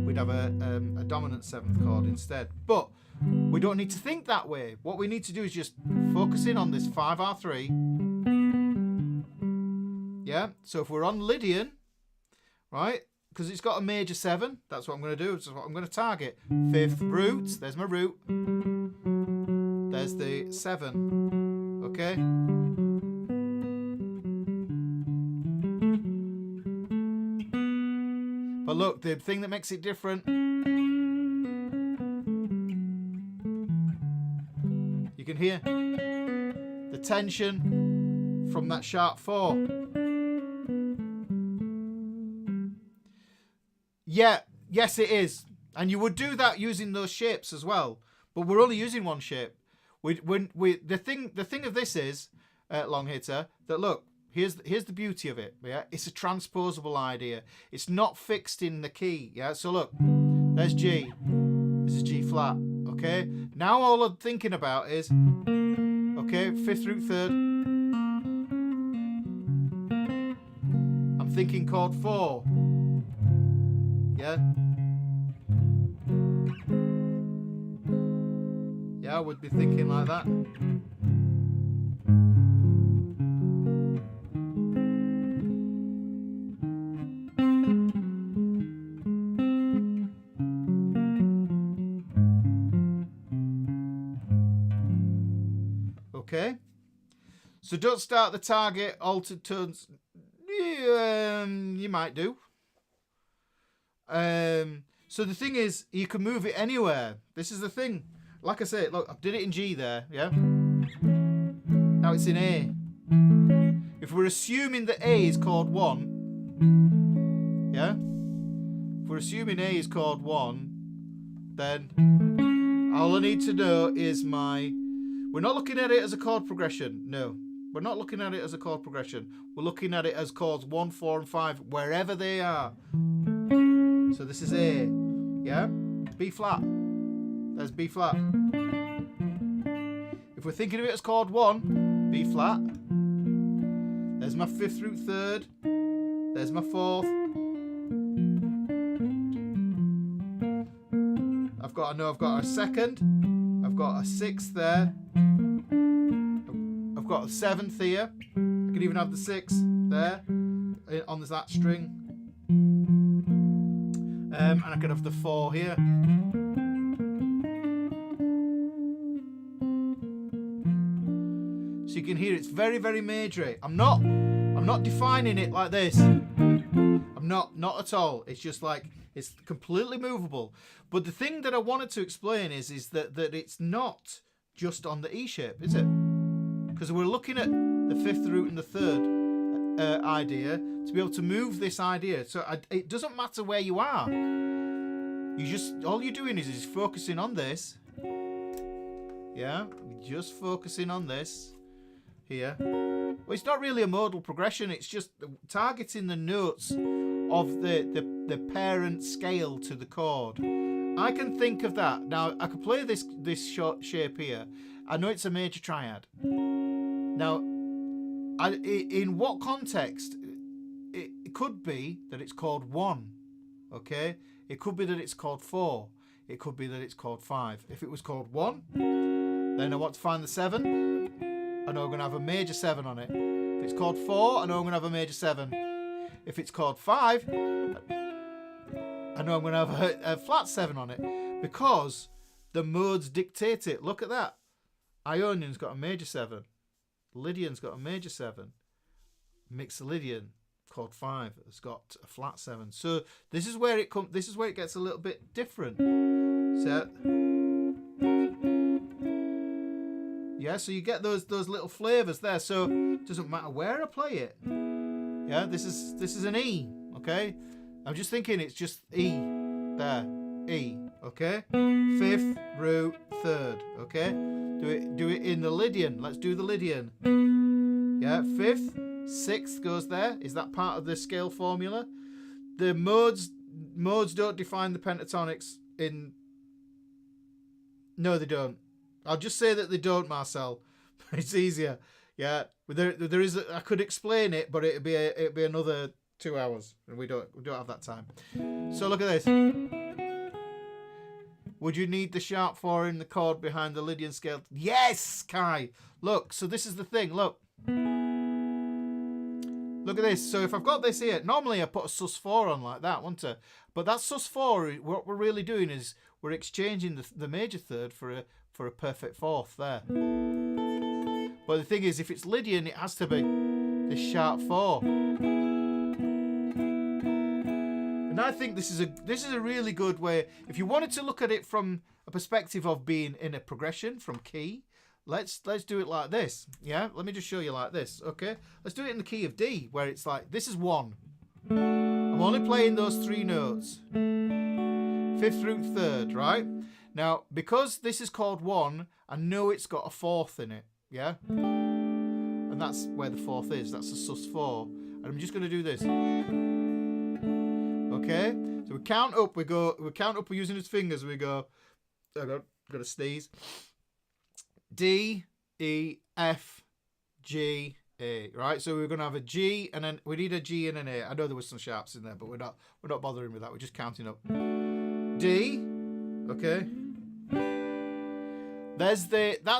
we'd have a dominant 7th chord instead. But we don't need to think that way. What we need to do is just focus in on this 5/3. Yeah. So if we're on Lydian, right? because it's got a major 7, that's what I'm going to do. That's what I'm going to target. 5th root. There's my root. There's the 7. Okay. But look, the thing that makes it different, you can hear the tension from that sharp 4. Yeah, yes it is. And you would do that using those shapes as well. But we're only using one shape. The thing of this is, long hitter, that look, here's the beauty of it. Yeah, it's a transposable idea. It's not fixed in the key. Yeah, so look, there's G. This is G flat. Okay. Now all I'm thinking about is, okay, 5th root 3rd. I'm thinking chord 4. Yeah. Yeah, I would be thinking like that. Okay. So don't start the target altered tones. You might do. So the thing is, you can move it anywhere. This is the thing. Like I say, look, I did it in G there, yeah? Now it's in A. If we're assuming that A is chord 1, yeah? If we're assuming A is chord 1, then all I need to know is we're not looking at it as a chord progression, no. We're not looking at it as a chord progression. We're looking at it as chords 1, 4, and 5, wherever they are. So this is A, yeah? B flat. There's B flat. If we're thinking of it as chord 1, B flat. There's my 5th root 3rd. There's my 4th. I've got a 2nd. I've got a 6th there. I've got a 7th here. I could even have the 6th there on that string. And I could have the 4 here. So you can hear it's very, very major. I'm not defining it like this. I'm not at all. It's just like, it's completely movable. But the thing that I wanted to explain is that it's not just on the E shape, is it? Because we're looking at the 5th root and the 3rd idea to be able to move this idea. So it doesn't matter where you are. All you're doing is focusing on this. Yeah, just focusing on this here. Well, it's not really a modal progression. It's just targeting the notes of the parent scale to the chord. I can think of that. Now, I could play this short shape here. I know it's a major triad. Now, in what context? It could be that it's chord 1. Okay? It could be that it's chord 4. It could be that it's chord 5. If it was chord 1, then I want to find the 7. I know I'm going to have a major 7 on it. If it's chord 4, I know I'm going to have a major 7. If it's chord 5, I know I'm going to have a flat 7 on it. Because the modes dictate it. Look at that. Ionian's got a major 7. Lydian's got a major 7. Mixolydian, chord 5, has got a flat 7. So this is where it gets a little bit different. So yeah, so you get those little flavors there. So it doesn't matter where I play it. Yeah, this is an E, okay? I'm just thinking it's just E there. E, okay? 5th root 3rd, okay? Do it in the Lydian. Let's do the Lydian. Yeah, 5th, 6th goes there. Is that part of the scale formula? The modes don't define the pentatonics in. No, they don't. I'll just say that they don't, Marcel. It's easier. Yeah, there is. I could explain it, but it'd be another 2 hours, and we don't have that time. So look at this. Would you need the sharp 4 in the chord behind the Lydian scale? Yes, Kai. Look, so this is the thing. Look look at this. So if I've got this here, normally I put a sus4 on like that, wouldn't I? But that sus4, what we're really doing is we're exchanging the major third for a perfect fourth there. But the thing is, if it's Lydian, it has to be this sharp 4. And I think this is a really good way. If you wanted to look at it from a perspective of being in a progression from key, let's do it like this. Yeah, let me just show you like this. Okay, let's do it in the key of D, where it's like this is 1. I'm only playing those 3 notes, 5th root 3rd, right? Now, because this is called 1, I know it's got a 4th in it. Yeah, and that's where the 4th is. That's a sus4, and I'm just going to do this. Okay, so we count up. We count up. We're using his fingers. We go. I got to sneeze. D, E, F, G, A. Right. So we're going to have a G, and then we need a G and an A. I know there was some sharps in there, but we're not bothering with that. We're just counting up. D. Okay. That's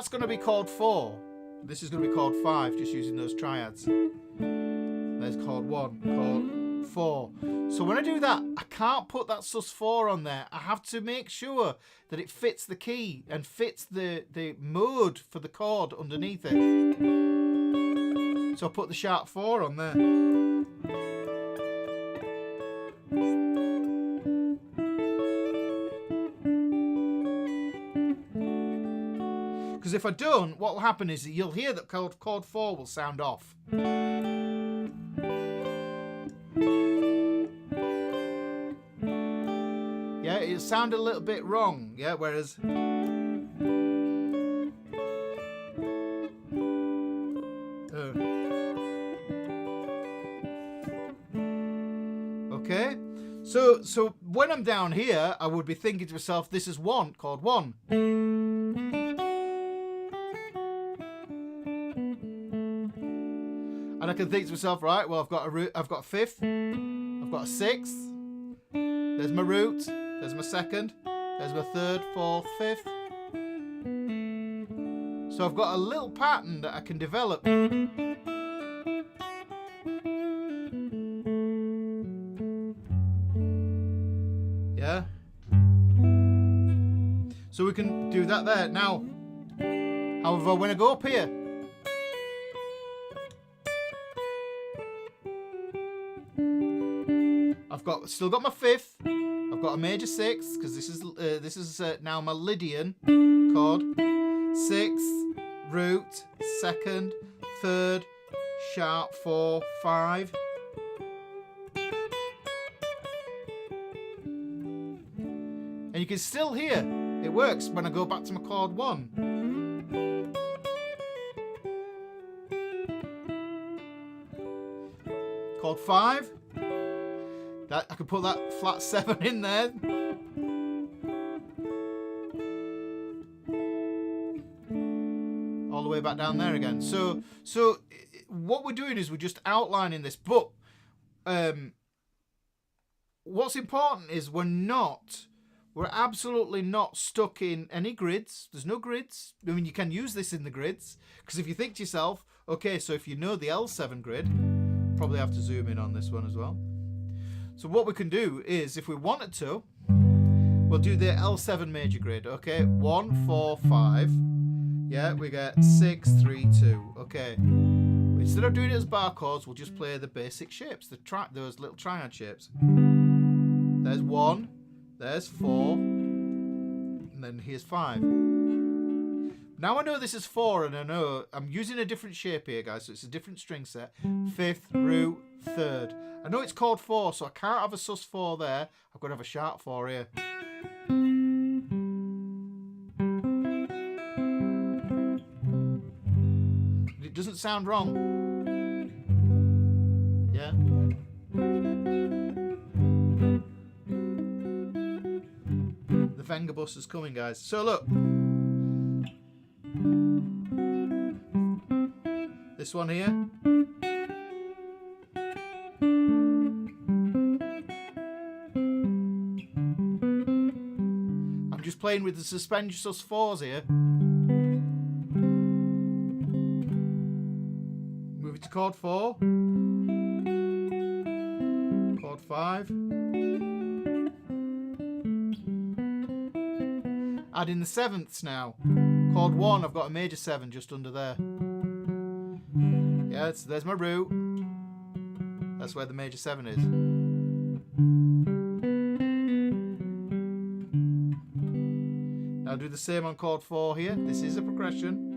going to be chord 4. This is going to be chord 5, just using those triads. There's chord 1, chord 4. So when I do that, I can't put that sus4 on there. I have to make sure that it fits the key and fits the mode for the chord underneath it. So I put the sharp 4 on there. Because if I don't, what will happen is that you'll hear that chord 4 will sound off. Yeah, it'll sound a little bit wrong. Yeah, whereas... Okay, so when I'm down here, I would be thinking to myself, this is 1, chord 1. And I can think to myself, right, well, I've got a 5th, I've got a 6th, there's my root, there's my 2nd, there's my 3rd, 4th, 5th. So I've got a little pattern that I can develop. Yeah. So we can do that there. Now, however, when I go up here, I've still got my 5th. I've got a major 6th because this is now my Lydian chord. 6th, root, 2nd, 3rd, sharp 4, 5. And you can still hear it works when I go back to my chord 1. Chord 5. That I could put that flat 7 in there. All the way back down there again. So what we're doing is we're just outlining this. But what's important is we're absolutely not stuck in any grids. There's no grids. I mean, you can use this in the grids. Because if you think to yourself, okay, so if you know the L7 grid, probably have to zoom in on this one as well. So what we can do is, if we wanted to, we'll do the L7 major grid, okay? 1, 4, 5. Yeah, we get 6, 3, 2. Okay. Instead of doing it as bar chords, we'll just play the basic shapes, those little triad shapes. There's 1, there's 4, and then here's 5. Now I know this is 4, and I know I'm using a different shape here, guys, so it's a different string set. 5th, root, 3rd. I know it's chord 4, so I can't have a sus4 there. I've got to have a sharp 4 here. It doesn't sound wrong. Yeah. The Vengabus is coming, guys. So look. This one here. I'm just playing with the suspended sus4s here. Move it to chord 4. 5. Adding the sevenths now. Chord 1, I've got a major 7 just under there. Yeah, there's my root. That's where the major 7 is. Now do the same on chord 4 here. This is a progression.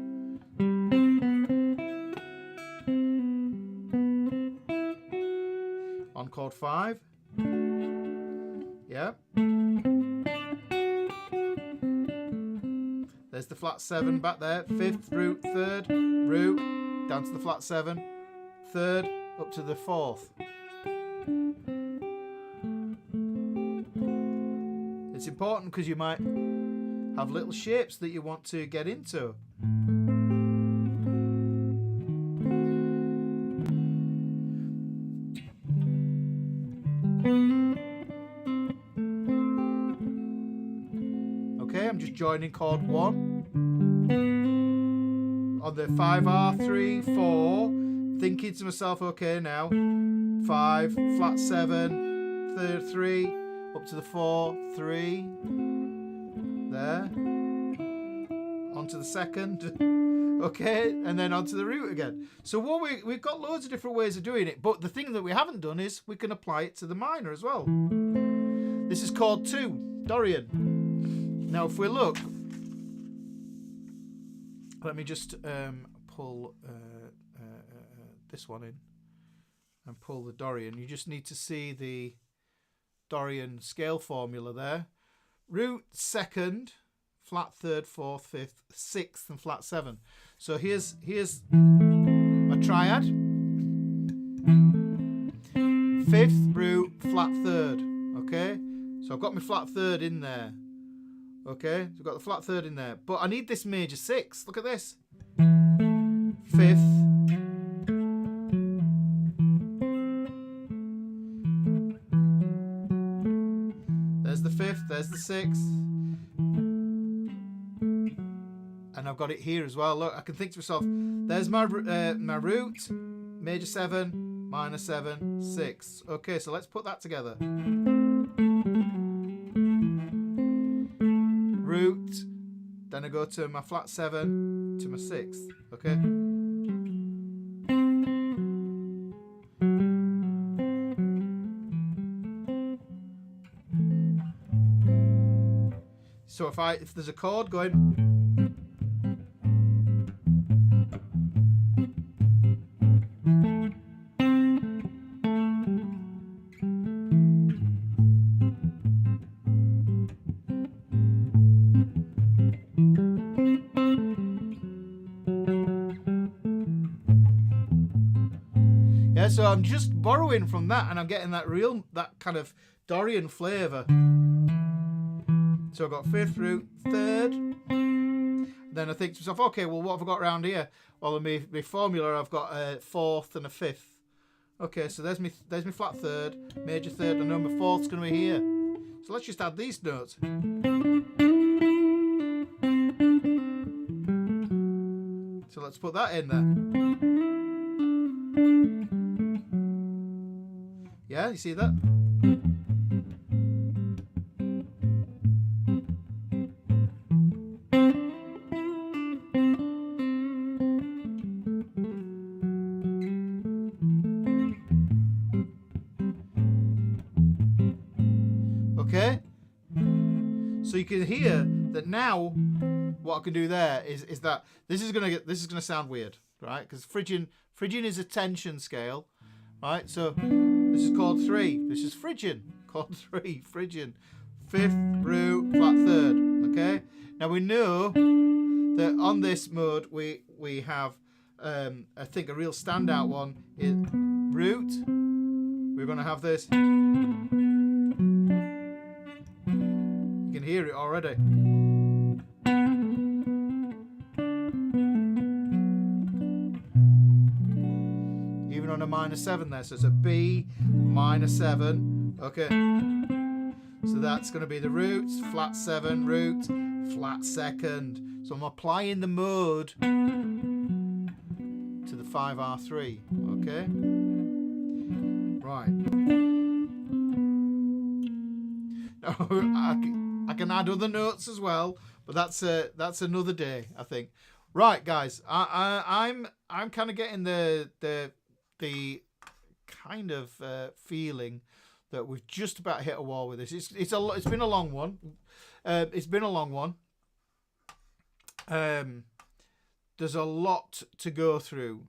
On chord 5. Yeah. There's the flat 7 back there. 5th, root, 3rd, root, down to the flat 7, 3rd, up to the 4th. It's important because you might have little shapes that you want to get into. Okay, I'm just joining chord 1. On the 5R3, 4, thinking to myself, okay, now 5, flat 7, 3, up to the 4, 3, there, onto the 2nd, okay, and then onto the root again. So what we've got loads of different ways of doing it, but the thing that we haven't done is we can apply it to the minor as well. This is chord 2, Dorian. Now if we look, let me just pull this one in and pull the Dorian. You just need to see the Dorian scale formula there. Root 2nd, flat 3rd, 4th, 5th, 6th, and flat 7. So here's a triad. 5th, root, flat 3rd. Okay, so I've got my flat 3rd in there. Okay, so I've got the flat 3rd in there, but I need this major 6. Look at this. 5th. There's the 5th, there's the 6th. And I've got it here as well. Look, I can think to myself, there's my root, major 7, minor 7, 6. Okay, so let's put that together. Root, then I go to my flat 7 to my 6th, okay? So if there's a chord going, so I'm just borrowing from that and I'm getting that kind of Dorian flavour. So I've got 5th, root, 3rd. Then I think to myself, okay, well, what have I got around here? Well, in my formula, I've got a 4th and a 5th. Okay, so there's my flat 3rd, major 3rd, and then my 4th's going to be here. So let's just add these notes. So let's put that in there. Yeah, you see that? Okay? So you can hear that now what I can do there is that this is gonna sound weird, right? Because Phrygian is a tension scale, right? So this is chord 3. This is Phrygian. Chord 3, Phrygian. 5th, root, flat 3rd. Okay? Now we know that on this mode we have I think a real standout one is root. We're gonna have this. You can hear it already. Even on a minor 7 there, so it's a B minor 7. Okay, so that's going to be the roots, flat 7, root, flat 2nd. So I'm applying the mode to the 5R3. Okay, right. I can add other notes as well, but that's another day, I think. Right, guys, I'm kind of getting the kind of feeling that we've just about hit a wall with this. It's been a long one. There's a lot to go through.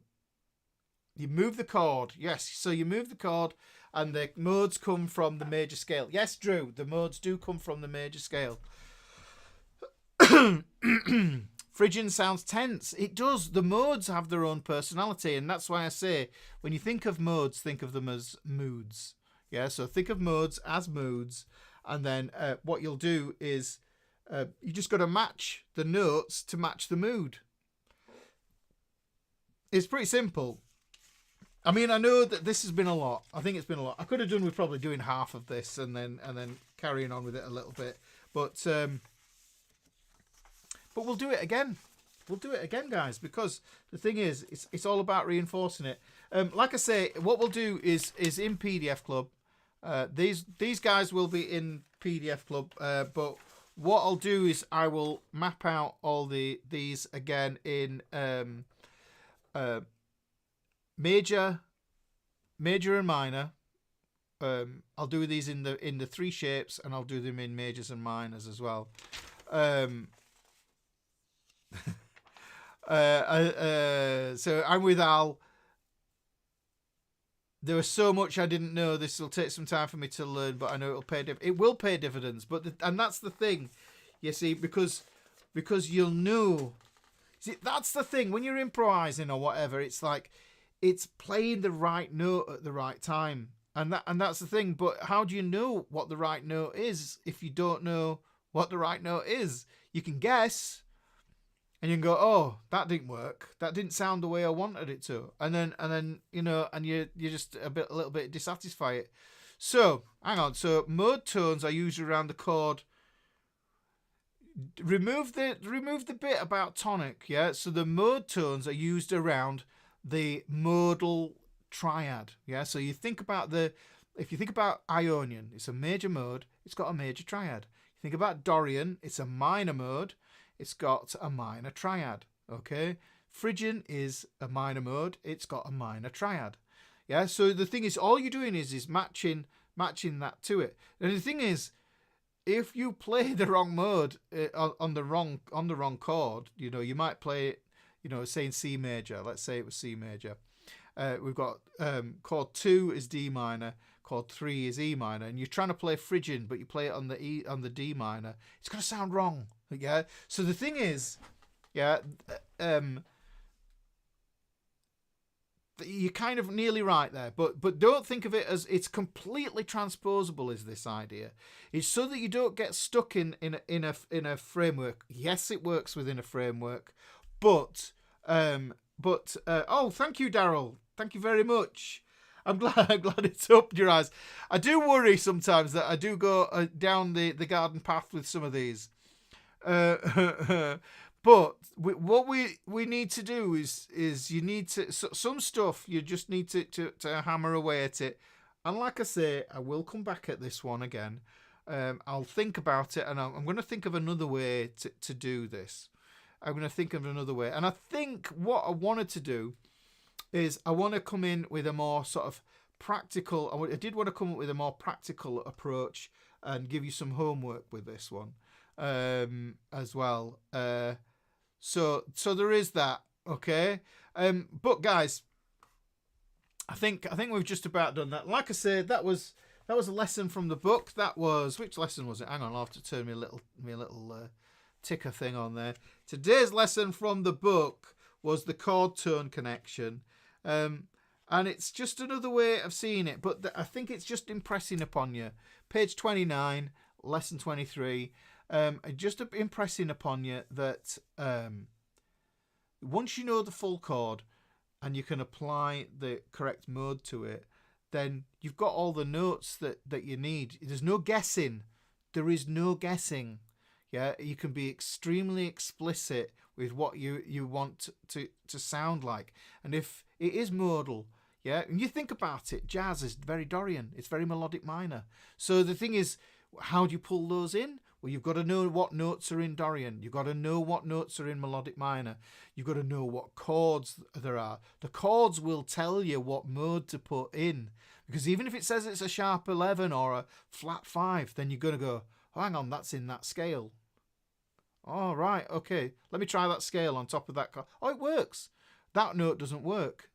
You move the chord, yes. So you move the chord, and the modes come from the major scale. Yes, Drew, the modes do come from the major scale. Phrygian sounds tense. It does. The modes have their own personality, and that's why I say when you think of modes, think of them as moods. Yeah, so think of modes as moods, and then what you'll do is you just got to match the notes to match the mood. It's pretty simple. I mean, I know that this has been a lot. I think it's been a lot. I could have done with probably doing half of this and then carrying on with it a little bit, but we'll do it again. We'll do it again, guys, because the thing is, it's all about reinforcing it. Like I say, what we'll do is in PDF Club. These guys will be in PDF Club, but what I'll do is I will map out all these again in major and minor. I'll do these in the three shapes, and I'll do them in majors and minors as well. So I'm with Al. There was so much I didn't know. This will take some time for me to learn, but I know it will pay dividends. And that's the thing, you see, because you'll know. See, that's the thing when you're improvising or whatever. It's like it's playing the right note at the right time, and that's the thing. But how do you know what the right note is if you don't know what the right note is? You can guess. And you can go, oh, that didn't work. That didn't sound the way I wanted it to. And then you know, and you're just a little bit dissatisfied. So hang on. So mode tones are used around the chord. Remove the bit about tonic. Yeah. So the mode tones are used around the modal triad. Yeah. So you think about if you think about Ionian, it's a major mode. It's got a major triad. You think about Dorian, it's a minor mode. It's got a minor triad, okay? Phrygian is a minor mode. It's got a minor triad. Yeah, so the thing is, all you're doing is matching that to it. And the thing is, if you play the wrong mode on the wrong chord, you know, you might play it, you know, say in C major. Let's say it was C major. We've got chord 2 is D minor, chord 3 is E minor, and you're trying to play Phrygian, but you play it on the D minor. It's going to sound wrong. Yeah. So the thing is, yeah, you're kind of nearly right there, but don't think of it as it's completely transposable. Is this idea? It's so that you don't get stuck in a framework. Yes, it works within a framework, but oh, thank you, Daryl. Thank you very much. I'm glad it's opened your eyes. I do worry sometimes that I do go down the garden path with some of these. But what we need to do is you need to some stuff you just need to hammer away at it. And like I say, I will come back at this one again. I'll think about it, and I'm going to think of another way to do this. I'm going to think of another way. And I think what I wanted to do is I want to come in with a more sort of practical. I did want to come up with a more practical approach and give you some homework with this one as well. So there is that. Okay. But guys, I think we've just about done that. Like I said, that was a lesson from the book. Which lesson was it? Hang on, I'll have to turn me a little ticker thing on there. Today's lesson from the book was the chord tone connection. And it's just another way of seeing it, but I think it's just impressing upon you. Page 29, lesson 23. Just impressing upon you that once you know the full chord and you can apply the correct mode to it, then you've got all the notes that you need. There's no guessing. There is no guessing. Yeah, you can be extremely explicit with what you want to sound like. And if it is modal, yeah, and you think about it, jazz is very Dorian. It's very melodic minor. So the thing is, How do you pull those in? Well, you've got to know what notes are in Dorian. You've got to know what notes are in melodic minor. You've got to know what chords there are. The chords will tell you what mode to put in. Because even if it says it's a sharp 11 or a flat 5, then you're going to go, oh, hang on, that's in that scale. Oh, right, okay. Let me try that scale on top of that. Oh, it works. That note doesn't work.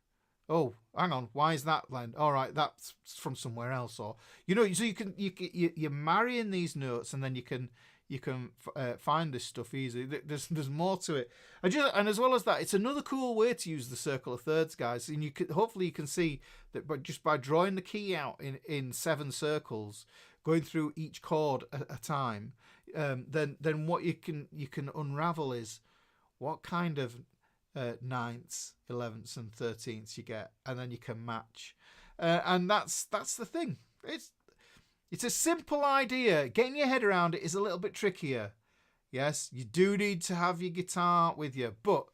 Oh, hang on, why is that then? All right, that's from somewhere else, or so you're marrying these notes, and then you can find this stuff easily. There's more to it, and as well as that, it's another cool way to use the circle of thirds, guys. And hopefully you can see that, but just by drawing the key out in 7 circles, going through each chord at a time, then what you can unravel is what kind of 9ths, 11ths and 13ths you get, and then you can match, and that's the thing. It's a simple idea. Getting your head around it is a little bit trickier. Yes, you do need to have your guitar with you, but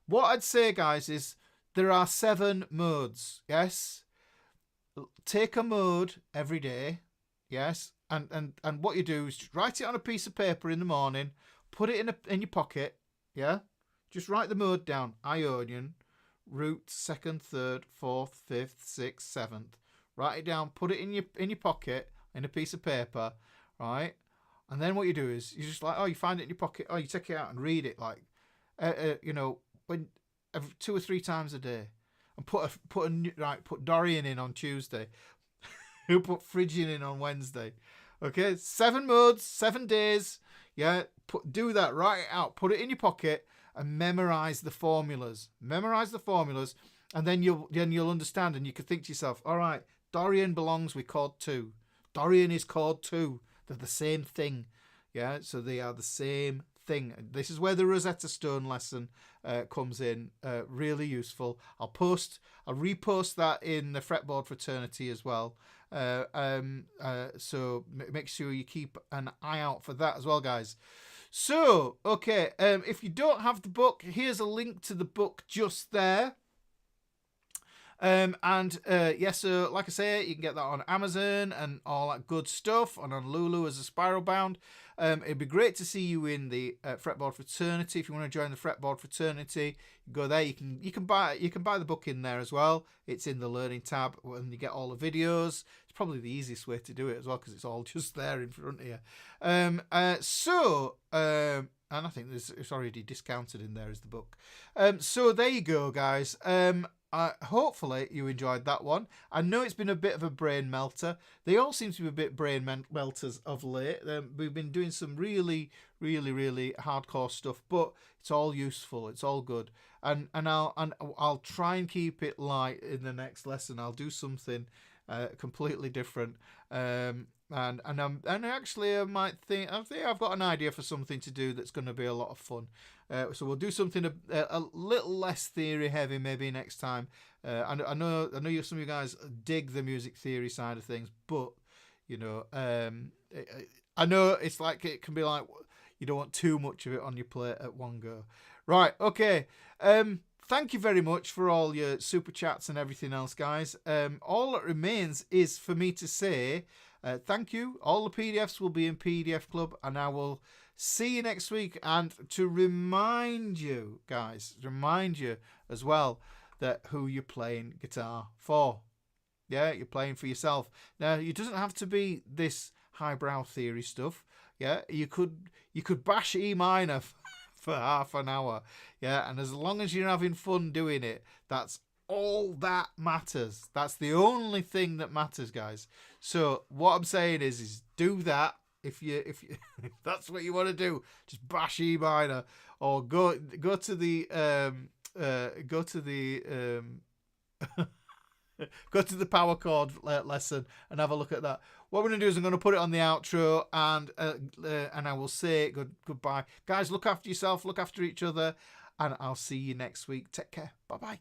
what I'd say, guys, is there are 7 modes. Yes, take a mode every day. Yes, and what you do is write it on a piece of paper in the morning, put it in your pocket. Yeah. Just write the mode down. Ionian, root, 2nd, 3rd, 4th, 5th, 6th, 7th. Write it down. Put it in your pocket in a piece of paper, right? And then what you do is you just you find it in your pocket. Oh, you take it out and read it when 2 or 3 times a day, and put Dorian in on Tuesday. You put Phrygian in on Wednesday. Okay, 7 modes, 7 days. Yeah, do that. Write it out. Put it in your pocket. And memorize the formulas. And then you'll understand, and you can think to yourself, all right, Dorian belongs with chord 2. Dorian is chord 2. They're the same thing. Yeah, so they are the same thing. This is where the Rosetta Stone lesson comes in. Really useful. I'll repost that in the Fretboard fraternity as well. So make sure you keep an eye out for that as well, guys. So, okay, if you don't have the book, here's a link to the book just there. Yes, so like I say, you can get that on Amazon and all that good stuff, and on Lulu as a spiral bound. It'd be great to see you in the Fretboard fraternity. If you want to join the Fretboard fraternity, go there. You can buy the book in there as well. It's in the learning tab, and you get all the videos. It's probably the easiest way to do it as well, because it's all just there in front of you. And I think it's already discounted in there as the book. So there you go, guys. Hopefully you enjoyed that one. I know it's been a bit of a brain melter. They all seem to be a bit brain melters of late. We've been doing some really, really, really hardcore stuff, but it's all useful. It's all good. And I'll try and keep it light in the next lesson. I'll do something completely different. And actually I think I've got an idea for something to do that's going to be a lot of fun. So we'll do something a little less theory heavy maybe next time. I know some of you guys dig the music theory side of things, but I know it's like, it can be like you don't want too much of it on your plate at one go. Right, okay. Thank you very much for all your super chats and everything else, guys. All that remains is for me to say thank you. All the PDFs will be in PDF Club, and I will see you next week. And to remind you, guys, as well that who you're playing guitar for. Yeah, you're playing for yourself. Now, it doesn't have to be this highbrow theory stuff. Yeah, you could bash E minor for half an hour. Yeah, and as long as you're having fun doing it, that's all that matters. That's the only thing that matters, guys. So what I'm saying is do that. If that's what you want to do, just bash E minor, or go to the go to the power chord lesson and have a look at that. What we're going to do is I'm going to put it on the outro, and I will say goodbye. Guys, look after yourself, look after each other, and I'll see you next week. Take care. Bye-bye.